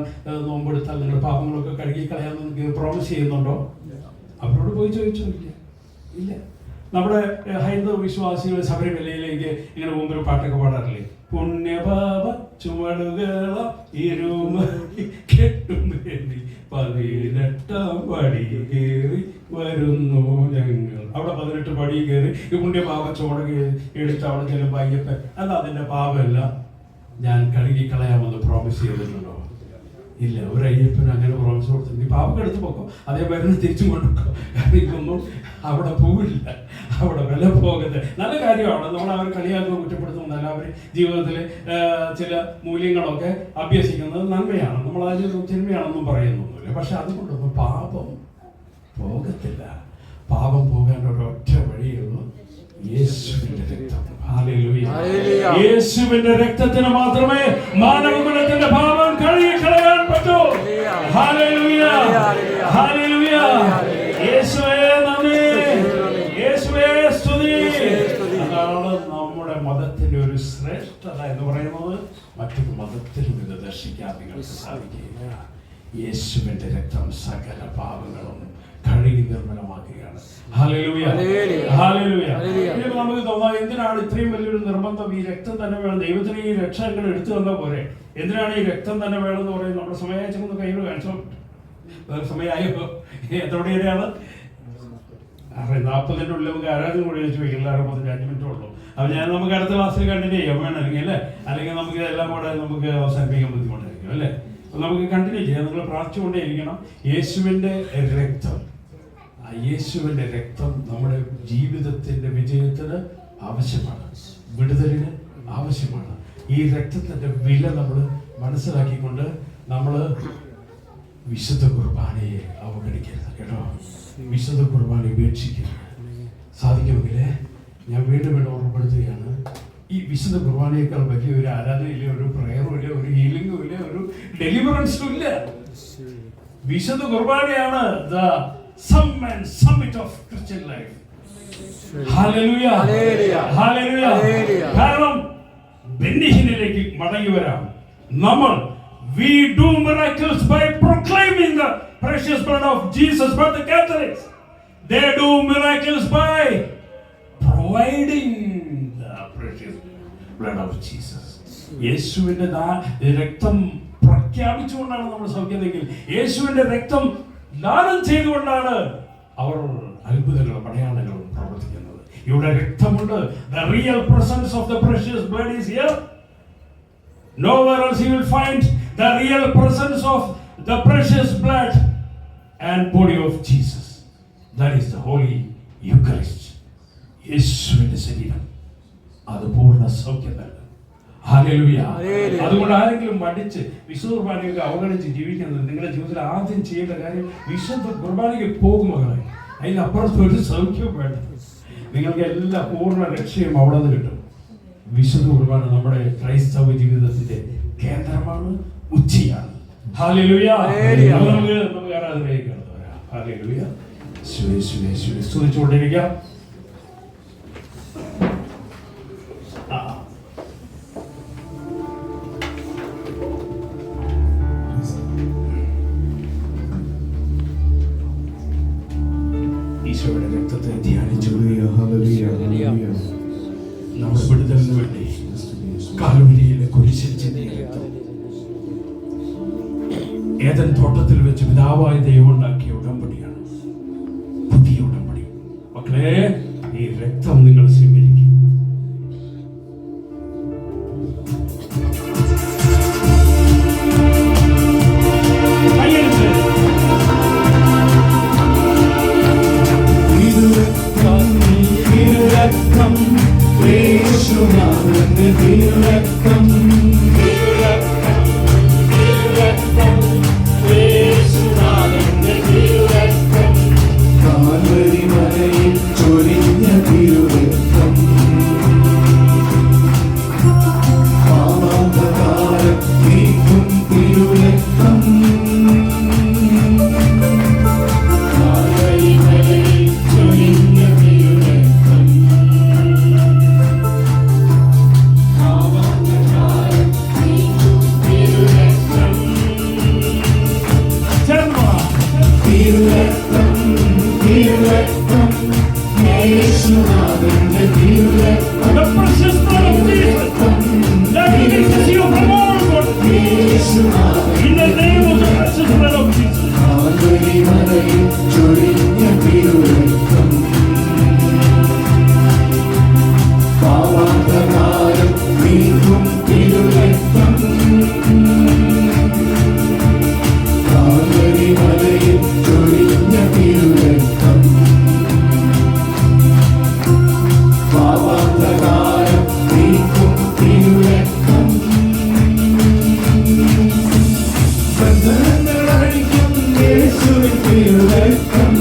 നോമ്പെടുത്താൽ നിങ്ങളുടെ പാപങ്ങളൊക്കെ കഴുകി കളയാമെന്ന് നിങ്ങൾക്ക് പ്രോമിസ് ചെയ്യുന്നുണ്ടോ? അവരോട് പോയി ചോദിച്ചോ? ഇല്ല. നമ്മുടെ ഹൈന്ദവ വിശ്വാസികൾ ശബരിമലയിലേക്ക് ഇങ്ങനെ മുമ്പ് ഒരു പാട്ടൊക്കെ പാടാറില്ലേ? പുണ്യപാപ ചുവടുകള ഇരുമി കെട്ടും വേണ്ടി 18 പടി കയറി വരുന്നു ഞങ്ങൾ. അവിടെ 18 പടി കയറി ഈ പുണ്യപാപ ചുവട് എടുത്ത് അവിടെ ചെല്ലുമ്പോൾ അയ്യപ്പൻ അല്ല, അതിന്റെ പാപമല്ല, ഞാൻ കഴുകി കളയാമെന്ന് പ്രോമിസ് ചെയ്തിട്ടുണ്ടോ? ഇല്ല. ഒരു അയ്യപ്പന് അങ്ങനെ പ്രോമിസ് കൊടുത്തിട്ടുണ്ട്. ഈ പാപം എടുത്ത് പോക്കോ, അതേ മരുന്ന് തിരിച്ചും കൊണ്ടുക്കോ. ഇതൊന്നും അവിടെ പോവില്ല, അവിടെ വില പോകരുത്. നല്ല കാര്യമാണ്. നമ്മൾ അവർ കളിയാക്കുക, കുറ്റപ്പെടുത്തുന്നതല്ല. അവർ ജീവിതത്തിൽ ചില മൂല്യങ്ങളൊക്കെ അഭ്യസിക്കുന്നത് നന്മയാണ്. നമ്മൾ അതിൽ തിന്മയാണെന്നും പറയുന്നൊന്നുമില്ല. പക്ഷെ അതുകൊണ്ടൊന്നും പാപം പോകത്തില്ല. പാപം പോകാൻ ഒരൊറ്റ വഴിയുള്ളൂ, യേശുവിന്റെ രക്തം. ഹല്ലേലൂയ. യേശുവിന്റെ രക്തത്തിന് മാത്രമേ മാനവകുലത്തിന്റെ പാപം കഴുകി കളയാൻ പറ്റൂ. Hallelujah, hallelujah. യേശുവേ നന്ദി, യേശുവേ സ്തുതി. അതാണ് നമ്മുടെ മതത്തിന്റെ ഒരു ശ്രേഷ്ഠത എന്ന് പറയുന്നത്. മറ്റൊരു മതത്തിലും ഇത് ദർശിക്കാൻ നിങ്ങൾക്ക് സാധിക്കില്ല. യേശുവിന്റെ രക്തം സകല പാപങ്ങളും കഴുകി നിർമ്മലമാക്കുകയാണ്. Hallelujah, hallelujah. ഇനിയിപ്പോൾ നമുക്ക് തോന്നാം, എന്തിനാണ് ഇത്രയും വലിയൊരു നിർബന്ധം? ഈ രക്തം തന്നെ വേണം. ദൈവത്തിന് ഈ രക്ഷ നിങ്ങൾ എടുത്തു തന്ന പോരെ, എന്തിനാണ് ഈ രക്തം തന്നെ വേണം എന്ന് പറയുന്നത്? നമ്മുടെ സമയച്ചൊന്ന് കയ്യിൽ കാണിച്ചോ. സമയമായോ? എത്രയോടെ വരെയാണ്? 40-ന്റെ ഉള്ളിൽ നമുക്ക് ആരാധന കൂടി വെച്ച് വയ്ക്കും. 65 മിനിറ്റ് ഉള്ളൂ. അപ്പോൾ നമുക്ക് അടുത്ത ക്ലാസ്സിൽ കണ്ടിന്യൂ ചെയ്യാം വേണമെങ്കിൽ അല്ലേ? അല്ലെങ്കിൽ നമുക്ക് എല്ലാം കൂടെ നമുക്ക് അവസാനിപ്പിക്കാൻ ബുദ്ധിമുട്ടായിരിക്കും അല്ലേ? അപ്പോൾ നമുക്ക് കണ്ടിന്യൂ ചെയ്യാം. നിങ്ങൾ പ്രാർത്ഥിച്ചുകൊണ്ടേ ഇരിക്കണം. യേശുവിൻ്റെ രക്തം, യേശുവിൻ്റെ രക്തം നമ്മുടെ ജീവിതത്തിൻ്റെ വിജയത്തിന് ആവശ്യമാണ്, വിടുതലിന് ആവശ്യമാണ്. ഈ രക്തത്തിൻ്റെ വില നമ്മൾ മനസ്സിലാക്കിക്കൊണ്ട് നമ്മൾ വിശുദ്ധ കുർബാനയെ അവഗണിക്കരുത് കേട്ടോ. വിശുദ്ധ കുർബാന ഉപേക്ഷിക്കരുത്. സാധിക്കുമെങ്കിൽ ഞാൻ വീണ്ടും ഓർമ്മപ്പെടുത്തുകയാണ്, ഈ വിശുദ്ധ കുർബാനയേക്കാൾ വലിയ ഒരു ആരാധനയില്ല, ഒരു പ്രയറും ഇല്ല, ഒരു ഹീലിംഗും ഇല്ല, ഒരു ഡെലിവറൻസും ഇല്ല. വിശുദ്ധ കുർബാനയാണ് the sum and summit of Christian life. Hallelujah, hallelujah. കാരണം ബെന്നിഹിനിലേക്ക് മടങ്ങി വരാം. നമ്മൾ we do miracles by proclaiming the precious blood of Jesus, but the Catholics, they do miracles by providing the precious blood of Jesus. യേശുവിന്റെ രക്തം പ്രഖ്യാപിച്ചുകൊണ്ടാണ് നമ്മൾ സൗഖ്യമെങ്കിൽ, യേശുവിന്റെ രക്തം ദാനം ചെയ്തുകൊണ്ടാണ് അവർ അത്ഭുതങ്ങളും അടയാളങ്ങളും പ്രവർത്തിക്കുന്നത്. ഇവിടെ രക്തമുണ്ട്. The real presence of the precious blood is here. Nowhere else you will find the real presence of the precious blood and body of Jesus. That is the Holy Eucharist. യേശുവിന്റെ ശരീരം, അത് പൂർണ്ണ സൗഖ്യം നൽകും. ഹല്ലേലൂയ. അതുകൊണ്ട് ആരെങ്കിലും മടിച്ച് വിശുദ്ധ കുർബാനയൊക്കെ അവഗണിച്ച് ജീവിക്കുന്നത്, നിങ്ങളുടെ ജീവിതത്തിൽ ആദ്യം ചെയ്യേണ്ട കാര്യം വിശുദ്ധ കുർബാനയ്ക്ക് പോകും മകളെ. അതിനപ്പുറത്ത് ഒരു സൗഖ്യവും വേണ്ട. നിങ്ങൾക്ക് എല്ലാ പൂർണ്ണ രക്ഷയും അവിടെ നിന്ന് കിട്ടും. വിശുദ്ധ കുർബാന നമ്മുടെ ക്രൈസ്തവ ജീവിതത്തിന്റെ കേന്ദ്രമാണ്, ഉച്ചയാണ്. ഹല്ലേലൂയ. നമുക്ക് ആരാധനയിലേക്ക് കടന്നു വരാം. ഹല്ലേലൂയ. സ്തുതിച്ചുകൊണ്ടിരിക്കാം. ഈശോയുടെ രക്തത്തെ ധ്യാനിച്ചു നമ്മുടെ വിടുതലിന് വേണ്ടി കാൽവരിയിലെ കുരിശിൽ ചിന്തിയ രക്തം, ഏദൻ തോട്ടത്തിൽ വെച്ച് പിതാവായ ദൈവം ഉണ്ടാക്കിയ ഉടമ്പടിയാണ്, പുതിയ ഉടമ്പടി. മക്കളെ, ഈ രക്തം നിങ്ങൾ സ്വീകരിക്കും. കാൽവരി മലയിൽ ചൊരിഞ്ഞ തിരുരക്തം തിരുരക്തം തിരുരക്തം യേശുനാഥന്റെ തിരുരക്തം The precious blood of Jesus that releases you from all God. യേശുനാഥൻ In the name of the precious blood of Jesus. കാൽവരിമലയിൽ ചൊരിഞ്ഞ തിരുരക്തം പാവാന്തകാലം നീക്കും തിരുരക്തം കാൽവരിമലയിൽ ചൊരിഞ്ഞ തിരുരക്തം പാവാന്തകാലം നീക്കും തിരുരക്തം ബന്ധനങ്ങൾ അഴിക്കും യേശുവിൻ തിരുരക്തം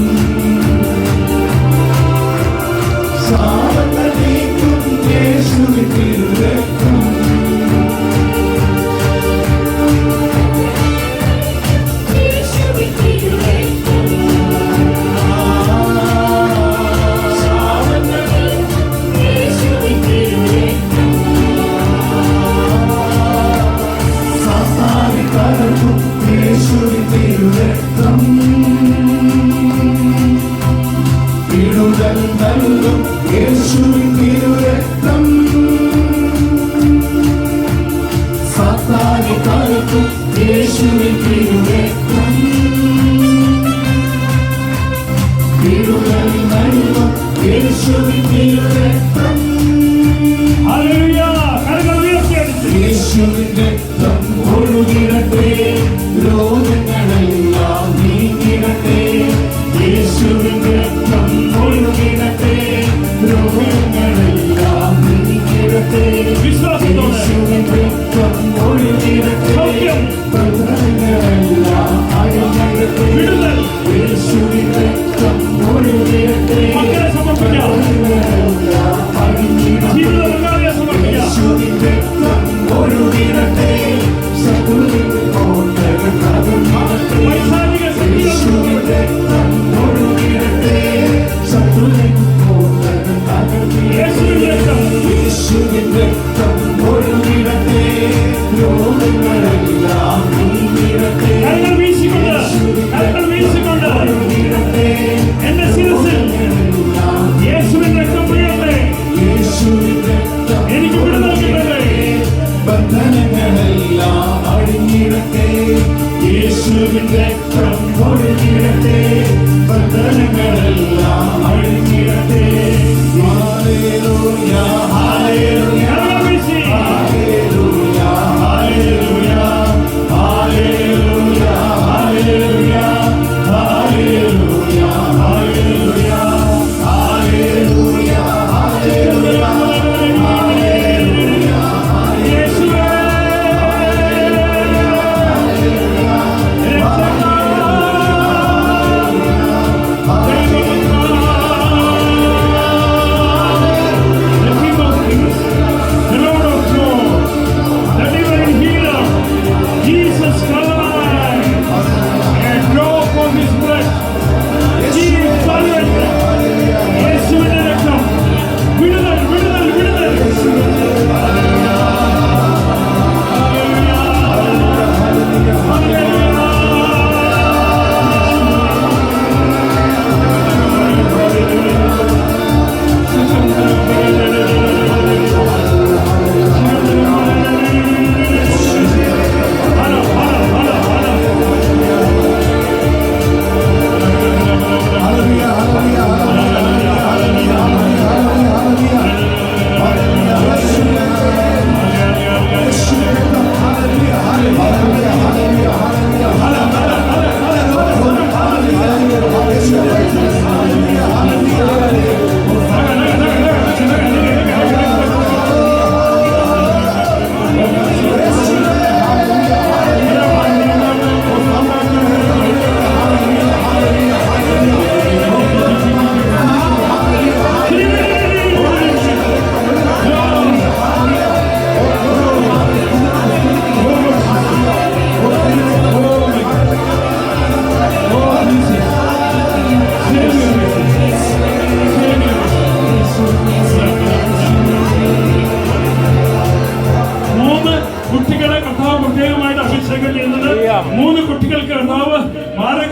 സാവങ്ങൾ നീക്കും യേശുവിൻ തിരുരക്തം സാവങ്ങൾ സാത്താനെ തകർക്കും യേശുവിൻ തിരുരക്തം വിടുതൽ നൽകും യേശുവിൻ തിരുരക്തം സാത്താനെ തകർക്കും യേശുവിൻ തിരുരക്തം വിടുതൽ നൽകും യേശുവിൻ തിരുരക്തം Hallelujah. കരങ്ങൾ ഉയർത്തിയടിച്ച് യേശുവിന്റെ രക്തം ഒഴുകിടട്ടെ രോഗങ്ങളെല്ലാം നീങ്ങിടട്ടെ യേശുവിന്റെ രക്തം ഒഴുകിടട്ടെ രോഗങ്ങളെല്ലാം നീങ്ങിടട്ടെ വിശ്വാസത്തോടെ യേശുവിന്റെ രക്തം ഒഴുകിടട്ടെ സൗഖ്യം, ബന്ധനങ്ങളെല്ലാം അഴിഞ്ഞിടട്ടെ വിടുതൽ, യേശുവിന്റെ രക്തം ഒഴുകിടട്ടെ മക്കളെ സമർപ്പിക്കാം. ബന്ധനങ്ങളെല്ലാം അഴിഞ്ഞിടട്ടെ ജീവിത പങ്കാളിയെ സമർപ്പിക്കാം. യേശുവിന്റെ രക്തം ഒഴുകിടട്ടെ ശത്രുവിന്റെ കോട്ടകൾ തകർന്നിടട്ടെ വൈശാലിക ശക്തികൾ യേശുവിന്റെ രക്തം ഒഴുകിടട്ടെ ശത്രുവിന്റെ കോട്ടകൾ യേശുവിന്റെ തകർന്നിടട്ടെ രക്തം. യേശുവിന്റെ രക്തം ഒഴുകിടട്ടെ രോഗങ്ങളെല്ലാം നീങ്ങിടട്ടെ കരങ്ങൾ വീശിക്കൊണ്ട്, കരങ്ങൾ വീശിക്കൊണ്ട് ഒഴുകിടട്ടെ എന്റെ ശിരസിൽ യേശുവിന്റെ രക്തം വീഴട്ടെ. യേശുവിന്റെ രക്തം എനിക്ക് വിടുതൽ കിട്ടട്ടെ. ബന്ധനങ്ങളെല്ലാം അഴിഞ്ഞിടട്ടെ യേശുവിന്റെ രക്തം ഒഴുകിടട്ടെ ബന്ധനങ്ങളെല്ലാം അഴിഞ്ഞിടട്ടെ ഹല്ലേലൂയ ഹല്ലേലൂയ കരങ്ങൾ വീശി. ഹല്ലേലൂയ ഹല്ലേലൂയ ഹല്ലേലൂയ ഹല്ലേലൂയ ഹല്ലേലൂയ ഹല്ലേലൂയ ഹല്ലേലൂയ ഹല്ലേലൂയ യേശുവേ. The King of Kings.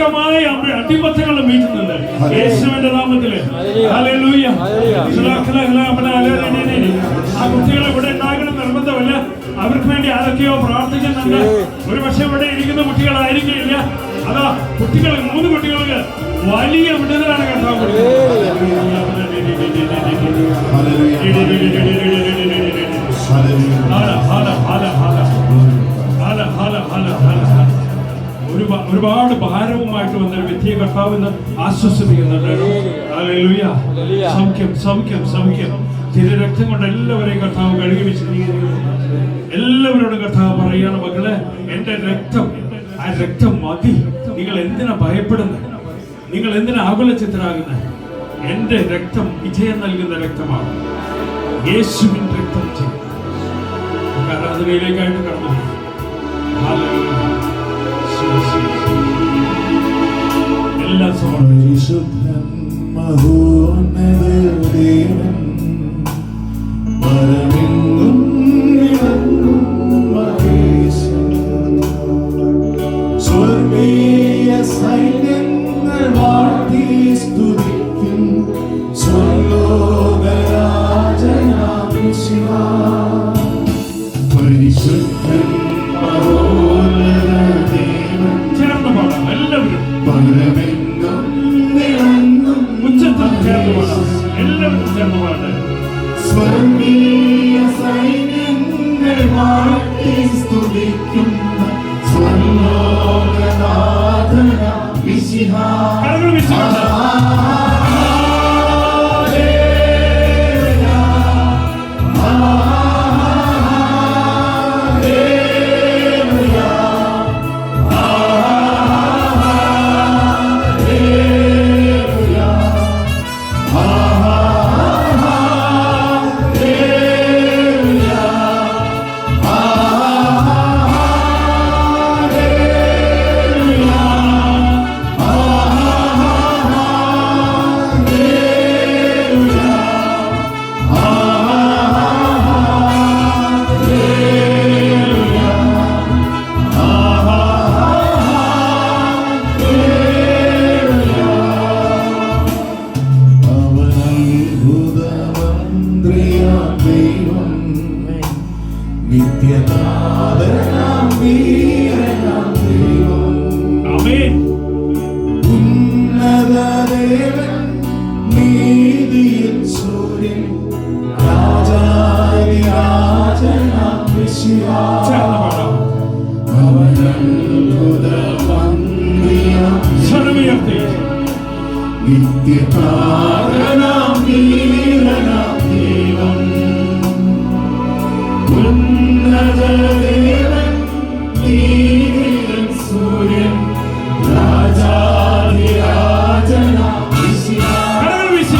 ശക്തമായ അടിമത്തങ്ങളും വീട്ടുന്നുണ്ട് യേശുവിന്റെ നാമത്തില്. ഹല്ലേലൂയ. ആ കുട്ടികൾ ഇവിടെ ഉണ്ടാകണം നിർബന്ധമല്ല. അവർക്ക് വേണ്ടി ആരൊക്കെയോ പ്രാർത്ഥിക്കുന്നുണ്ട്. ഒരു പക്ഷെ ഇവിടെ ഇരിക്കുന്ന കുട്ടികളായിരിക്കില്ല. അതാ കുട്ടികൾ 3 കുട്ടികൾക്ക് വലിയ വിടുതലാണ് കർത്താവ്. ഒരുപാട് ഭാരവുമായിട്ട് വന്നൊരു വ്യക്തിയെ കർത്താവിന്ന് ആശ്വസിപ്പിക്കുന്നുണ്ട്. ഹല്ലേലൂയ. സൗഖ്യം സൗഖ്യം സൗഖ്യം. രക്തം കൊണ്ട് എല്ലാവരെയും കർത്താവ് കഴുകി വിശദീകരിക്കുന്നു. എല്ലാവരോടും കർത്താവ് പറയാണ്, മക്കളെ എന്റെ രക്തം, ആ രക്തം മതി. നിങ്ങൾ എന്തിനാ ഭയപ്പെടുന്നത്? നിങ്ങൾ എന്തിനാ ആകുലചിത്തരാകുന്നത്? എന്റെ രക്തം വിജയം നൽകുന്ന രക്തമാണ്. യേശുവിൻ രക്തം ചെയ്യും. ആരാധനയിലേക്കായിട്ട് കടന്നു. എല്ലാ പരിശുദ്ധൻ മഹോന്നതദേവൻ പരമെങ്ങും വിളങ്ങും മഹേശൻ സ്വർഗീയ സൈന്യങ്ങൾ വാഴ്ത്തി സ്തുതിക്കും സ്വർലോകരാജനാം ശിവാ. പരിശുദ്ധൻ മഹോന്നതദേവൻ ചേർന്ന് പാടാം എല്ലാവരും. പരമെങ്ങും വിളങ്ങും ഉച്ചത്തിൽ ചേർന്ന് പാടാം എല്ലാവരും. ചേർന്ന് പാടട്ടെ. സ്വർഗീയ സൈന്യങ്ങൾ വാഴ്ത്തി സ്തുതിക്കുന്ന സ്വർലോകനാഥനാം മിശിഹാ. കരങ്ങൾ വീശുന്നുണ്ട്. നിത്യനാഥനാം വീരനാം ദൈവം ആമേൻ. ഉന്നതദേവൻ നീതിയിൽ സൂര്യൻ രാജാതിരാജനാം മിശിഹാ. ചേർന്ന് പാടാം. അവനത്ഭുതമന്ത്രിയാം സ്വരമുയർത്തി. നിത്യനാഥനാം വീരനാം ദൈവം ഉന്നതദേവൻ നീതിയിൽ സൂര്യൻ രാജാതിരാജനാം മിശിഹാ. കരങ്ങൾ വീശി.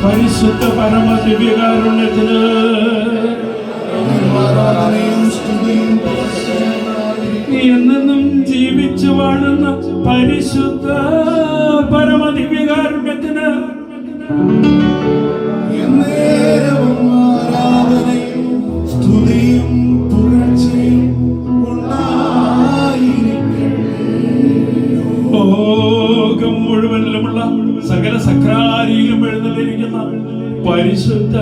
പരിശുദ്ധ പരമ ദിവ്യകാരുണ്യത്തിന് എന്നെന്നും ജീവിച്ചു വാഴുന്ന പരിശുദ്ധ പരമ ദിവ്യകാരുണ്യത്തിന് സ്തുതിയും പുകഴ്ചയും ലോകം മുഴുവനിലുമുള്ള സകല സക്രാരിയിലും എഴുന്നള്ളിരിക്കുന്ന പരിശുദ്ധ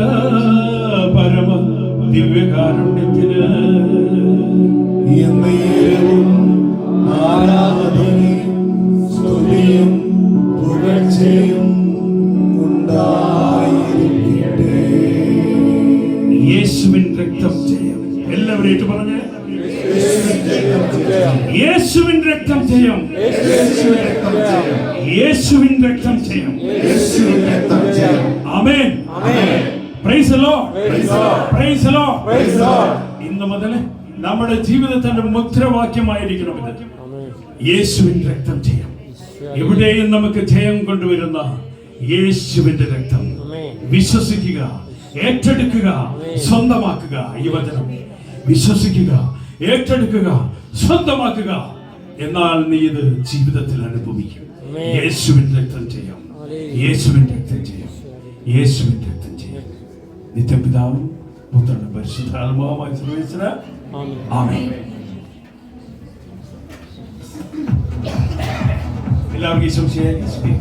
പരമ ദിവ്യകാരുണ്യത്തിന് ആരാധനയും സ്തുതിയും പുകഴ്ചയും ഉണ്ടായിരിക്കട്ടെ. യേശുവിൻ രക്തം ജയം. എല്ലാവരും ഏറ്റു പറഞ്ഞേ, യേശുവിൻ രക്തം ജയം. യേശുവിൻ രക്തം ജയം. ആമേൻ. Praise the Lord. Praise the Lord. ഇന്ന് മുതൽ നമ്മുടെ ജീവിതത്തിന്റെ മുദ്രാവാക്യമായിരിക്കണം ഇത്. യേശുവിൻ രക്തം ജയം. എവിടെയും നമുക്ക് ജയം കൊണ്ടുവരുന്ന യേശുവിന്റെ രക്തം വിശ്വസിക്കുക, ഏറ്റെടുക്കുക, സ്വന്തമാക്കുക. ഈ വചനം വിശ്വസിക്കുക, ഏറ്റെടുക്കുക, സ്വന്തമാക്കുക. എന്നാൽ നീ ഇത് ജീവിതത്തിൽ അനുഭവിക്കും. യേശുവിൻ രക്തം ചെയ്യാം, യേശുവിൻ രക്തം ചെയ്യാം, യേശുവിൻ രക്തം ചെയ്യാം. നിത്യപിതാവും പുത്രനും പരിശുദ്ധാത്മാവുമായി സർവീസിന് ആമേൻ. എല്ലാവർക്കും ഈശോ മിശിഹായെ സ്തുതി.